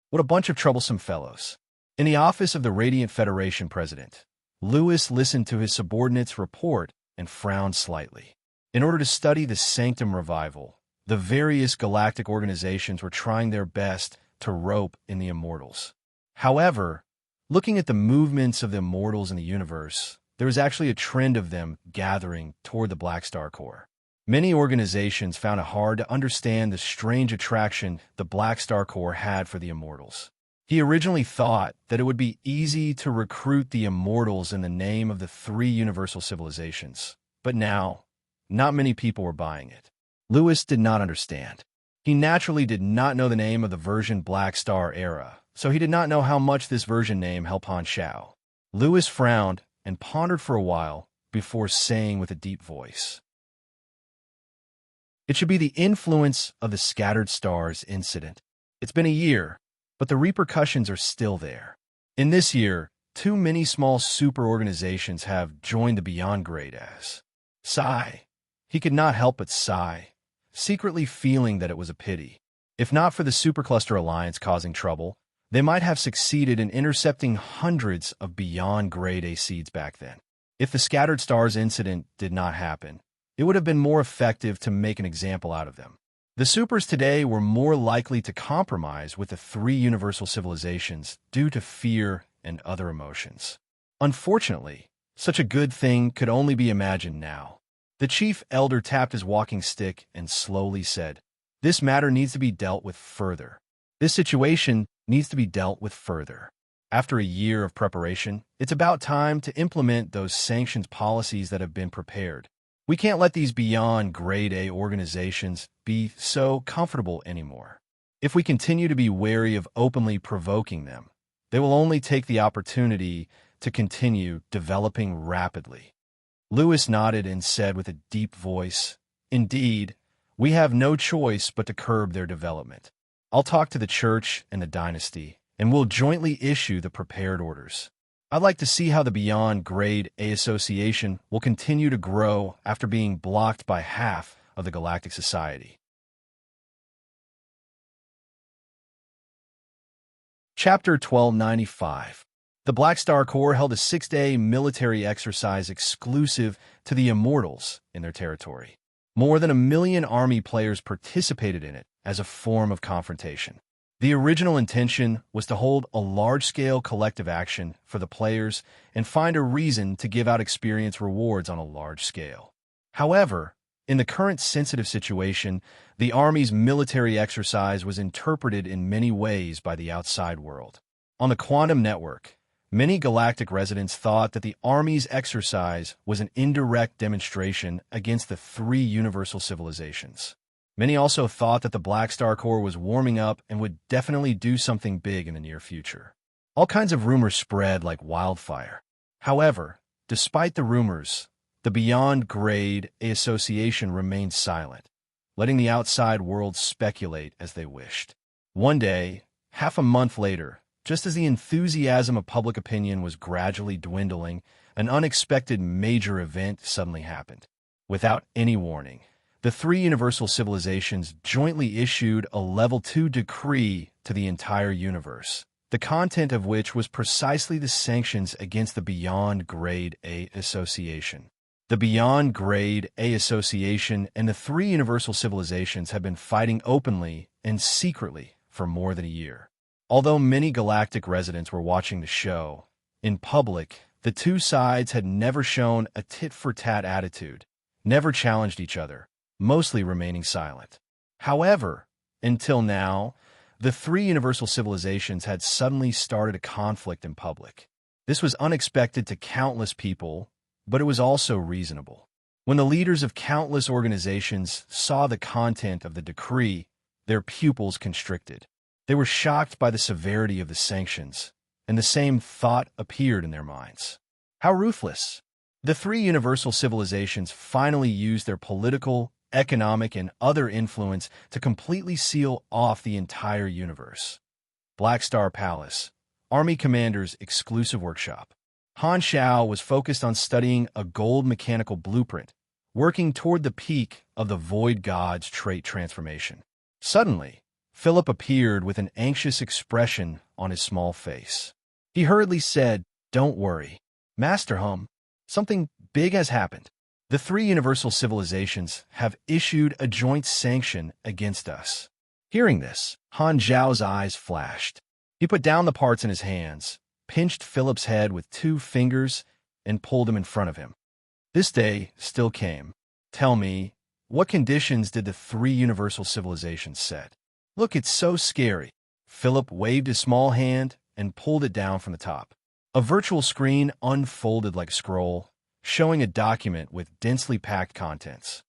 What a bunch of troublesome fellows. In the office of the Radiant Federation President, Lewis listened to his subordinate's report and frowned slightly. In order to study the Sanctum Revival, the various galactic organizations were trying their best to rope in the Immortals. However, looking at the movements of the Immortals in the universe, there was actually a trend of them gathering toward the Black Star Corps. Many organizations found it hard to understand the strange attraction the Black Star Corps had for the Immortals. He originally thought that it would be easy to recruit the immortals in the name of the three universal civilizations, but now, not many people were buying it. Lewis did not understand. He naturally did not know the name of the version Black Star era, so he did not know how much this version name helped Han Xiao. Lewis frowned and pondered for a while before saying with a deep voice, "It should be the influence of the scattered stars incident. It's been a year, but the repercussions are still there. In this year, too many small super organizations have joined the Beyond Grade as." Sigh. He could not help but sigh, secretly feeling that it was a pity. If not for the Supercluster Alliance causing trouble, they might have succeeded in intercepting hundreds of Beyond Grade A seeds back then. If the Scattered Stars incident did not happen, it would have been more effective to make an example out of them. The Supers today were more likely to compromise with the three universal civilizations due to fear and other emotions. Unfortunately, such a good thing could only be imagined now. The Chief Elder tapped his walking stick and slowly said, "This matter needs to be dealt with further. This situation needs to be dealt with further. After a year of preparation, it's about time to implement those sanctions policies that have been prepared. We can't let these Beyond Grade A organizations be so comfortable anymore. If we continue to be wary of openly provoking them, they will only take the opportunity to continue developing rapidly." Lewis nodded and said with a deep voice, "Indeed, we have no choice but to curb their development. I'll talk to the church and the dynasty, and we'll jointly issue the prepared orders. I'd like to see how the Beyond Grade A Association will continue to grow after being blocked by half of the Galactic Society." Chapter 1295. The Black Star Corps held a 6-day military exercise exclusive to the Immortals in their territory. More than 1 million Army players participated in it as a form of confrontation. The original intention was to hold a large-scale collective action for the players and find a reason to give out experience rewards on a large scale. However, in the current sensitive situation, the Army's military exercise was interpreted in many ways by the outside world. On the Quantum Network, many galactic residents thought that the Army's exercise was an indirect demonstration against the three universal civilizations. Many also thought that the Black Star Corps was warming up and would definitely do something big in the near future. All kinds of rumors spread like wildfire. However, despite the rumors, the Beyond Grade A Association remained silent, letting the outside world speculate as they wished. One day, half a month later, just as the enthusiasm of public opinion was gradually dwindling, an unexpected major event suddenly happened. Without any warning, the three universal civilizations jointly issued a Level 2 decree to the entire universe, the content of which was precisely the sanctions against the Beyond Grade A Association. The Beyond Grade A Association and the three universal civilizations have been fighting openly and secretly for more than a year. Although many galactic residents were watching the show, in public, the two sides had never shown a tit-for-tat attitude, never challenged each other, mostly remaining silent. However, until now, the three universal civilizations had suddenly started a conflict in public. This was unexpected to countless people, but it was also reasonable. When the leaders of countless organizations saw the content of the decree, their pupils constricted. They were shocked by the severity of the sanctions, and the same thought appeared in their minds. How ruthless! The three universal civilizations finally used their political, economic, and other influence to completely seal off the entire universe. Black Star Palace, Army Commander's exclusive workshop. Han Xiao was focused on studying a gold mechanical blueprint, working toward the peak of the Void God's trait transformation. Suddenly, Philip appeared with an anxious expression on his small face. He hurriedly said, "Don't worry, Master Hum, something big has happened. The three universal civilizations have issued a joint sanction against us." Hearing this, Han Zhao's eyes flashed. He put down the parts in his hands, pinched Philip's head with 2 fingers, and pulled him in front of him. This day still came. "Tell me, what conditions did the three universal civilizations set?" "Look, it's so scary. Philip waved his small hand and pulled it down from the top. A virtual screen unfolded like a scroll, showing a document with densely packed contents.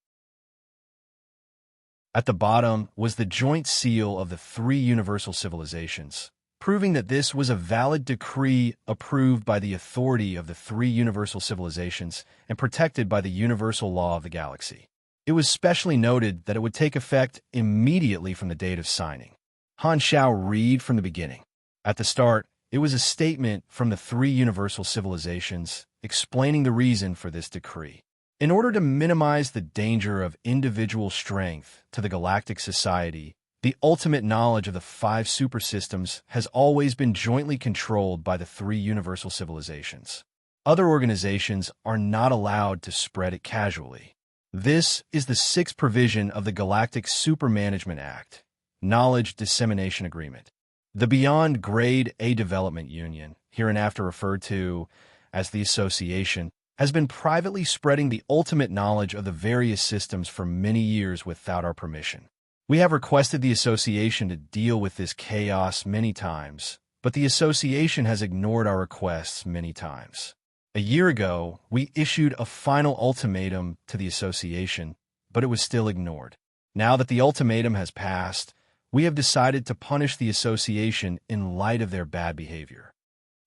At the bottom was the joint seal of the three universal civilizations, proving that this was a valid decree approved by the authority of the three universal civilizations and protected by the universal law of the galaxy. It was specially noted that it would take effect immediately from the date of signing. Han shall read from the beginning. At the start, it was a statement from the three universal civilizations explaining the reason for this decree. In order to minimize the danger of individual strength to the galactic society, the ultimate knowledge of the five supersystems has always been jointly controlled by the three universal civilizations. Other organizations are not allowed to spread it casually. This is the sixth provision of the Galactic Supermanagement Act, Knowledge Dissemination Agreement. The Beyond Grade A Development Union, hereinafter referred to as the Association, has been privately spreading the ultimate knowledge of the various systems for many years without our permission. We have requested the Association to deal with this chaos many times, but the Association has ignored our requests many times. A year ago, we issued a final ultimatum to the Association, but it was still ignored. Now that the ultimatum has passed, we have decided to punish the Association in light of their bad behavior.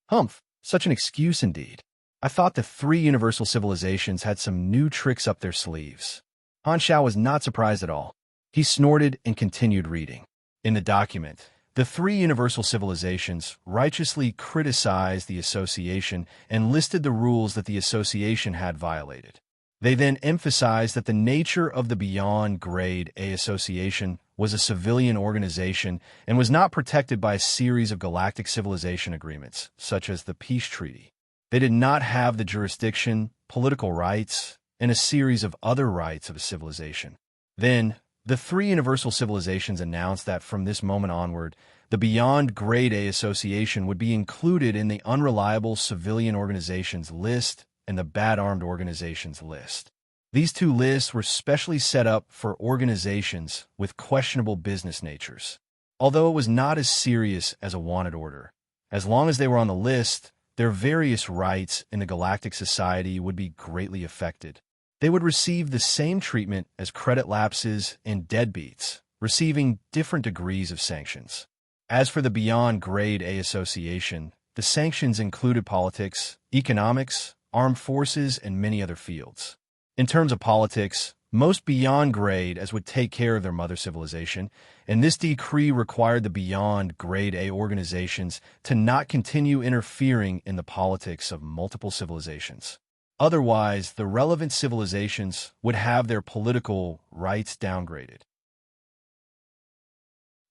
Humph, such an excuse indeed. I thought the three universal civilizations had some new tricks up their sleeves. Han Shao was not surprised at all. He snorted and continued reading. In the document, the three universal civilizations righteously criticized the Association and listed the rules that the Association had violated. They then emphasized that the nature of the Beyond Grade A Association was a civilian organization and was not protected by a series of galactic civilization agreements, such as the Peace Treaty. They did not have the jurisdiction, political rights, and a series of other rights of a civilization. Then, the three universal civilizations announced that from this moment onward, the Beyond Grade A Association would be included in the Unreliable Civilian Organizations list and the Bad Armed Organizations list. These two lists were specially set up for organizations with questionable business natures. Although it was not as serious as a wanted order, as long as they were on the list, their various rights in the Galactic Society would be greatly affected. They would receive the same treatment as credit lapses and deadbeats, receiving different degrees of sanctions. As for the Beyond Grade A Association, the sanctions included politics, economics, armed forces, and many other fields. In terms of politics, most Beyond Grade as would take care of their mother civilization, and this decree required the Beyond Grade A organizations to not continue interfering in the politics of multiple civilizations. Otherwise, the relevant civilizations would have their political rights downgraded.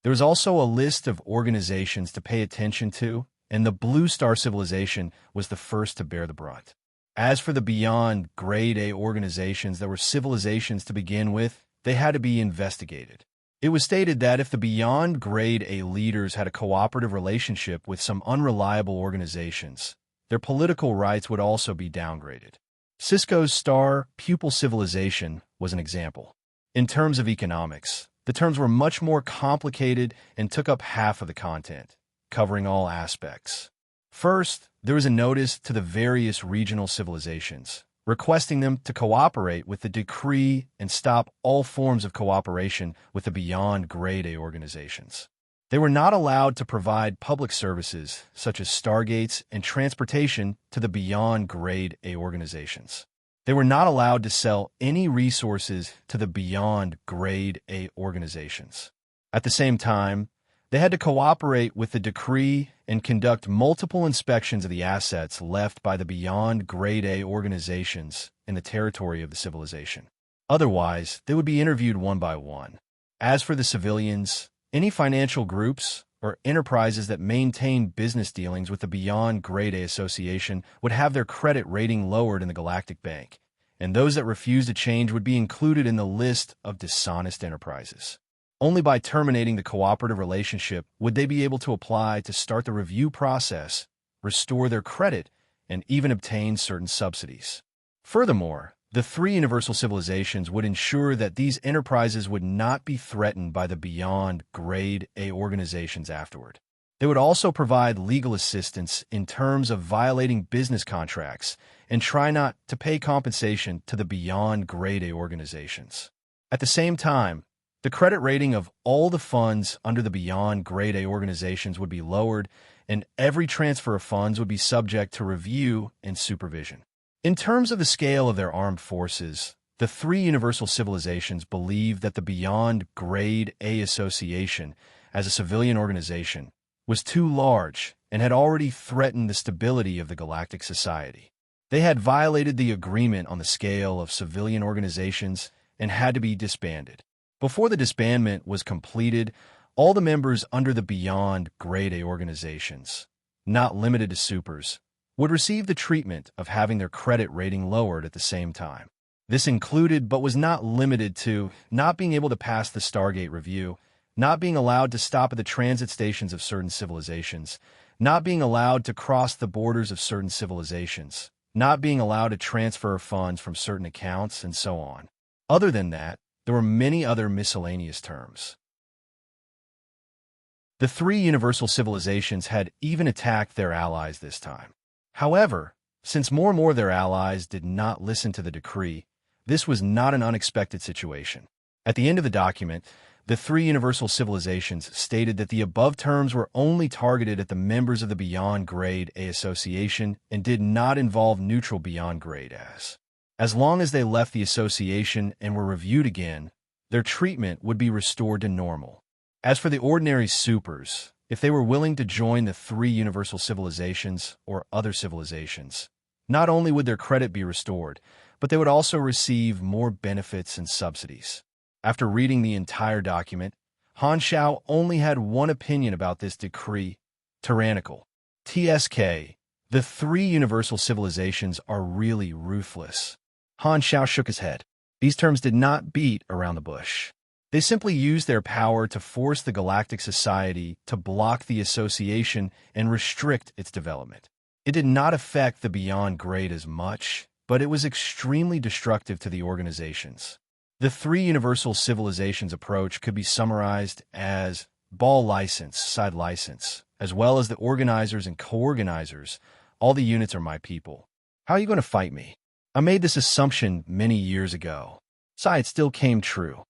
There was also a list of organizations to pay attention to, and the Blue Star civilization was the first to bear the brunt. As for the Beyond Grade A organizations that were civilizations to begin with, they had to be investigated. It was stated that if the Beyond Grade A leaders had a cooperative relationship with some unreliable organizations, their political rights would also be downgraded. Cisco's Star Pupil Civilization was an example. In terms of economics, the terms were much more complicated and took up half of the content, covering all aspects. First, there was a notice to the various regional civilizations, requesting them to cooperate with the decree and stop all forms of cooperation with the Beyond Grade A organizations. They were not allowed to provide public services, such as stargates and transportation, to the Beyond Grade A organizations. They were not allowed to sell any resources to the Beyond Grade A organizations. At the same time, they had to cooperate with the decree and conduct multiple inspections of the assets left by the Beyond Grade A organizations in the territory of the civilization. Otherwise, they would be interviewed one by one. As for the civilians, any financial groups or enterprises that maintain business dealings with the Beyond Grade A Association would have their credit rating lowered in the Galactic Bank, and those that refused to change would be included in the list of dishonest enterprises. Only by terminating the cooperative relationship would they be able to apply to start the review process, restore their credit, and even obtain certain subsidies. Furthermore, The three universal civilizations would ensure that these enterprises would not be threatened by the beyond grade A organizations afterward. They would also provide legal assistance in terms of violating business contracts and try not to pay compensation to the beyond grade A organizations. At the same time, the credit rating of all the funds under the beyond grade A organizations would be lowered, and every transfer of funds would be subject to review and supervision. In terms of the scale of their armed forces, the three universal civilizations believed that the beyond grade A association, as a civilian organization, was too large and had already threatened the stability of the galactic society. They had violated the agreement on the scale of civilian organizations and had to be disbanded. Before the disbandment was completed, all the members under the beyond grade A organizations, not limited to supers, would receive the treatment of having their credit rating lowered at the same time. This included, but was not limited to, not being able to pass the Stargate review, not being allowed to stop at the transit stations of certain civilizations, not being allowed to cross the borders of certain civilizations, not being allowed to transfer funds from certain accounts, and so on. Other than that, there were many other miscellaneous terms. The three universal civilizations had even attacked their allies this time. However, since more and more of their allies did not listen to the decree, this was not an unexpected situation. At the end of the document, the three universal civilizations stated that the above terms were only targeted at the members of the Beyond Grade A Association and did not involve neutral Beyond Grade As. As long as they left the association and were reviewed again, their treatment would be restored to normal. As for the ordinary supers, if they were willing to join the three universal civilizations or other civilizations, not only would their credit be restored, but they would also receive more benefits and subsidies. After reading the entire document, Han Xiao only had one opinion about this decree: tyrannical. TSK, the three universal civilizations are really ruthless. Han Xiao shook his head. These terms did not beat around the bush. They simply used their power to force the Galactic Society to block the association and restrict its development. It did not affect the Beyond Grade as much, but it was extremely destructive to the organizations. The three universal civilizations approach could be summarized as ball license, side license, as well as the organizers and co-organizers. All the units are my people. How are you going to fight me? I made this assumption many years ago. It still came true.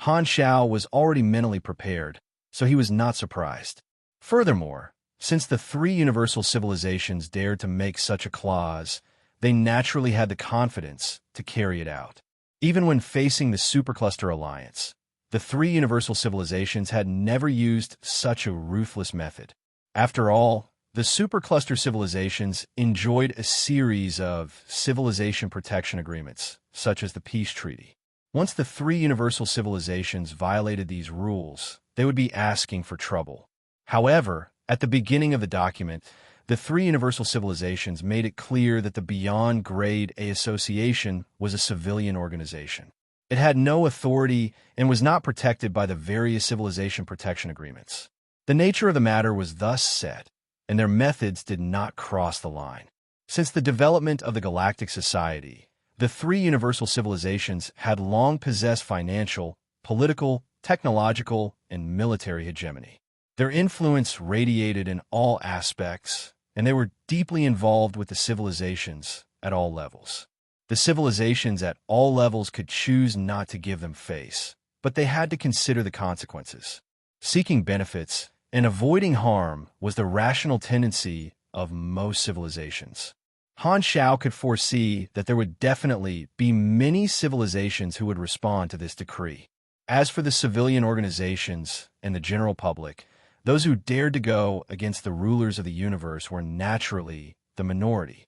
Han Xiao was already mentally prepared, so he was not surprised. Furthermore, since the three universal civilizations dared to make such a clause, they naturally had the confidence to carry it out. Even when facing the Supercluster Alliance, the three universal civilizations had never used such a ruthless method. After all, the Supercluster civilizations enjoyed a series of civilization protection agreements, such as the Peace Treaty. Once the three universal civilizations violated these rules, they would be asking for trouble. However, at the beginning of the document, the three universal civilizations made it clear that the Beyond Grade A Association was a civilian organization. It had no authority and was not protected by the various civilization protection agreements. The nature of the matter was thus set, and their methods did not cross the line. Since the development of the Galactic Society, the three universal civilizations had long possessed financial, political, technological, and military hegemony. Their influence radiated in all aspects, and they were deeply involved with the civilizations at all levels. The civilizations at all levels could choose not to give them face, but they had to consider the consequences. Seeking benefits and avoiding harm was the rational tendency of most civilizations. Han Xiao could foresee that there would definitely be many civilizations who would respond to this decree. As for the civilian organizations and the general public, those who dared to go against the rulers of the universe were naturally the minority.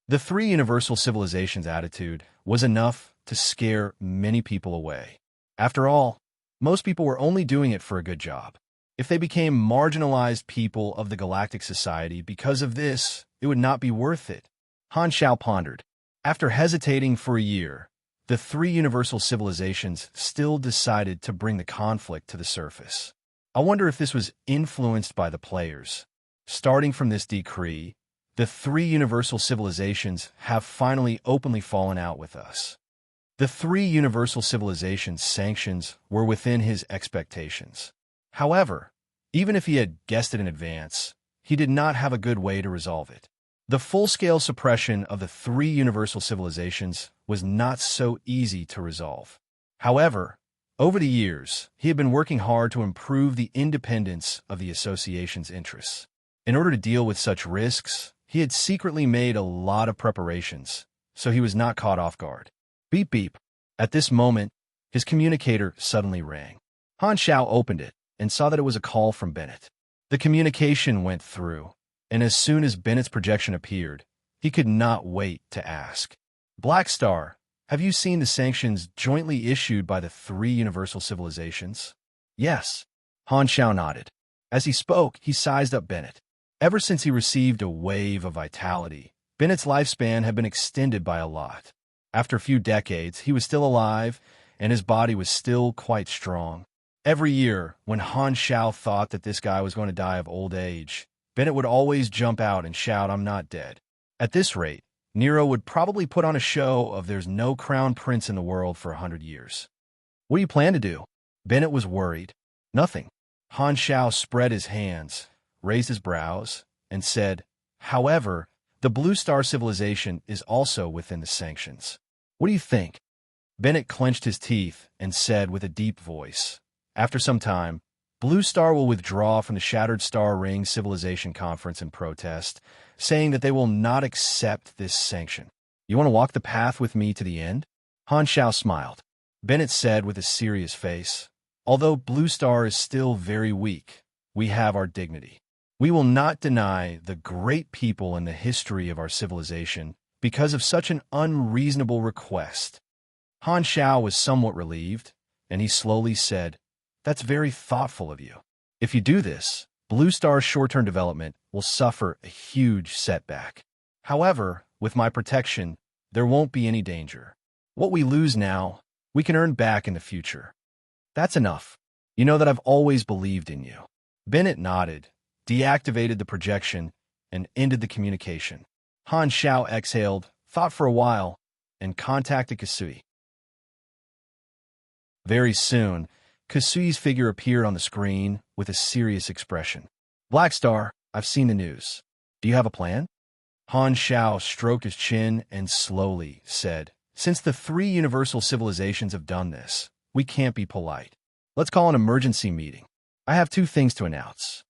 The three universal civilizations' attitude was enough to scare many people away. After all, most people were only doing it for a good job. If they became marginalized people of the Galactic Society because of this, it would not be worth it. Han Xiao pondered. After hesitating for a year, the three universal civilizations still decided to bring the conflict to the surface. I wonder if this was influenced by the players. Starting from this decree, the three universal civilizations have finally openly fallen out with us. The three universal civilizations' sanctions were within his expectations. However, even if he had guessed it in advance, he did not have a good way to resolve it. The full-scale suppression of the three universal civilizations was not so easy to resolve. However, over the years, he had been working hard to improve the independence of the association's interests. In order to deal with such risks, he had secretly made a lot of preparations, so he was not caught off guard. Beep beep. At this moment, his communicator suddenly rang. Han Xiao opened it and saw that it was a call from Bennett. The communication went through, and as soon as Bennett's projection appeared, he could not wait to ask. Black Star, have you seen the sanctions jointly issued by the three universal civilizations? Yes. Han Xiao nodded. As he spoke, he sized up Bennett. Ever since he received a wave of vitality, Bennett's lifespan had been extended by a lot. After a few decades, he was still alive, and his body was still quite strong. Every year, when Han Xiao thought that this guy was going to die of old age, Bennett would always jump out and shout, "I'm not dead." At this rate, Nero would probably put on a show of there's no crown prince in the world for 100 years. What do you plan to do? Bennett was worried. Nothing. Han Xiao spread his hands, raised his brows, and said, "However, the Blue Star civilization is also within the sanctions. What do you think?" Bennett clenched his teeth and said with a deep voice, "After some time, Blue Star will withdraw from the Shattered Star Ring Civilization Conference in protest, saying that they will not accept this sanction. You want to walk the path with me to the end?" Han Xiao smiled. Bennett said with a serious face, "Although Blue Star is still very weak, we have our dignity. We will not deny the great people in the history of our civilization because of such an unreasonable request." Han Xiao was somewhat relieved, and he slowly said, "That's very thoughtful of you. If you do this, Blue Star's short-term development will suffer a huge setback. However, with my protection, there won't be any danger. What we lose now, we can earn back in the future. That's enough. You know that I've always believed in you." Bennett nodded, deactivated the projection, and ended the communication. Han Xiao exhaled, thought for a while, and contacted Kasui. Very soon, Kasui's figure appeared on the screen with a serious expression. "Black Star, I've seen the news. Do you have a plan?" Han Xiao stroked his chin and slowly said, "Since the three universal civilizations have done this, we can't be polite. Let's call an emergency meeting. I have 2 things to announce."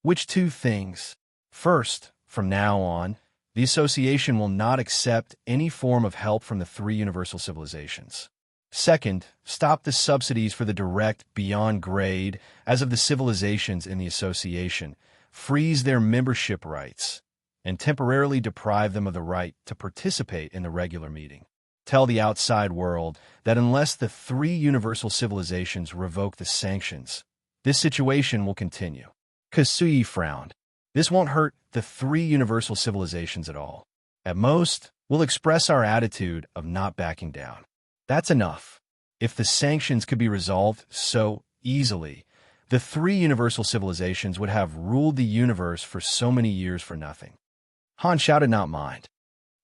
"Which 2 things?" "First, from now on, the association will not accept any form of help from the three universal civilizations. Second, stop the subsidies for the direct beyond grade as of the civilizations in the association, freeze their membership rights, and temporarily deprive them of the right to participate in the regular meeting. Tell the outside world that unless the three universal civilizations revoke the sanctions, this situation will continue." Kasui frowned. "This won't hurt the three universal civilizations at all. At most, we'll express our attitude of not backing down. That's enough. If the sanctions could be resolved so easily, the three universal civilizations would have ruled the universe for so many years for nothing." Han Xiao did not mind.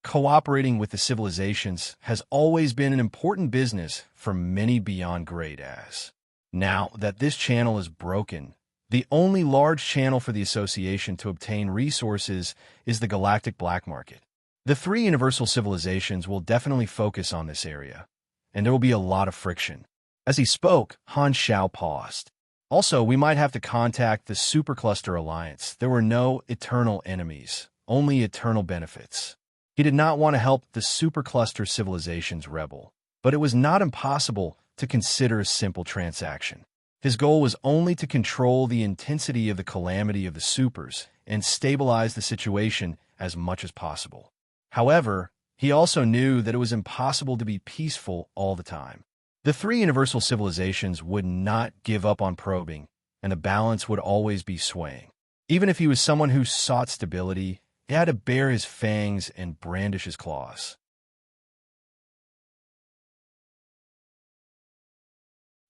Cooperating with the civilizations has always been an important business for many beyond grade as. Now that this channel is broken, the only large channel for the association to obtain resources is the galactic black market. The three universal civilizations will definitely focus on this area, and there will be a lot of friction. As he spoke, Han Xiao paused. "Also, we might have to contact the Supercluster Alliance. There were no eternal enemies, only eternal benefits." He did not want to help the Supercluster civilizations rebel, but it was not impossible to consider a simple transaction. His goal was only to control the intensity of the calamity of the supers and stabilize the situation as much as possible. However, he also knew that it was impossible to be peaceful all the time. The three universal civilizations would not give up on probing, and the balance would always be swaying. Even if he was someone who sought stability, he had to bare his fangs and brandish his claws.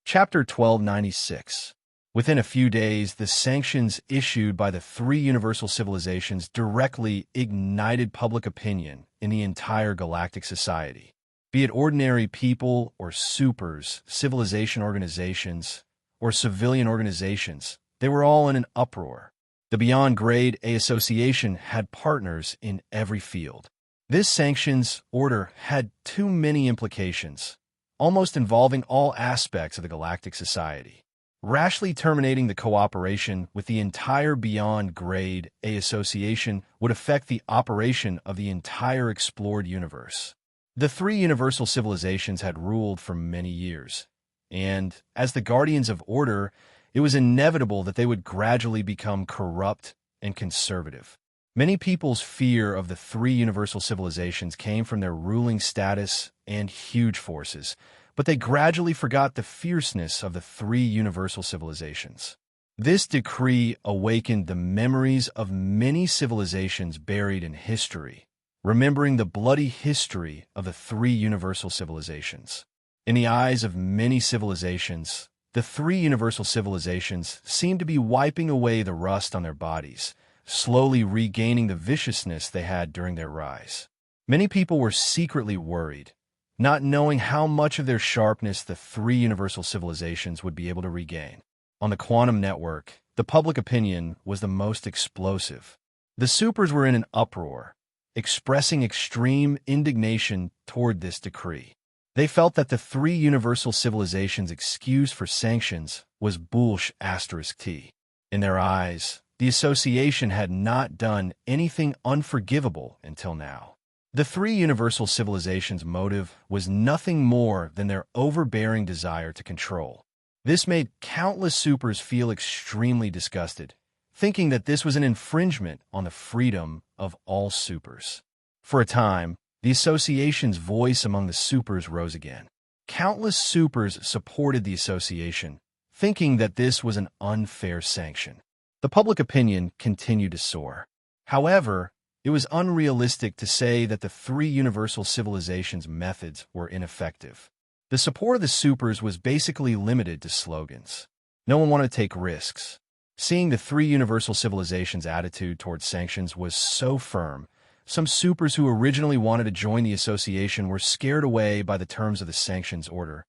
Chapter 1296. Within a few days, the sanctions issued by the three universal civilizations directly ignited public opinion in the entire galactic society. Be it ordinary people or supers, civilization organizations, or civilian organizations, they were all in an uproar. The Beyond Grade A Association had partners in every field. This sanctions order had too many implications, almost involving all aspects of the galactic society. Rashly terminating the cooperation with the entire Beyond Grade A Association would affect the operation of the entire explored universe. The three universal civilizations had ruled for many years, and as the guardians of order, it was inevitable that they would gradually become corrupt and conservative. Many people's fear of the three universal civilizations came from their ruling status and huge forces, but they gradually forgot the fierceness of the three universal civilizations. This decree awakened the memories of many civilizations buried in history, remembering the bloody history of the three universal civilizations. In the eyes of many civilizations, the three universal civilizations seemed to be wiping away the rust on their bodies, slowly regaining the viciousness they had during their rise. Many people were secretly worried, not knowing how much of their sharpness the three universal civilizations would be able to regain. On the quantum network, the public opinion was the most explosive. The supers were in an uproar, expressing extreme indignation toward this decree. They felt that the three universal civilizations' excuse for sanctions was bullsh*t. In their eyes, the association had not done anything unforgivable until now. The three universal civilizations' motive was nothing more than their overbearing desire to control. This made countless supers feel extremely disgusted, thinking that this was an infringement on the freedom of all supers. For a time, the association's voice among the supers rose again. Countless supers supported the association, thinking that this was an unfair sanction. The public opinion continued to soar. However, it was unrealistic to say that the three universal civilizations' methods were ineffective. The support of the supers was basically limited to slogans. No one wanted to take risks. Seeing the three universal civilizations' attitude towards sanctions was so firm, some supers who originally wanted to join the association were scared away by the terms of the sanctions order.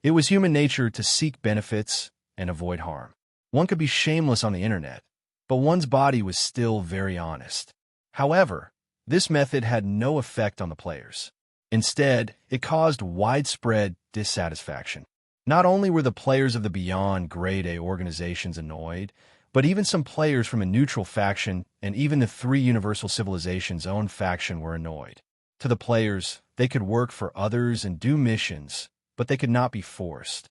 It was human nature to seek benefits and avoid harm. One could be shameless on the internet, but one's body was still very honest. However, this method had no effect on the players. Instead, it caused widespread dissatisfaction. Not only were the players of the Beyond Grade A organizations annoyed, but even some players from a neutral faction and even the three universal civilizations' own faction were annoyed. To the players, they could work for others and do missions, but they could not be forced.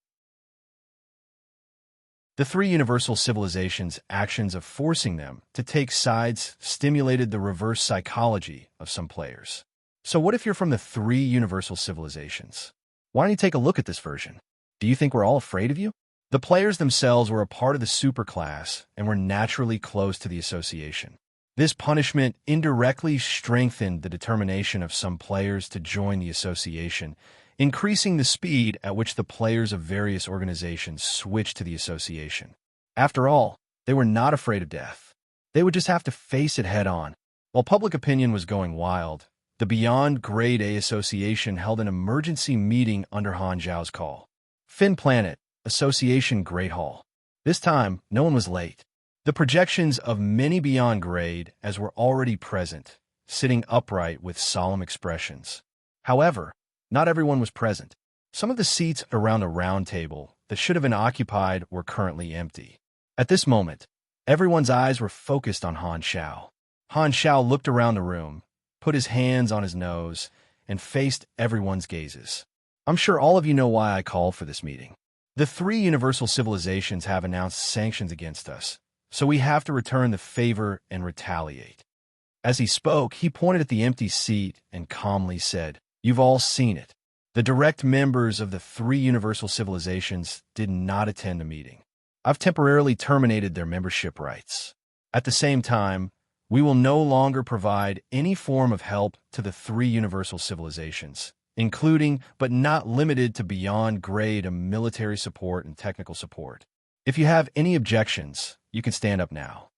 The three universal civilizations' actions of forcing them to take sides stimulated the reverse psychology of some players. So what if you're from the three universal civilizations? Why don't you take a look at this version? Do you think we're all afraid of you? The players themselves were a part of the superclass and were naturally close to the association. This punishment indirectly strengthened the determination of some players to join the association, increasing the speed at which the players of various organizations switched to the association. After all, they were not afraid of death. They would just have to face it head-on. While public opinion was going wild, the Beyond Grade A Association held an emergency meeting under Han Zhao's call. Finn Planet, Association Great Hall. This time, no one was late. The projections of many Beyond Grade as were already present, sitting upright with solemn expressions. However, not everyone was present. Some of the seats around the round table that should have been occupied were currently empty. At this moment, everyone's eyes were focused on Han Zhao. Han Zhao looked around the room, put his hands on his nose, and faced everyone's gazes. I'm sure all of you know why I called for this meeting. The three universal civilizations have announced sanctions against us, so we have to return the favor and retaliate. As he spoke, he pointed at the empty seat and calmly said, "You've all seen it. The direct members of the three universal civilizations did not attend the meeting. I've temporarily terminated their membership rights. At the same time, we will no longer provide any form of help to the three universal civilizations, including but not limited to Beyond Grade military support and technical support. If you have any objections, you can stand up now."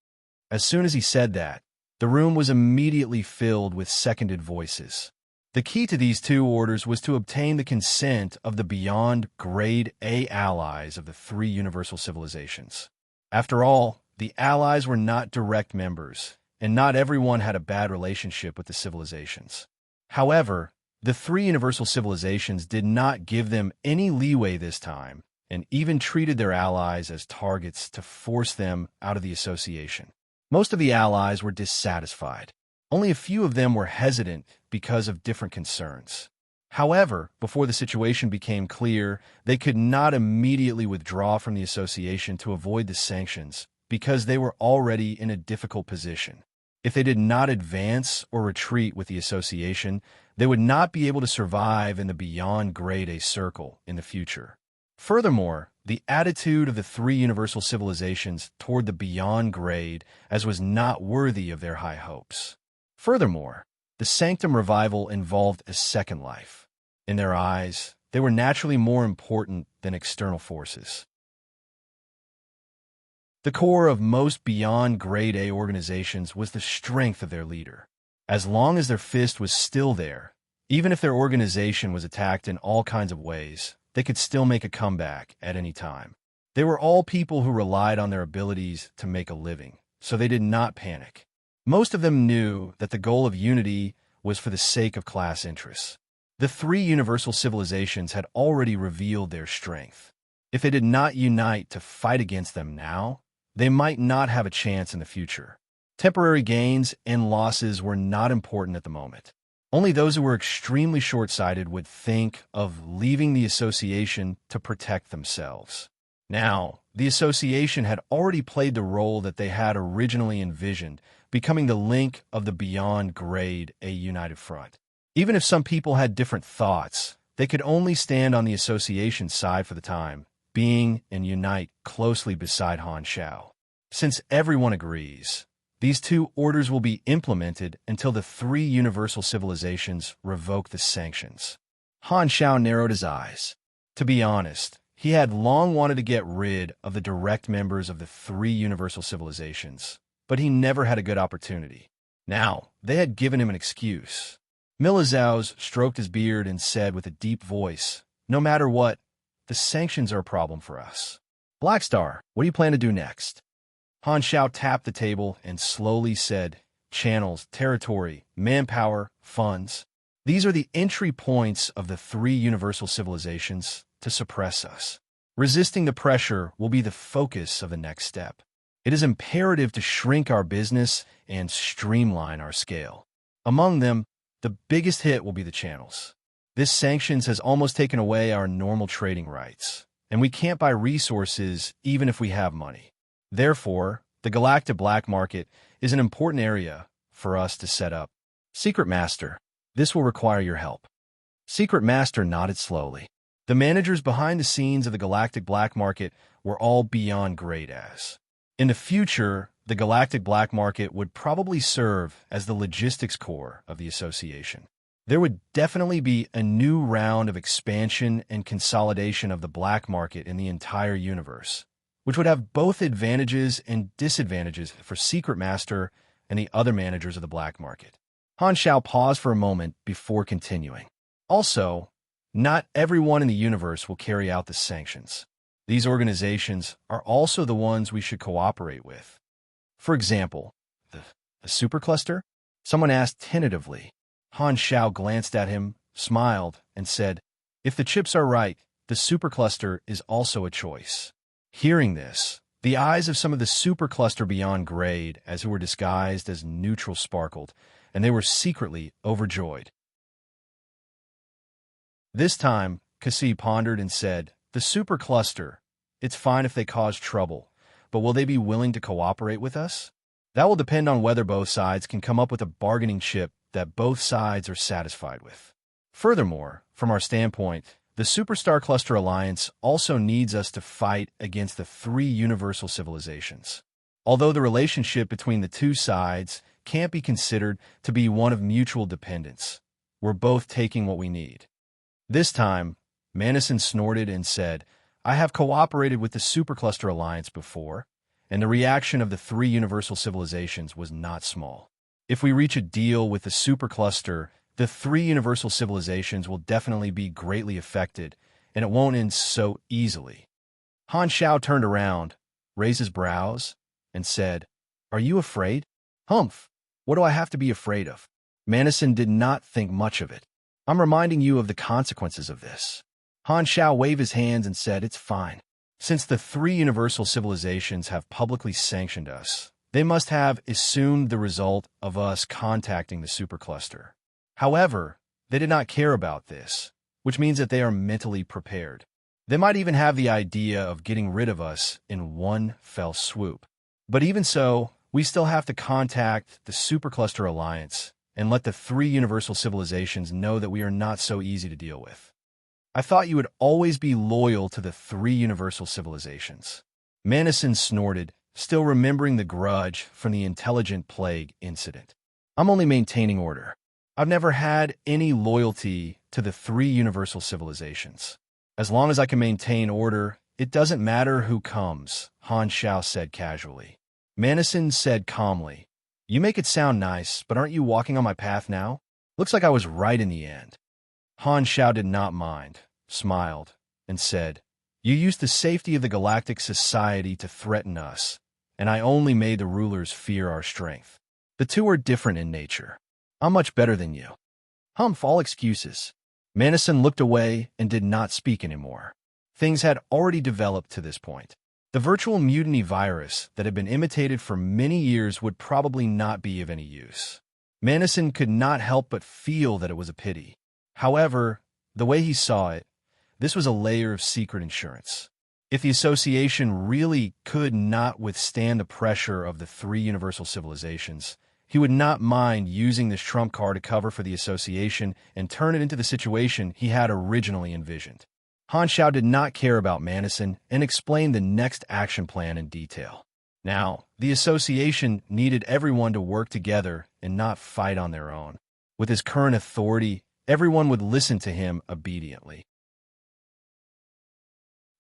As soon as he said that, the room was immediately filled with seconded voices. The key to these two orders was to obtain the consent of the beyond Grade A allies of the three universal civilizations. After all, the allies were not direct members, and not everyone had a bad relationship with the civilizations. However, the three universal civilizations did not give them any leeway this time, and even treated their allies as targets to force them out of the association. Most of the allies were dissatisfied. Only a few of them were hesitant because of different concerns. However, before the situation became clear, they could not immediately withdraw from the association to avoid the sanctions because they were already in a difficult position. If they did not advance or retreat with the association, they would not be able to survive in the beyond Grade A circle in the future. Furthermore, the attitude of the three universal civilizations toward the beyond grade as was not worthy of their high hopes. Furthermore, the Sanctum revival involved a second life. In their eyes, they were naturally more important than external forces. The core of most beyond Grade A organizations was the strength of their leader. As long as their fist was still there, even if their organization was attacked in all kinds of ways, they could still make a comeback at any time. They were all people who relied on their abilities to make a living, so they did not panic. Most of them knew that the goal of unity was for the sake of class interests. The three universal civilizations had already revealed their strength. If they did not unite to fight against them now, they might not have a chance in the future. Temporary gains and losses were not important at the moment. Only those who were extremely short-sighted would think of leaving the association to protect themselves. Now, the association had already played the role that they had originally envisioned, becoming the link of the beyond Grade A united front. Even if some people had different thoughts, they could only stand on the association's side for the time being and unite closely beside Han Shao. Since everyone agrees, these two orders will be implemented until the three universal civilizations revoke the sanctions. Han Shao narrowed his eyes. To be honest, he had long wanted to get rid of the direct members of the three universal civilizations, but he never had a good opportunity. Now, they had given him an excuse. Milizao stroked his beard and said with a deep voice, "No matter what, the sanctions are a problem for us. Blackstar, what do you plan to do next?" Han Shao tapped the table and slowly said, "Channels, territory, manpower, funds. These are the entry points of the three universal civilizations to suppress us. Resisting the pressure will be the focus of the next step. It is imperative to shrink our business and streamline our scale. Among them, the biggest hit will be the channels. This sanctions has almost taken away our normal trading rights, and we can't buy resources even if we have money. Therefore, the galactic black market is an important area for us to set up. Secret Master, this will require your help." Secret Master nodded slowly. The managers behind the scenes of the galactic black market were all beyond Grade As. In the future, the galactic black market would probably serve as the logistics core of the association. There would definitely be a new round of expansion and consolidation of the black market in the entire universe, which would have both advantages and disadvantages for Secret Master and the other managers of the black market. Han Shao paused for a moment before continuing. Also, not everyone in the universe will carry out the sanctions. These organizations are also the ones we should cooperate with. For example, the supercluster? Someone asked tentatively. Han Shao glanced at him, smiled, and said, "If the chips are right, the supercluster is also a choice." Hearing this, the eyes of some of the supercluster beyond grade, as who were disguised as neutral, sparkled, and they were secretly overjoyed. This time, Cassie pondered and said, "The supercluster, it's fine if they cause trouble, but will they be willing to cooperate with us? That will depend on whether both sides can come up with a bargaining chip that both sides are satisfied with. Furthermore, from our standpoint, the Superstar Cluster Alliance also needs us to fight against the three universal civilizations. Although the relationship between the two sides can't be considered to be one of mutual dependence, we're both taking what we need." This time, Manison snorted and said, I have cooperated with the Supercluster Alliance before, and the reaction of the three universal civilizations was not small. If we reach a deal with the Supercluster, the three universal civilizations will definitely be greatly affected, and it won't end so easily. Han Xiao turned around, raised his brows, and said, "Are you afraid?" "Humph! What do I have to be afraid of?" Manison did not think much of it. "I'm reminding you of the consequences of this." Han Xiao waved his hands and said, "It's fine. Since the three universal civilizations have publicly sanctioned us, they must have assumed the result of us contacting the supercluster. However, they did not care about this, which means that they are mentally prepared. They might even have the idea of getting rid of us in one fell swoop. But even so, we still have to contact the Supercluster Alliance and let the three universal civilizations know that we are not so easy to deal with. I thought you would always be loyal to the three universal civilizations." Manison snorted, still remembering the grudge from the intelligent plague incident. "I'm only maintaining order. I've never had any loyalty to the three universal civilizations. As long as I can maintain order, it doesn't matter who comes," Han Xiao said casually. Manison said calmly, "You make it sound nice, but aren't you walking on my path now? Looks like I was right in the end." Han Xiao did not mind, smiled, and said, "You used the safety of the Galactic Society to threaten us, and I only made the rulers fear our strength. The two are different in nature. I'm much better than you." "Humph, all excuses." Manison looked away and did not speak anymore. Things had already developed to this point. The virtual mutiny virus that had been imitated for many years would probably not be of any use. Manison could not help but feel that it was a pity. However, the way he saw it, this was a layer of secret insurance. If the association really could not withstand the pressure of the three universal civilizations, he would not mind using this trump card to cover for the association and turn it into the situation he had originally envisioned. Han Xiao did not care about Manison and explained the next action plan in detail. Now, the association needed everyone to work together and not fight on their own. With his current authority, everyone would listen to him obediently.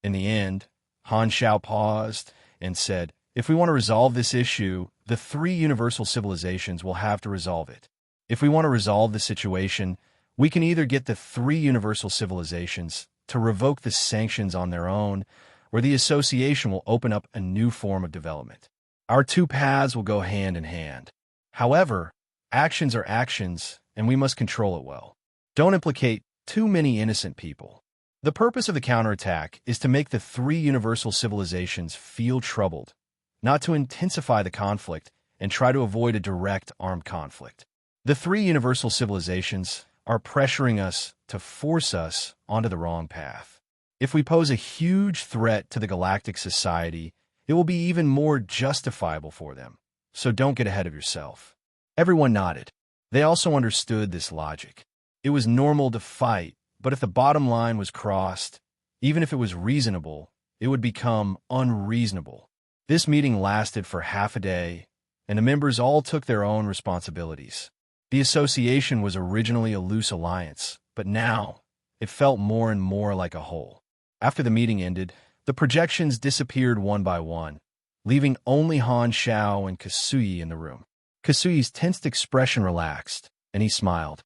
In the end, Han Xiao paused and said, "If we want to resolve this issue, the three universal civilizations will have to resolve it. If we want to resolve the situation, we can either get the three universal civilizations to revoke the sanctions on their own, or the association will open up a new form of development. Our two paths will go hand in hand. However, actions are actions, and we must control it well. Don't implicate too many innocent people. The purpose of the counterattack is to make the three universal civilizations feel troubled, not to intensify the conflict and try to avoid a direct armed conflict. The three universal civilizations are pressuring us to force us onto the wrong path. If we pose a huge threat to the Galactic Society, it will be even more justifiable for them, so don't get ahead of yourself." Everyone nodded. They also understood this logic. It was normal to fight, but if the bottom line was crossed, even if it was reasonable, it would become unreasonable. This meeting lasted for half a day, and the members all took their own responsibilities. The association was originally a loose alliance, but now it felt more and more like a whole. After the meeting ended, the projections disappeared one by one, leaving only Han Xiao and Kasui in the room. Kasui's tensed expression relaxed, and he smiled.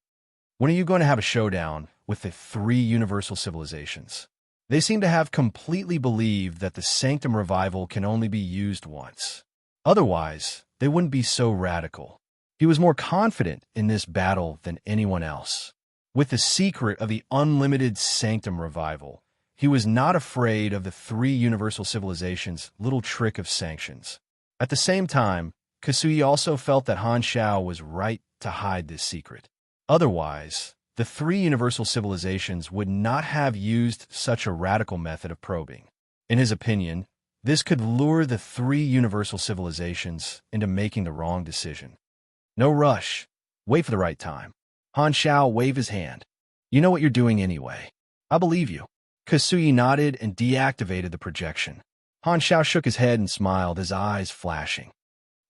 "When are you going to have a showdown with the three universal civilizations?" They seem to have completely believed that the Sanctum Revival can only be used once. Otherwise, they wouldn't be so radical. He was more confident in this battle than anyone else. With the secret of the unlimited Sanctum Revival, he was not afraid of the three universal civilizations' little trick of sanctions. At the same time, Kasui also felt that Han Xiao was right to hide this secret. Otherwise, the three universal civilizations would not have used such a radical method of probing. In his opinion, this could lure the three universal civilizations into making the wrong decision. "No rush. Wait for the right time." Han Xiao waved his hand. "You know what you're doing anyway. I believe you." Kasui nodded and deactivated the projection. Han Xiao shook his head and smiled, his eyes flashing.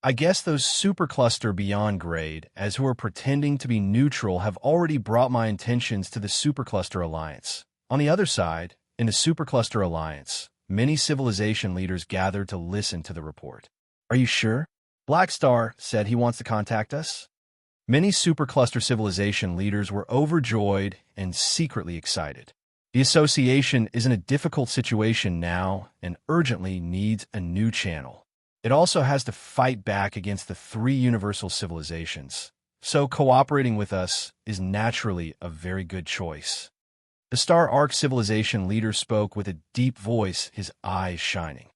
"I guess those supercluster beyond grade, as who are pretending to be neutral, have already brought my intentions to the Supercluster Alliance. On the other side, In the Supercluster Alliance, many civilization leaders gathered to listen to the report. Are you sure? Black Star said he wants to contact us. Many supercluster civilization leaders were overjoyed and secretly excited. The association is in a difficult situation now and urgently needs a new channel. It also has to fight back against the three universal civilizations, so cooperating with us is naturally a very good choice. The Star Arc civilization leader spoke with a deep voice, his eyes shining.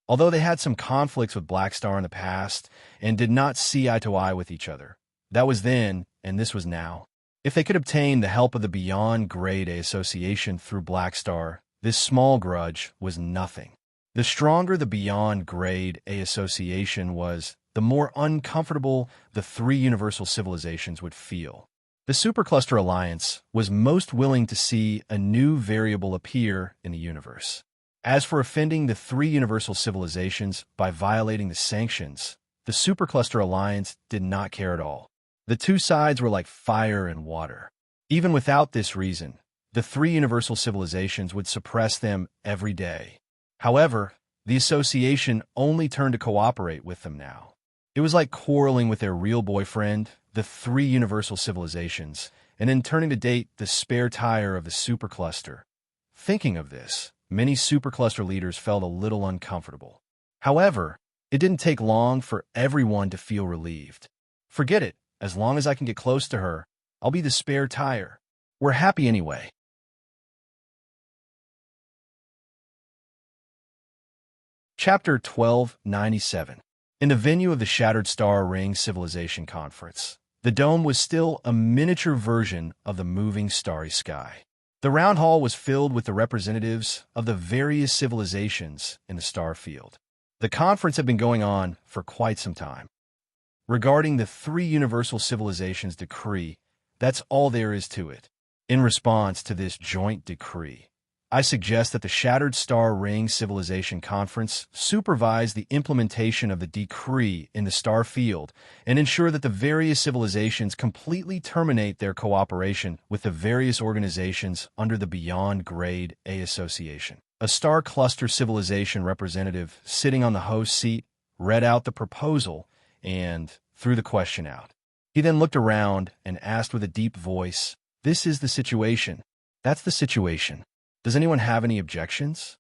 Although they had some conflicts with Black Star in the past and did not see eye to eye with each other, that was then and this was now. If they could obtain the help of the Beyond Grade A Association through Black Star, this small grudge was nothing. The stronger the Beyond Grade A Association was, the more uncomfortable the three universal civilizations would feel. The Supercluster Alliance was most willing to see a new variable appear in the universe. As for offending the three universal civilizations by violating the sanctions, the Supercluster Alliance did not care at all. The two sides were like fire and water. Even without this reason, the three universal civilizations would suppress them every day. However, the association only turned to cooperate with them now. It was like quarreling with their real boyfriend, the three universal civilizations, and then turning to date the spare tire of the supercluster. Thinking of this, many supercluster leaders felt a little uncomfortable. However, it didn't take long for everyone to feel relieved. Forget it. As long as I can get close to her, I'll be the spare tire. We're happy anyway. Chapter 1297. In the venue of the Shattered Star Ring Civilization Conference, the dome was still a miniature version of the moving starry sky. The round hall was filled with the representatives of the various civilizations in the star field. The conference had been going on for quite some time. Regarding the three universal civilizations decree, that's all there is to it. In response to this joint decree, I suggest that the Shattered Star Ring Civilization Conference supervise the implementation of the decree in the star field and ensure that the various civilizations completely terminate their cooperation with the various organizations under the Beyond Grade A Association. A star cluster civilization representative sitting on the host seat read out the proposal and threw the question out. He then looked around and asked with a deep voice, "This is the situation. That's the situation. Does anyone have any objections?"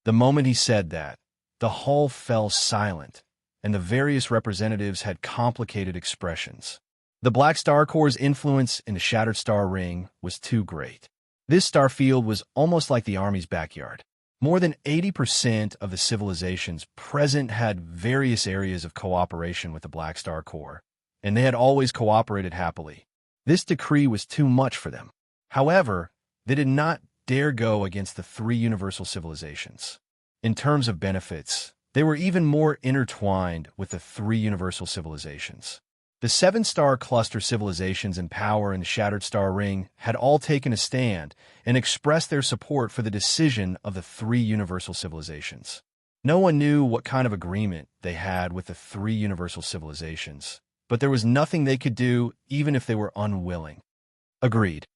The moment he said that, the hall fell silent, and the various representatives had complicated expressions. The Black Star Corps' influence in the Shattered Star Ring was too great. This star field was almost like the Army's backyard. More than 80% of the civilizations present had various areas of cooperation with the Black Star Corps, and they had always cooperated happily. This decree was too much for them. However, they did not dare go against the three universal civilizations. In terms of benefits, they were even more intertwined with the three universal civilizations. The seven-star cluster civilizations in power in the Shattered Star Ring had all taken a stand and expressed their support for the decision of the three universal civilizations. No one knew what kind of agreement they had with the three universal civilizations, but there was nothing they could do even if they were unwilling. Agreed.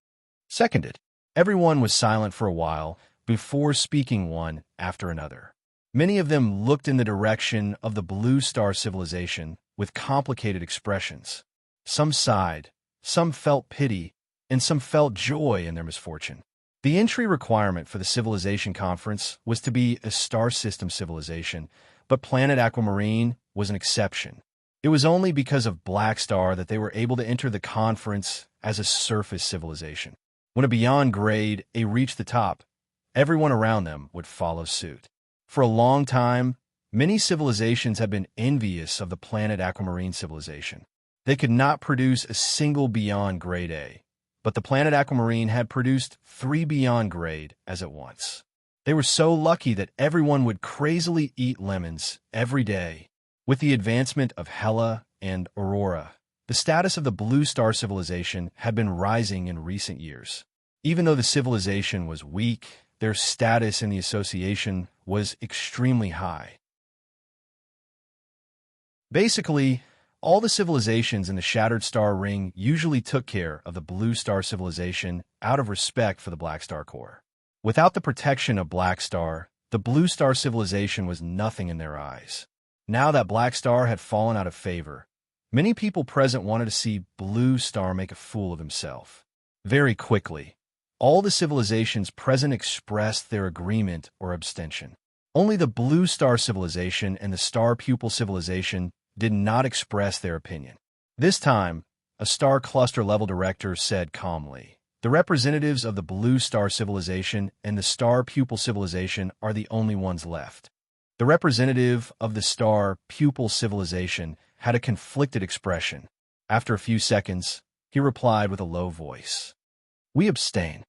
Seconded. Everyone was silent for a while before speaking one after another. Many of them looked in the direction of the Blue Star civilization with complicated expressions. Some sighed, some felt pity, and some felt joy in their misfortune. The entry requirement for the Civilization Conference was to be a star system civilization, but Planet Aquamarine was an exception. It was only because of Black Star that they were able to enter the conference as a surface civilization. When a Beyond Grade A reached the top, everyone around them would follow suit. For a long time, many civilizations have been envious of the Planet Aquamarine civilization. They could not produce a single Beyond Grade A, but the Planet Aquamarine had produced 3 Beyond Grade as at once. They were so lucky that everyone would crazily eat lemons every day. With the advancement of Hela and Aurora, the status of the Blue Star civilization had been rising in recent years. Even though the civilization was weak, their status in the association was extremely high. Basically, all the civilizations in the Shattered Star Ring usually took care of the Blue Star civilization out of respect for the Black Star Core. Without the protection of Black Star, the Blue Star civilization was nothing in their eyes. Now that Black Star had fallen out of favor, many people present wanted to see Blue Star make a fool of himself. Very quickly, all the civilizations present expressed their agreement or abstention. Only the Blue Star civilization and the Star Pupil civilization did not express their opinion. This time, a Star Cluster level director said calmly, "The representatives of the Blue Star civilization and the Star Pupil civilization are the only ones left." The representative of the Star Pupil civilization had a conflicted expression. After a few seconds, he replied with a low voice, "We abstain."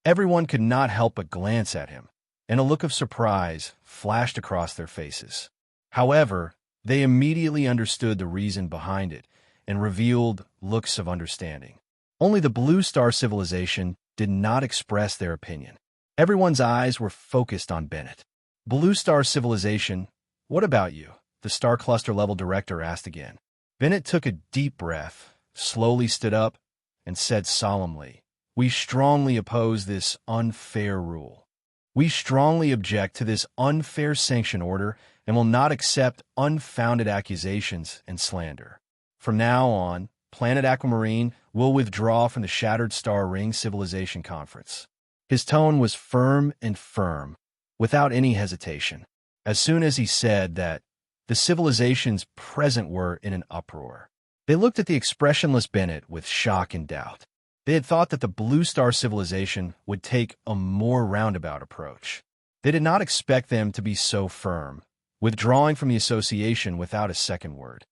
Everyone could not help but glance at him, and a look of surprise flashed across their faces. However, they immediately understood the reason behind it and revealed looks of understanding. Only the Blue Star civilization did not express their opinion. Everyone's eyes were focused on Bennett. "Blue Star civilization, what about you?" the Star Cluster level director asked again. Bennett took a deep breath, slowly stood up, and said solemnly, "We strongly oppose this unfair rule. We strongly object to this unfair sanction order and will not accept unfounded accusations and slander. From now on, Planet Aquamarine will withdraw from the Shattered Star Ring Civilization Conference." His tone was firm and firm, without any hesitation. As soon as he said that, the civilizations present were in an uproar. They looked at the expressionless Bennett with shock and doubt. They had thought that the Blue Star civilization would take a more roundabout approach. They did not expect them to be so firm, withdrawing from the association without a second word.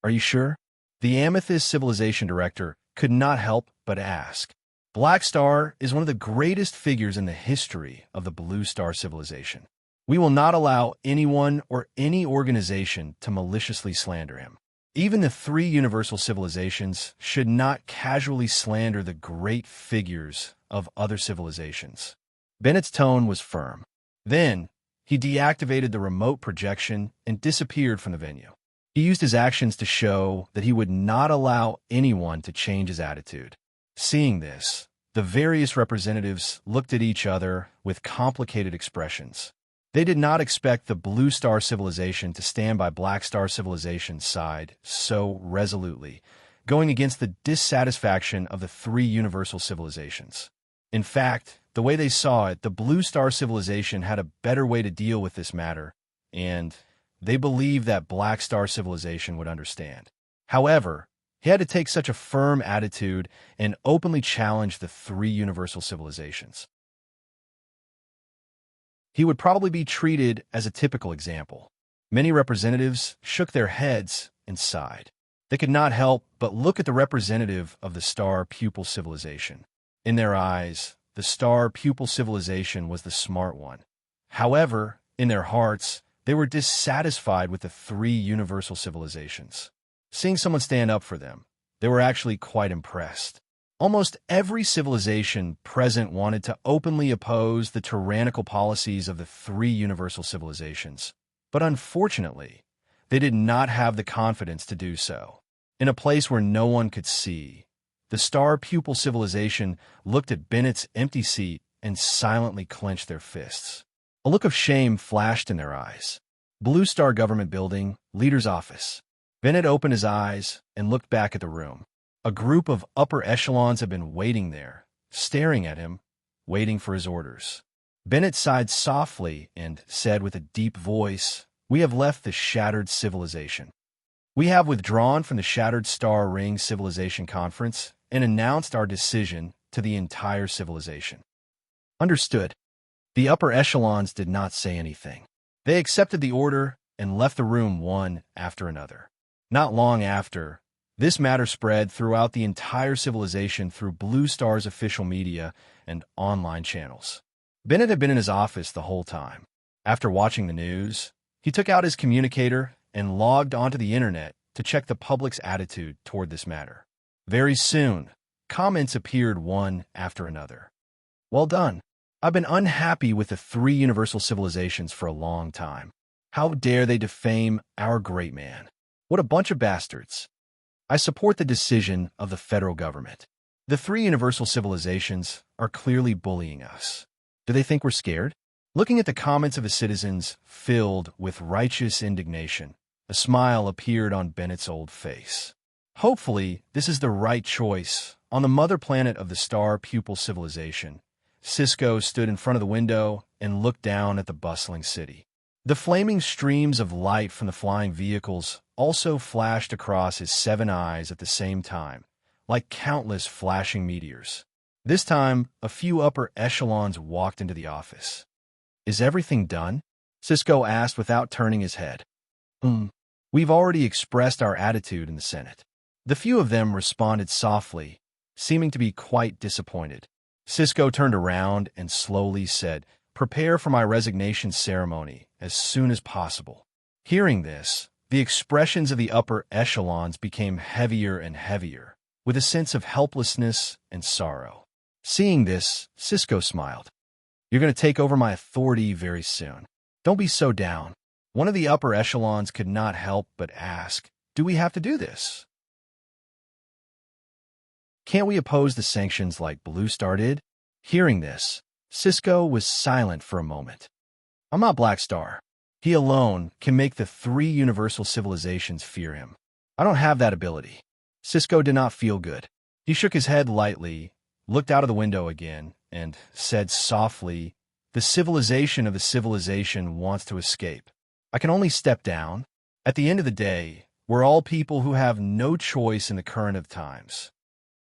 "Are you sure?" The Amethyst Civilization Director could not help but ask. Black Star is one of the greatest figures in the history of the Blue Star civilization. We will not allow anyone or any organization to maliciously slander him. Even the three universal civilizations should not casually slander the great figures of other civilizations. Bennett's tone was firm. Then, he deactivated the remote projection and disappeared from the venue. He used his actions to show that he would not allow anyone to change his attitude. Seeing this, the various representatives looked at each other with complicated expressions. They did not expect the Blue Star civilization to stand by Black Star civilization's side so resolutely, going against the dissatisfaction of the three universal civilizations. In fact, the way they saw it, the Blue Star civilization had a better way to deal with this matter, and they believed that Black Star civilization would understand. However, he had to take such a firm attitude and openly challenge the three universal civilizations. He would probably be treated as a typical example. Many representatives shook their heads and sighed. They could not help but look at the representative of the Star Pupil civilization. In their eyes, the Star Pupil civilization was the smart one. However, in their hearts, they were dissatisfied with the three universal civilizations. Seeing someone stand up for them, they were actually quite impressed. Almost every civilization present wanted to openly oppose the tyrannical policies of the three universal civilizations, but unfortunately, they did not have the confidence to do so. In a place where no one could see, the Star Pupil civilization looked at Bennett's empty seat and silently clenched their fists. A look of shame flashed in their eyes. Blue Star Government Building, Leader's Office. Bennett opened his eyes and looked back at the room. A group of upper echelons had been waiting there, staring at him, waiting for his orders. Bennett sighed softly and said with a deep voice, "We have left the Shattered Civilization. We have withdrawn from the Shattered Star Ring Civilization Conference and announced our decision to the entire civilization." Understood. The upper echelons did not say anything. They accepted the order and left the room one after another. Not long after, this matter spread throughout the entire civilization through Blue Star's official media and online channels. Bennett had been in his office the whole time. After watching the news, he took out his communicator and logged onto the internet to check the public's attitude toward this matter. Very soon, comments appeared one after another. "Well done. I've been unhappy with the three universal civilizations for a long time. How dare they defame our great man? What a bunch of bastards. I support the decision of the federal government. The three universal civilizations are clearly bullying us. Do they think we're scared? Looking at the comments of the citizens filled with righteous indignation, a smile appeared on Bennett's old face. Hopefully, this is the right choice. On the mother planet of the star pupil civilization, Cisco stood in front of the window and looked down at the bustling city. The flaming streams of light from the flying vehicles also flashed across his 7 eyes at the same time, like countless flashing meteors. This time, a few upper echelons walked into the office. "Is everything done?" Cisco asked without turning his head. We've already expressed our attitude in the Senate." The few of them responded softly, seeming to be quite disappointed. Cisco turned around and slowly said, "Prepare for my resignation ceremony as soon as possible." Hearing this, the expressions of the upper echelons became heavier and heavier, with a sense of helplessness and sorrow. Seeing this, Cisco smiled. "You're going to take over my authority very soon. Don't be so down." One of the upper echelons could not help but ask, "Do we have to do this? Can't we oppose the sanctions like Blue Star did?" Hearing this, Cisco was silent for a moment. "I'm not Black Star. He alone can make the three universal civilizations fear him. I don't have that ability." Cisco did not feel good. He shook his head lightly, looked out of the window again, and said softly, "The civilization of the civilization wants to escape. I can only step down. At the end of the day, we're all people who have no choice in the current of times."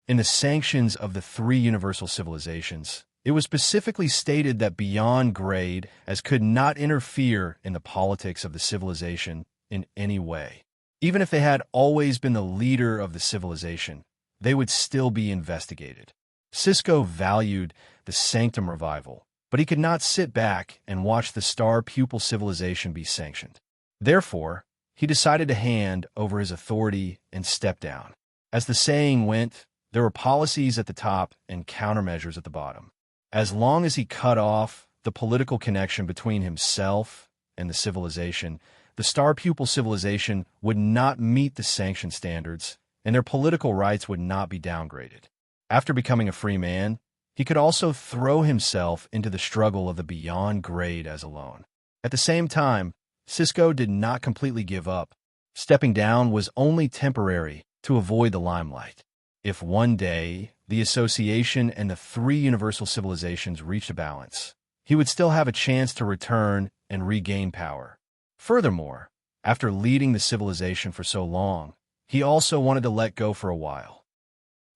In the sanctions of the three universal civilizations, it was specifically stated that beyond grade as could not interfere in the politics of the civilization in any way. Even if they had always been the leader of the civilization, they would still be investigated. Cisco valued the sanctum revival, but he could not sit back and watch the star pupil civilization be sanctioned. Therefore, he decided to hand over his authority and step down. As the saying went, there were policies at the top and countermeasures at the bottom. As long as he cut off the political connection between himself and the civilization, the star pupil civilization would not meet the sanction standards, and their political rights would not be downgraded. After becoming a free man, he could also throw himself into the struggle of the beyond grade as alone. At the same time, Cisco did not completely give up. Stepping down was only temporary to avoid the limelight. If one day the association and the three universal civilizations reached a balance, he would still have a chance to return and regain power. Furthermore, after leading the civilization for so long, he also wanted to let go for a while.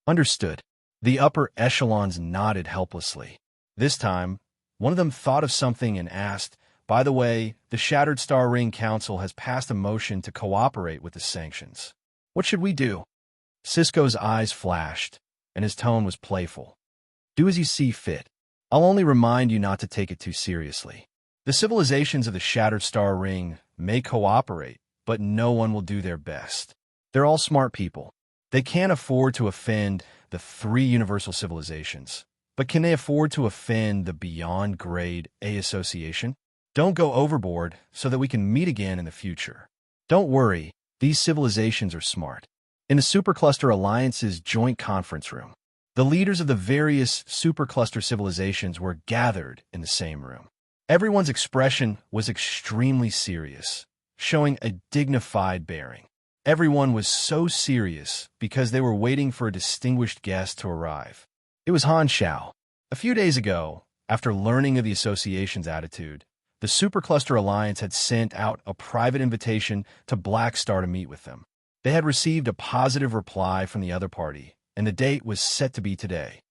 Understood. The upper echelons nodded helplessly. This time, one of them thought of something and asked, "By the way, the Shattered Star Ring Council has passed a motion to cooperate with the sanctions. What should we do?" Cisco's eyes flashed, and his tone was playful. "Do as you see fit. I'll only remind you not to take it too seriously. The civilizations of the Shattered Star Ring may cooperate, but no one will do their best. They're all smart people. They can't afford to offend the three universal civilizations, but can they afford to offend the Beyond Grade A Association? Don't go overboard so that we can meet again in the future. Don't worry, these civilizations are smart." In the Supercluster Alliance's joint conference room, the leaders of the various supercluster civilizations were gathered in the same room. Everyone's expression was extremely serious, showing a dignified bearing. Everyone was so serious because they were waiting for a distinguished guest to arrive. It was Han Xiao. A few days ago, after learning of the association's attitude, the Supercluster Alliance had sent out a private invitation to Black Star to meet with them. They had received a positive reply from the other party, and the date was set to be today.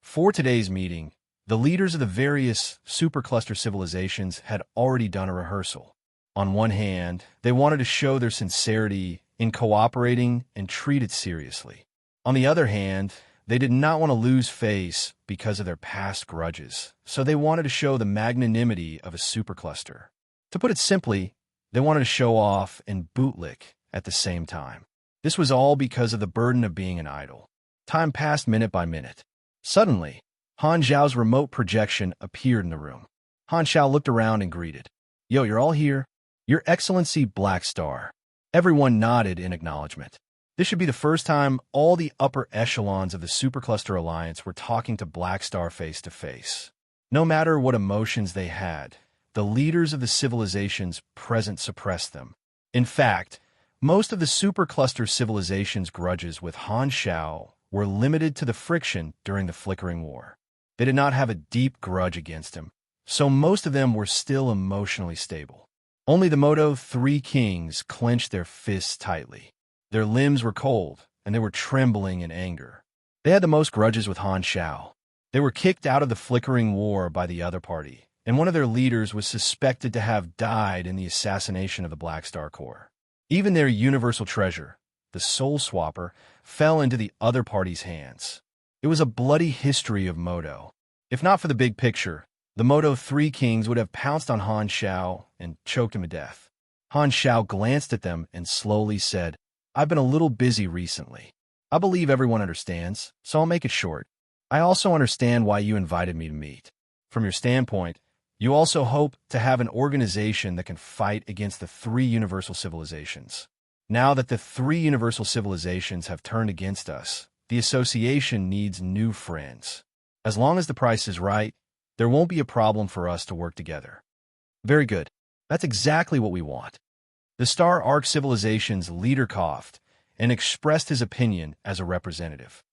For today's meeting, the leaders of the various supercluster civilizations had already done a rehearsal. On one hand, they wanted to show their sincerity in cooperating and treat it seriously. On the other hand, they did not want to lose face because of their past grudges, so they wanted to show the magnanimity of a supercluster. To put it simply, they wanted to show off and bootlick at the same time. This was all because of the burden of being an idol. Time passed minute by minute. Suddenly, Han Xiao's remote projection appeared in the room. Han Xiao looked around and greeted. "Yo, you're all here? Your Excellency Black Star. Everyone nodded in acknowledgement. This should be the first time all the upper echelons of the Supercluster Alliance were talking to Black Star face to face. No matter what emotions they had, the leaders of the civilizations present suppressed them. In fact, most of the Supercluster civilizations' grudges with Han Shao were limited to the friction during the Flickering War. They did not have a deep grudge against him, so most of them were still emotionally stable. Only the Moto 3 kings clenched their fists tightly. Their limbs were cold, and they were trembling in anger. They had the most grudges with Han Shao. They were kicked out of the Flickering War by the other party, and one of their leaders was suspected to have died in the assassination of the Black Star Corps. Even their universal treasure, the Soul Swapper, fell into the other party's hands. It was a bloody history of Moto. If not for the big picture, the Moto 3 kings would have pounced on Han Shao and choked him to death. Han Shao glanced at them and slowly said, "I've been a little busy recently. I believe everyone understands, so I'll make it short. I also understand why you invited me to meet. From your standpoint, you also hope to have an organization that can fight against the three universal civilizations. Now that the three universal civilizations have turned against us, the association needs new friends. As long as the price is right, there won't be a problem for us to work together." Very good. That's exactly what we want. The Star Arc Civilization's leader coughed and expressed his opinion as a representative.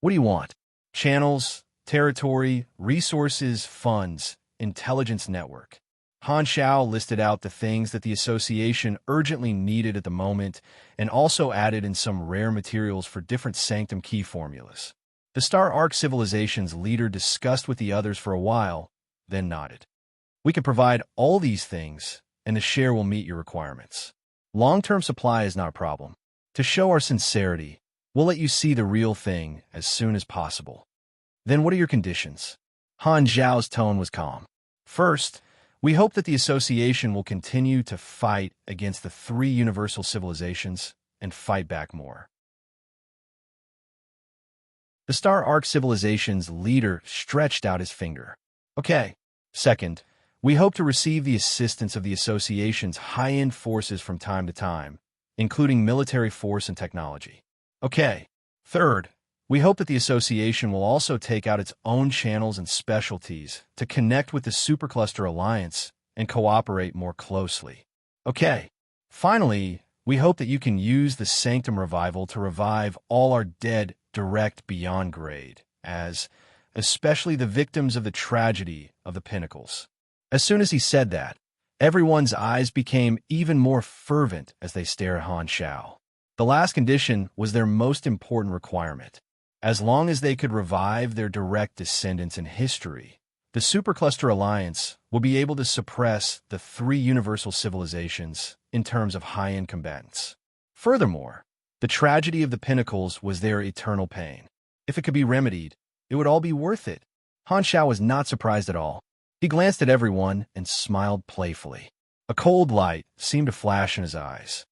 What do you want? Channels, territory, resources, funds, intelligence network. Han Shao listed out the things that the association urgently needed at the moment and also added in some rare materials for different Sanctum key formulas. The Star Arc Civilization's leader discussed with the others for a while, then nodded. We can provide all these things, and the share will meet your requirements. Long-term supply is not a problem. To show our sincerity, we'll let you see the real thing as soon as possible. Then what are your conditions? Han Zhao's tone was calm. First, we hope that the association will continue to fight against the three universal civilizations and fight back more. The Star Arc Civilization's leader stretched out his finger. Okay. Second, we hope to receive the assistance of the association's high-end forces from time to time, including military force and technology. Okay. Third, we hope that the association will also take out its own channels and specialties to connect with the Supercluster Alliance and cooperate more closely. Okay. Finally, we hope that you can use the Sanctum Revival to revive all our dead direct beyond grade, especially the victims of the tragedy of the Pinnacles. As soon as he said that, everyone's eyes became even more fervent as they stared at Han Shao. The last condition was their most important requirement. As long as they could revive their direct descendants in history, the Supercluster Alliance will be able to suppress the three universal civilizations in terms of high-end combatants. Furthermore, the tragedy of the Pinnacles was their eternal pain. If it could be remedied, it would all be worth it. Han Shao was not surprised at all. He glanced at everyone and smiled playfully. A cold light seemed to flash in his eyes.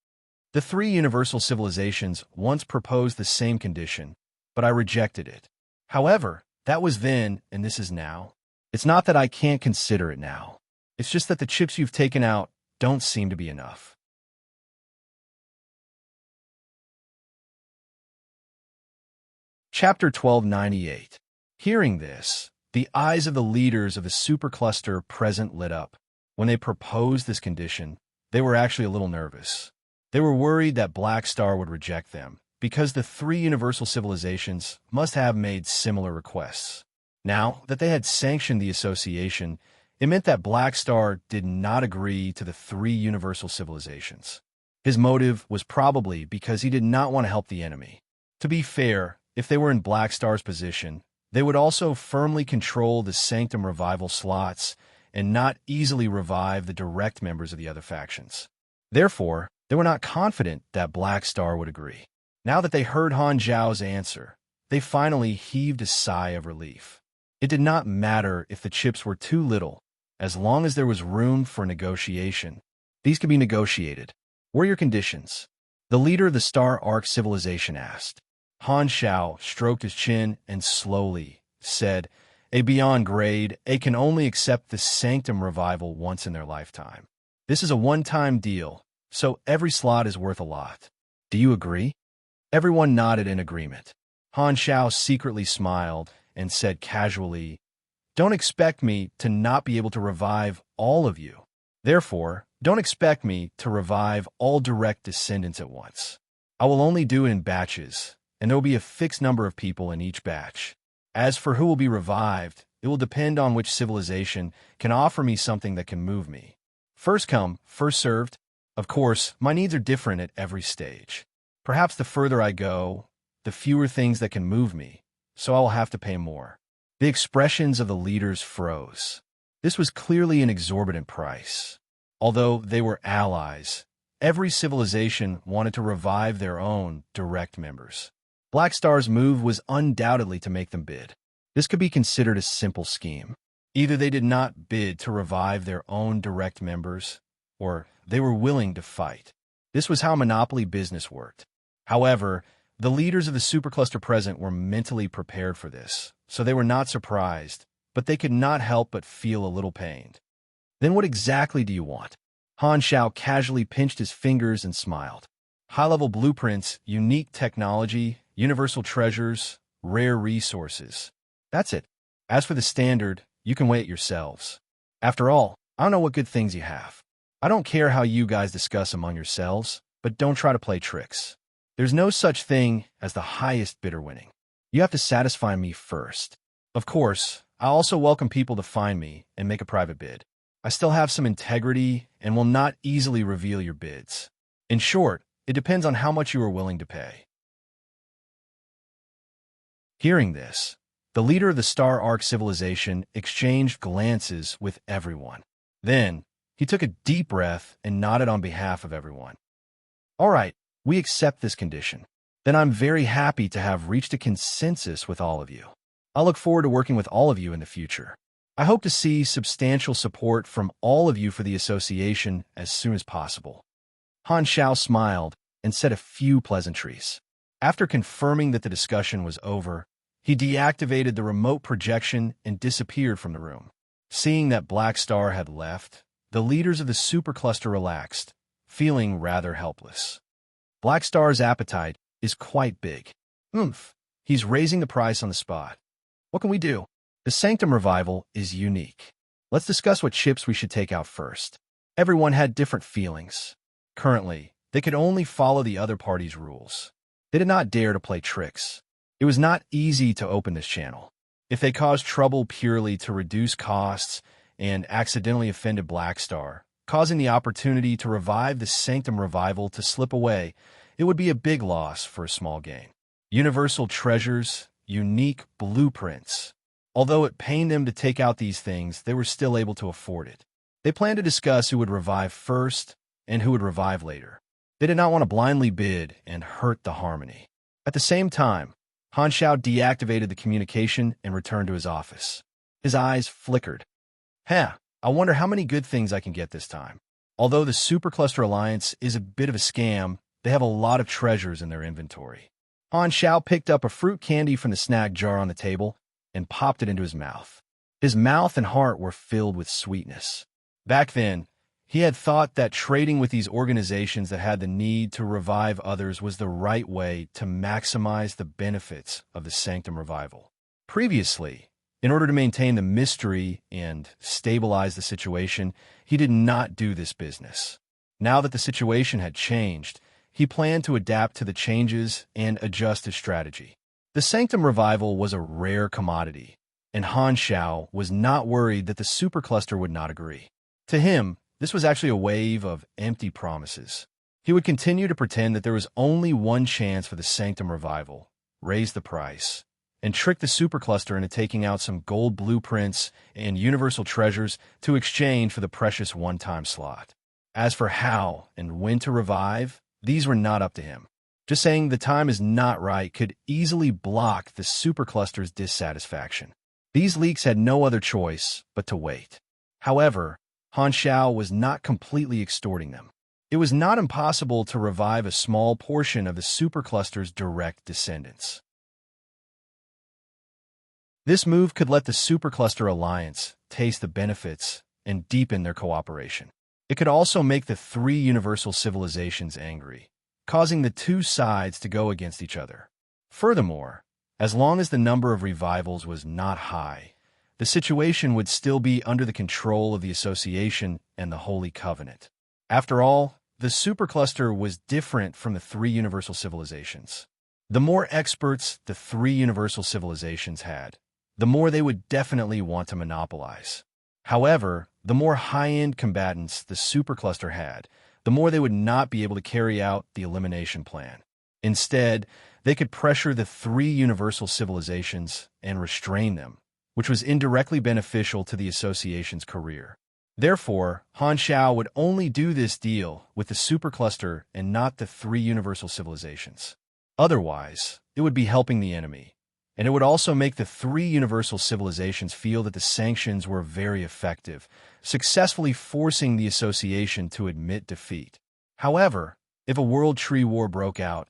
The three universal civilizations once proposed the same condition, but I rejected it. However, that was then, and this is now. It's not that I can't consider it now. It's just that the chips you've taken out don't seem to be enough. Chapter 1298. Hearing this, the eyes of the leaders of the supercluster present lit up. When they proposed this condition, they were actually a little nervous. They were worried that Black Star would reject them, because the three universal civilizations must have made similar requests. Now that they had sanctioned the association, it meant that Black Star did not agree to the three universal civilizations. His motive was probably because he did not want to help the enemy. To be fair, if they were in Black Star's position, they would also firmly control the Sanctum Revival slots and not easily revive the direct members of the other factions. Therefore, they were not confident that Black Star would agree. Now that they heard Han Zhao's answer, they finally heaved a sigh of relief. It did not matter if the chips were too little, as long as there was room for negotiation. These could be negotiated. What are your conditions? The leader of the Star Arc civilization asked. Han Shao stroked his chin and slowly said, "A beyond grade, A can only accept the Sanctum Revival once in their lifetime. This is a one-time deal, so every slot is worth a lot. Do you agree? Everyone nodded in agreement. Han Xiao secretly smiled and said casually, "Don't expect me to not be able to revive all of you. Therefore, don't expect me to revive all direct descendants at once. I will only do it in batches, and there will be a fixed number of people in each batch. As for who will be revived, it will depend on which civilization can offer me something that can move me. First come, first served. Of course, my needs are different at every stage. Perhaps the further I go, the fewer things that can move me, so I will have to pay more." The expressions of the leaders froze. This was clearly an exorbitant price. Although they were allies, every civilization wanted to revive their own direct members. Black Star's move was undoubtedly to make them bid. This could be considered a simple scheme. Either they did not bid to revive their own direct members, or they were willing to fight. This was how monopoly business worked. However, the leaders of the supercluster present were mentally prepared for this, so they were not surprised, but they could not help but feel a little pained. "Then what exactly do you want?" Han Xiao casually pinched his fingers and smiled. "High-level blueprints, unique technology, universal treasures, rare resources. That's it. As for the standard, you can weigh it yourselves. After all, I don't know what good things you have. I don't care how you guys discuss among yourselves, but don't try to play tricks. There's no such thing as the highest bidder winning. You have to satisfy me first. Of course, I also welcome people to find me and make a private bid. I still have some integrity and will not easily reveal your bids. In short, it depends on how much you are willing to pay." Hearing this, the leader of the Star Arc civilization exchanged glances with everyone. Then, he took a deep breath and nodded on behalf of everyone. "All right, we accept this condition. Then I'm very happy to have reached a consensus with all of you. I look forward to working with all of you in the future. I hope to see substantial support from all of you for the association as soon as possible." Han Xiao smiled and said a few pleasantries. After confirming that the discussion was over, he deactivated the remote projection and disappeared from the room. Seeing that Black Star had left, the leaders of the supercluster relaxed, feeling rather helpless. Black Star's appetite is quite big. He's raising the price on the spot. What can we do? The Sanctum Revival is unique. Let's discuss what ships we should take out first. Everyone had different feelings. Currently, they could only follow the other party's rules. They did not dare to play tricks. It was not easy to open this channel. If they caused trouble purely to reduce costs and accidentally offended Black Star, causing the opportunity to revive the Sanctum Revival to slip away, it would be a big loss for a small gain. Universal treasures, unique blueprints. Although it pained them to take out these things, they were still able to afford it. They planned to discuss who would revive first and who would revive later. They did not want to blindly bid and hurt the harmony. At the same time, Han Xiao deactivated the communication and returned to his office. His eyes flickered. I wonder how many good things I can get this time. Although the Supercluster Alliance is a bit of a scam, they have a lot of treasures in their inventory. Han Xiao picked up a fruit candy from the snack jar on the table and popped it into his mouth. His mouth and heart were filled with sweetness. Back then, he had thought that trading with these organizations that had the need to revive others was the right way to maximize the benefits of the Sanctum Revival. Previously, in order to maintain the mystery and stabilize the situation, he did not do this business. Now that the situation had changed, he planned to adapt to the changes and adjust his strategy. The Sanctum Revival was a rare commodity, and Han Xiao was not worried that the supercluster would not agree. To him, this was actually a wave of empty promises. He would continue to pretend that there was only one chance for the Sanctum Revival, raise the price, and trick the supercluster into taking out some gold blueprints and universal treasures to exchange for the precious one-time slot. As for how and when to revive, these were not up to him. Just saying the time is not right could easily block the supercluster's dissatisfaction. These leaks had no other choice but to wait. However, Han Xiao was not completely extorting them. It was not impossible to revive a small portion of the supercluster's direct descendants. This move could let the Supercluster Alliance taste the benefits and deepen their cooperation. It could also make the three universal civilizations angry, causing the two sides to go against each other. Furthermore, as long as the number of revivals was not high, the situation would still be under the control of the Association and the Holy Covenant. After all, the supercluster was different from the three universal civilizations. The more experts the three universal civilizations had, the more they would definitely want to monopolize. However, the more high-end combatants the supercluster had, the more they would not be able to carry out the elimination plan. Instead, they could pressure the three universal civilizations and restrain them, which was indirectly beneficial to the Association's career. Therefore, Han Xiao would only do this deal with the supercluster and not the three universal civilizations. Otherwise, it would be helping the enemy, and it would also make the three universal civilizations feel that the sanctions were very effective, successfully forcing the Association to admit defeat. However, if a World Tree War broke out,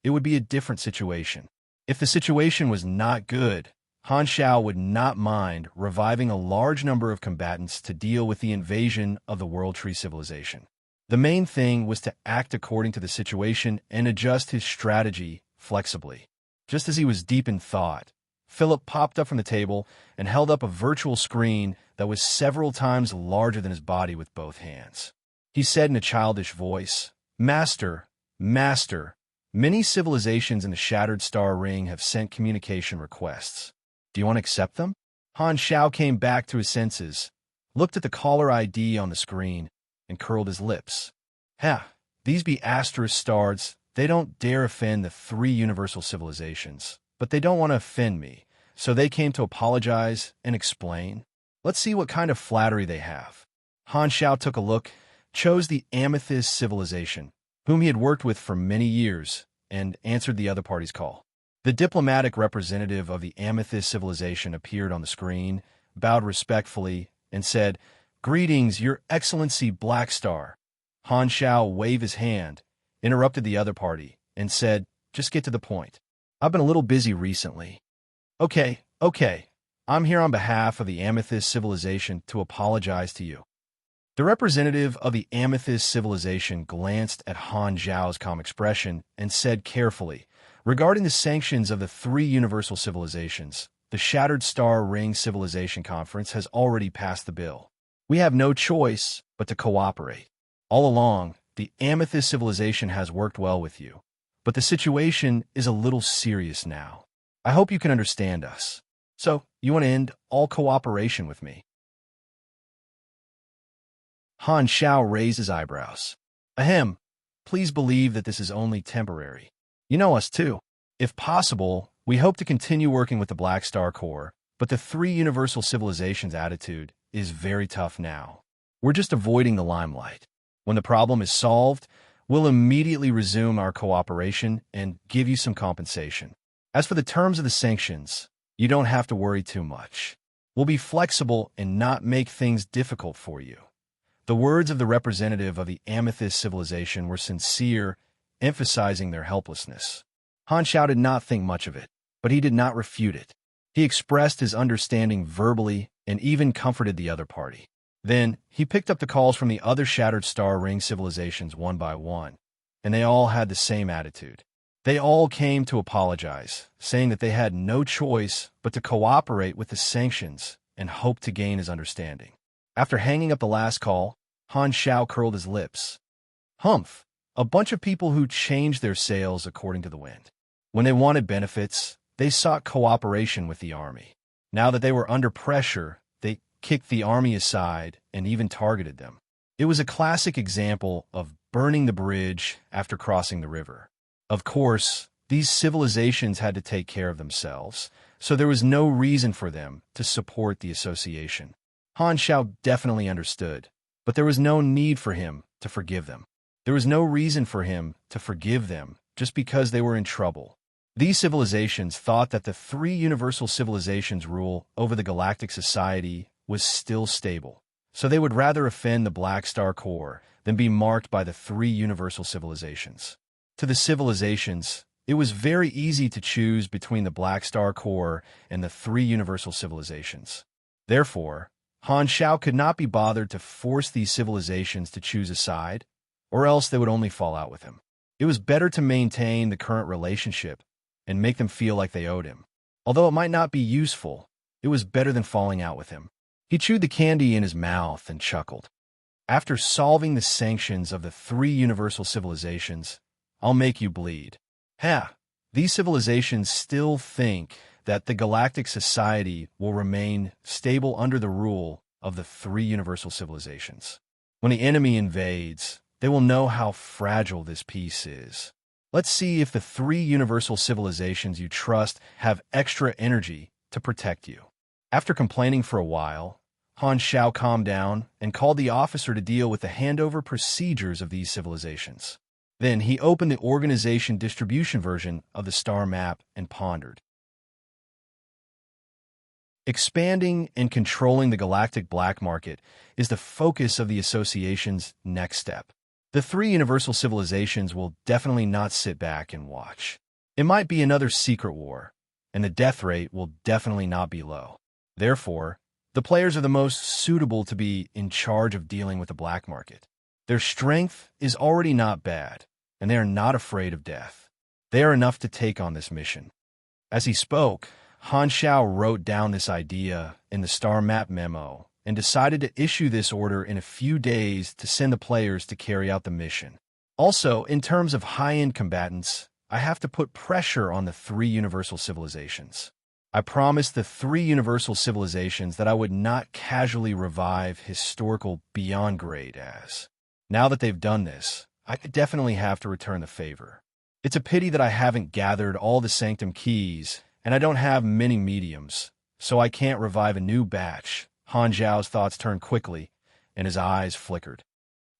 it would be a different situation. If the situation was not good, Han Xiao would not mind reviving a large number of combatants to deal with the invasion of the World Tree civilization. The main thing was to act according to the situation and adjust his strategy flexibly. Just as he was deep in thought, Philip popped up from the table and held up a virtual screen that was several times larger than his body with both hands. He said in a childish voice, "Master, Master, many civilizations in the Shattered Star Ring have sent communication requests. Do you want to accept them?" Han Xiao came back to his senses, looked at the caller ID on the screen, and curled his lips. These be Astra's stars. They don't dare offend the three universal civilizations, but they don't want to offend me, so they came to apologize and explain. Let's see what kind of flattery they have. Han Xiao took a look, chose the Amethyst civilization, whom he had worked with for many years, and answered the other party's call. The diplomatic representative of the Amethyst civilization appeared on the screen, bowed respectfully, and said, "Greetings, Your Excellency Black Star." Han Xiao waved his hand, interrupted the other party, and said, "Just get to the point. I've been a little busy recently." Okay. I'm here on behalf of the Amethyst civilization to apologize to you." The representative of the Amethyst civilization glanced at Han Xiao's calm expression and said carefully, "Regarding the sanctions of the three universal civilizations, the Shattered Star Ring Civilization Conference has already passed the bill. We have no choice but to cooperate. All along, the Amethyst civilization has worked well with you, but the situation is a little serious now. I hope you can understand us. So, you want to end all cooperation with me?" Han Xiao raised his eyebrows. "Ahem. Please believe that this is only temporary. You know us too. If possible, we hope to continue working with the Black Star Corps, but the three universal civilizations' attitude is very tough now. We're just avoiding the limelight. When the problem is solved, we'll immediately resume our cooperation and give you some compensation. As for the terms of the sanctions, you don't have to worry too much. We'll be flexible and not make things difficult for you." The words of the representative of the Amethyst civilization were sincere, emphasizing their helplessness. Han Xiao did not think much of it, but he did not refute it. He expressed his understanding verbally and even comforted the other party. Then, he picked up the calls from the other Shattered Star Ring civilizations one by one, and they all had the same attitude. They all came to apologize, saying that they had no choice but to cooperate with the sanctions and hoped to gain his understanding. After hanging up the last call, Han Xiao curled his lips. Humph! A bunch of people who changed their sails according to the wind. When they wanted benefits, they sought cooperation with the army. Now that they were under pressure, they kicked the army aside and even targeted them. It was a classic example of burning the bridge after crossing the river. Of course, these civilizations had to take care of themselves, so there was no reason for them to support the association. Han Xiao definitely understood, but there was no need for him to forgive them. There was no reason for him to forgive them just because they were in trouble. These civilizations thought that the three universal civilizations' rule over the galactic society was still stable, so they would rather offend the Black Star Corps than be marked by the three universal civilizations. To the civilizations, it was very easy to choose between the Black Star Corps and the three universal civilizations. Therefore, Han Shao could not be bothered to force these civilizations to choose a side, or else they would only fall out with him. It was better to maintain the current relationship and make them feel like they owed him. Although it might not be useful, it was better than falling out with him. He chewed the candy in his mouth and chuckled. After solving the sanctions of the 3 universal civilizations, I'll make you bleed. These civilizations still think that the galactic society will remain stable under the rule of the 3 universal civilizations. When the enemy invades, they will know how fragile this peace is. Let's see if the 3 universal civilizations you trust have extra energy to protect you. After complaining for a while, Han Shao calmed down and called the officer to deal with the handover procedures of these civilizations. Then he opened the organization distribution version of the star map and pondered. Expanding and controlling the galactic black market is the focus of the association's next step. The 3 universal civilizations will definitely not sit back and watch. It might be another secret war, and the death rate will definitely not be low. Therefore, the players are the most suitable to be in charge of dealing with the black market. Their strength is already not bad, and they are not afraid of death. They are enough to take on this mission. As he spoke, Han Shao wrote down this idea in the star map memo and decided to issue this order in a few days to send the players to carry out the mission. Also, in terms of high-end combatants, I have to put pressure on the 3 universal civilizations. I promised the 3 universal civilizations that I would not casually revive historical beyond grade as. Now that they've done this, I could definitely have to return the favor. It's a pity that I haven't gathered all the Sanctum keys, and I don't have many mediums, so I can't revive a new batch. Han Zhao's thoughts turned quickly, and his eyes flickered.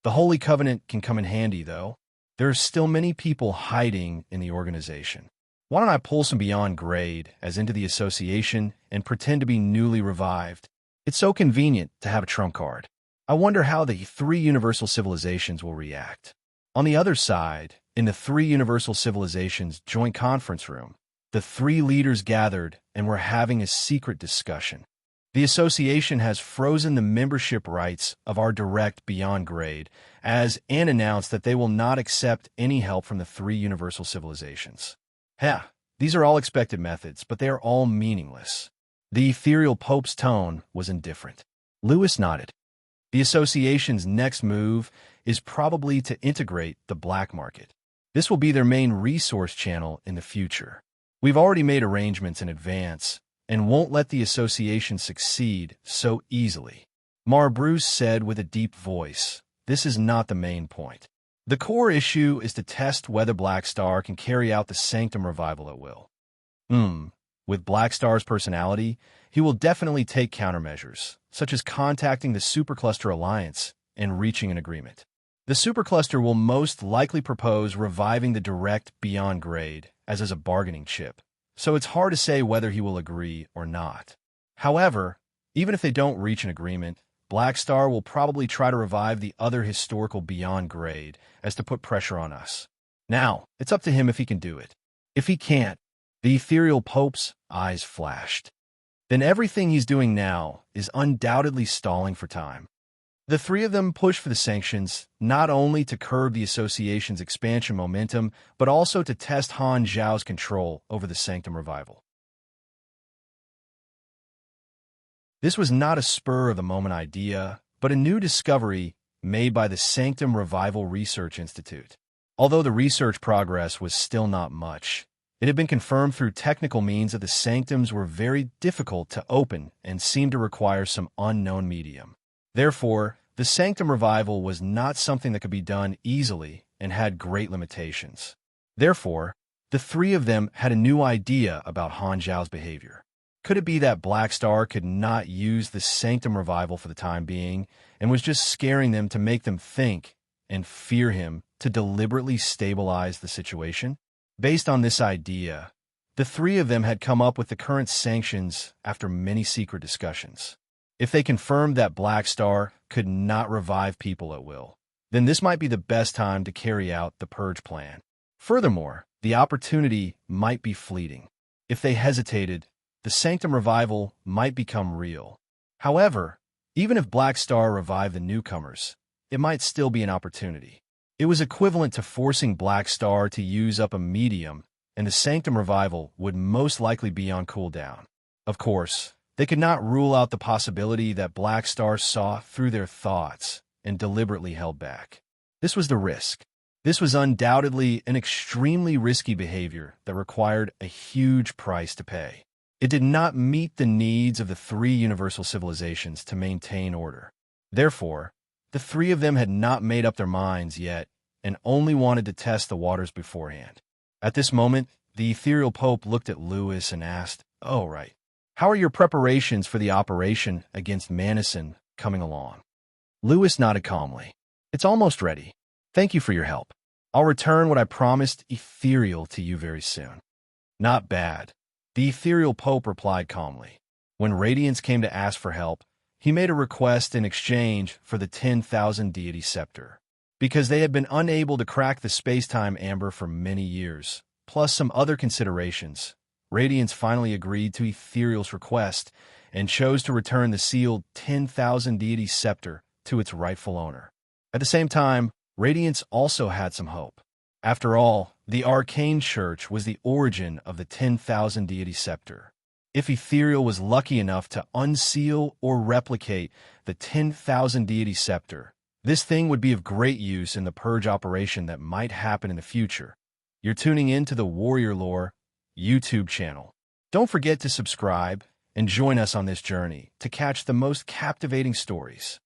The Holy Covenant can come in handy, though. There are still many people hiding in the organization. Why don't I pull some beyond grade as into the association and pretend to be newly revived? It's so convenient to have a trump card. I wonder how the 3 universal civilizations will react. On the other side, in the 3 universal civilizations joint conference room, the 3 leaders gathered and were having a secret discussion. The association has frozen the membership rights of our direct beyond grade and announced that they will not accept any help from the 3 universal civilizations. These are all expected methods, but they are all meaningless. The ethereal Pope's tone was indifferent. Lewis nodded. The association's next move is probably to integrate the black market. This will be their main resource channel in the future. We've already made arrangements in advance and won't let the association succeed so easily. Mar Bruce said with a deep voice, "This is not the main point. The core issue is to test whether Black Star can carry out the Sanctum revival at will. With Black Star's personality, he will definitely take countermeasures, such as contacting the Supercluster Alliance and reaching an agreement. The Supercluster will most likely propose reviving the direct beyond grade as a bargaining chip, so it's hard to say whether he will agree or not. However, even if they don't reach an agreement, Black Star will probably try to revive the other historical beyond grade as to put pressure on us. Now, it's up to him if he can do it. If he can't, the ethereal Pope's eyes flashed. Then everything he's doing now is undoubtedly stalling for time. The 3 of them push for the sanctions, not only to curb the association's expansion momentum, but also to test Han Zhao's control over the Sanctum revival. This was not a spur-of-the-moment idea, but a new discovery made by the Sanctum Revival Research Institute. Although the research progress was still not much, it had been confirmed through technical means that the Sanctums were very difficult to open and seemed to require some unknown medium. Therefore, the Sanctum Revival was not something that could be done easily and had great limitations. Therefore, the 3 of them had a new idea about Han Zhao's behavior. Could it be that Black Star could not use the Sanctum Revival for the time being and was just scaring them to make them think and fear him to deliberately stabilize the situation? Based on this idea, the 3 of them had come up with the current sanctions after many secret discussions. If they confirmed that Black Star could not revive people at will, then this might be the best time to carry out the Purge plan. Furthermore, the opportunity might be fleeting. If they hesitated, the Sanctum Revival might become real. However, Even if Black Star revived the newcomers, it might still be an opportunity. It was equivalent to forcing Black Star to use up a medium, and the Sanctum revival would most likely be on cooldown. Of course, they could not rule out the possibility that Black Star saw through their thoughts and deliberately held back. This was the risk. This was undoubtedly an extremely risky behavior that required a huge price to pay. It did not meet the needs of the three universal civilizations to maintain order. Therefore, the three of them had not made up their minds yet and only wanted to test the waters beforehand. At this moment, the ethereal Pope looked at Lewis and asked, "Oh, right. How are your preparations for the operation against Manison coming along?" Lewis nodded calmly. "It's almost ready. Thank you for your help. I'll return what I promised Ethereal to you very soon." "Not bad," the ethereal Pope replied calmly. When Radiance came to ask for help, he made a request in exchange for the 10,000 deity scepter. Because they had been unable to crack the space-time amber for many years, plus some other considerations, Radiance finally agreed to Ethereal's request and chose to return the sealed 10,000 deity scepter to its rightful owner. At the same time, Radiance also had some hope. After all, the Arcane Church was the origin of the 10,000 deity scepter. If Ethereal was lucky enough to unseal or replicate the 10,000 deity scepter, this thing would be of great use in the purge operation that might happen in the future. You're tuning in to the Warrior Lore YouTube channel. Don't forget to subscribe and join us on this journey to catch the most captivating stories.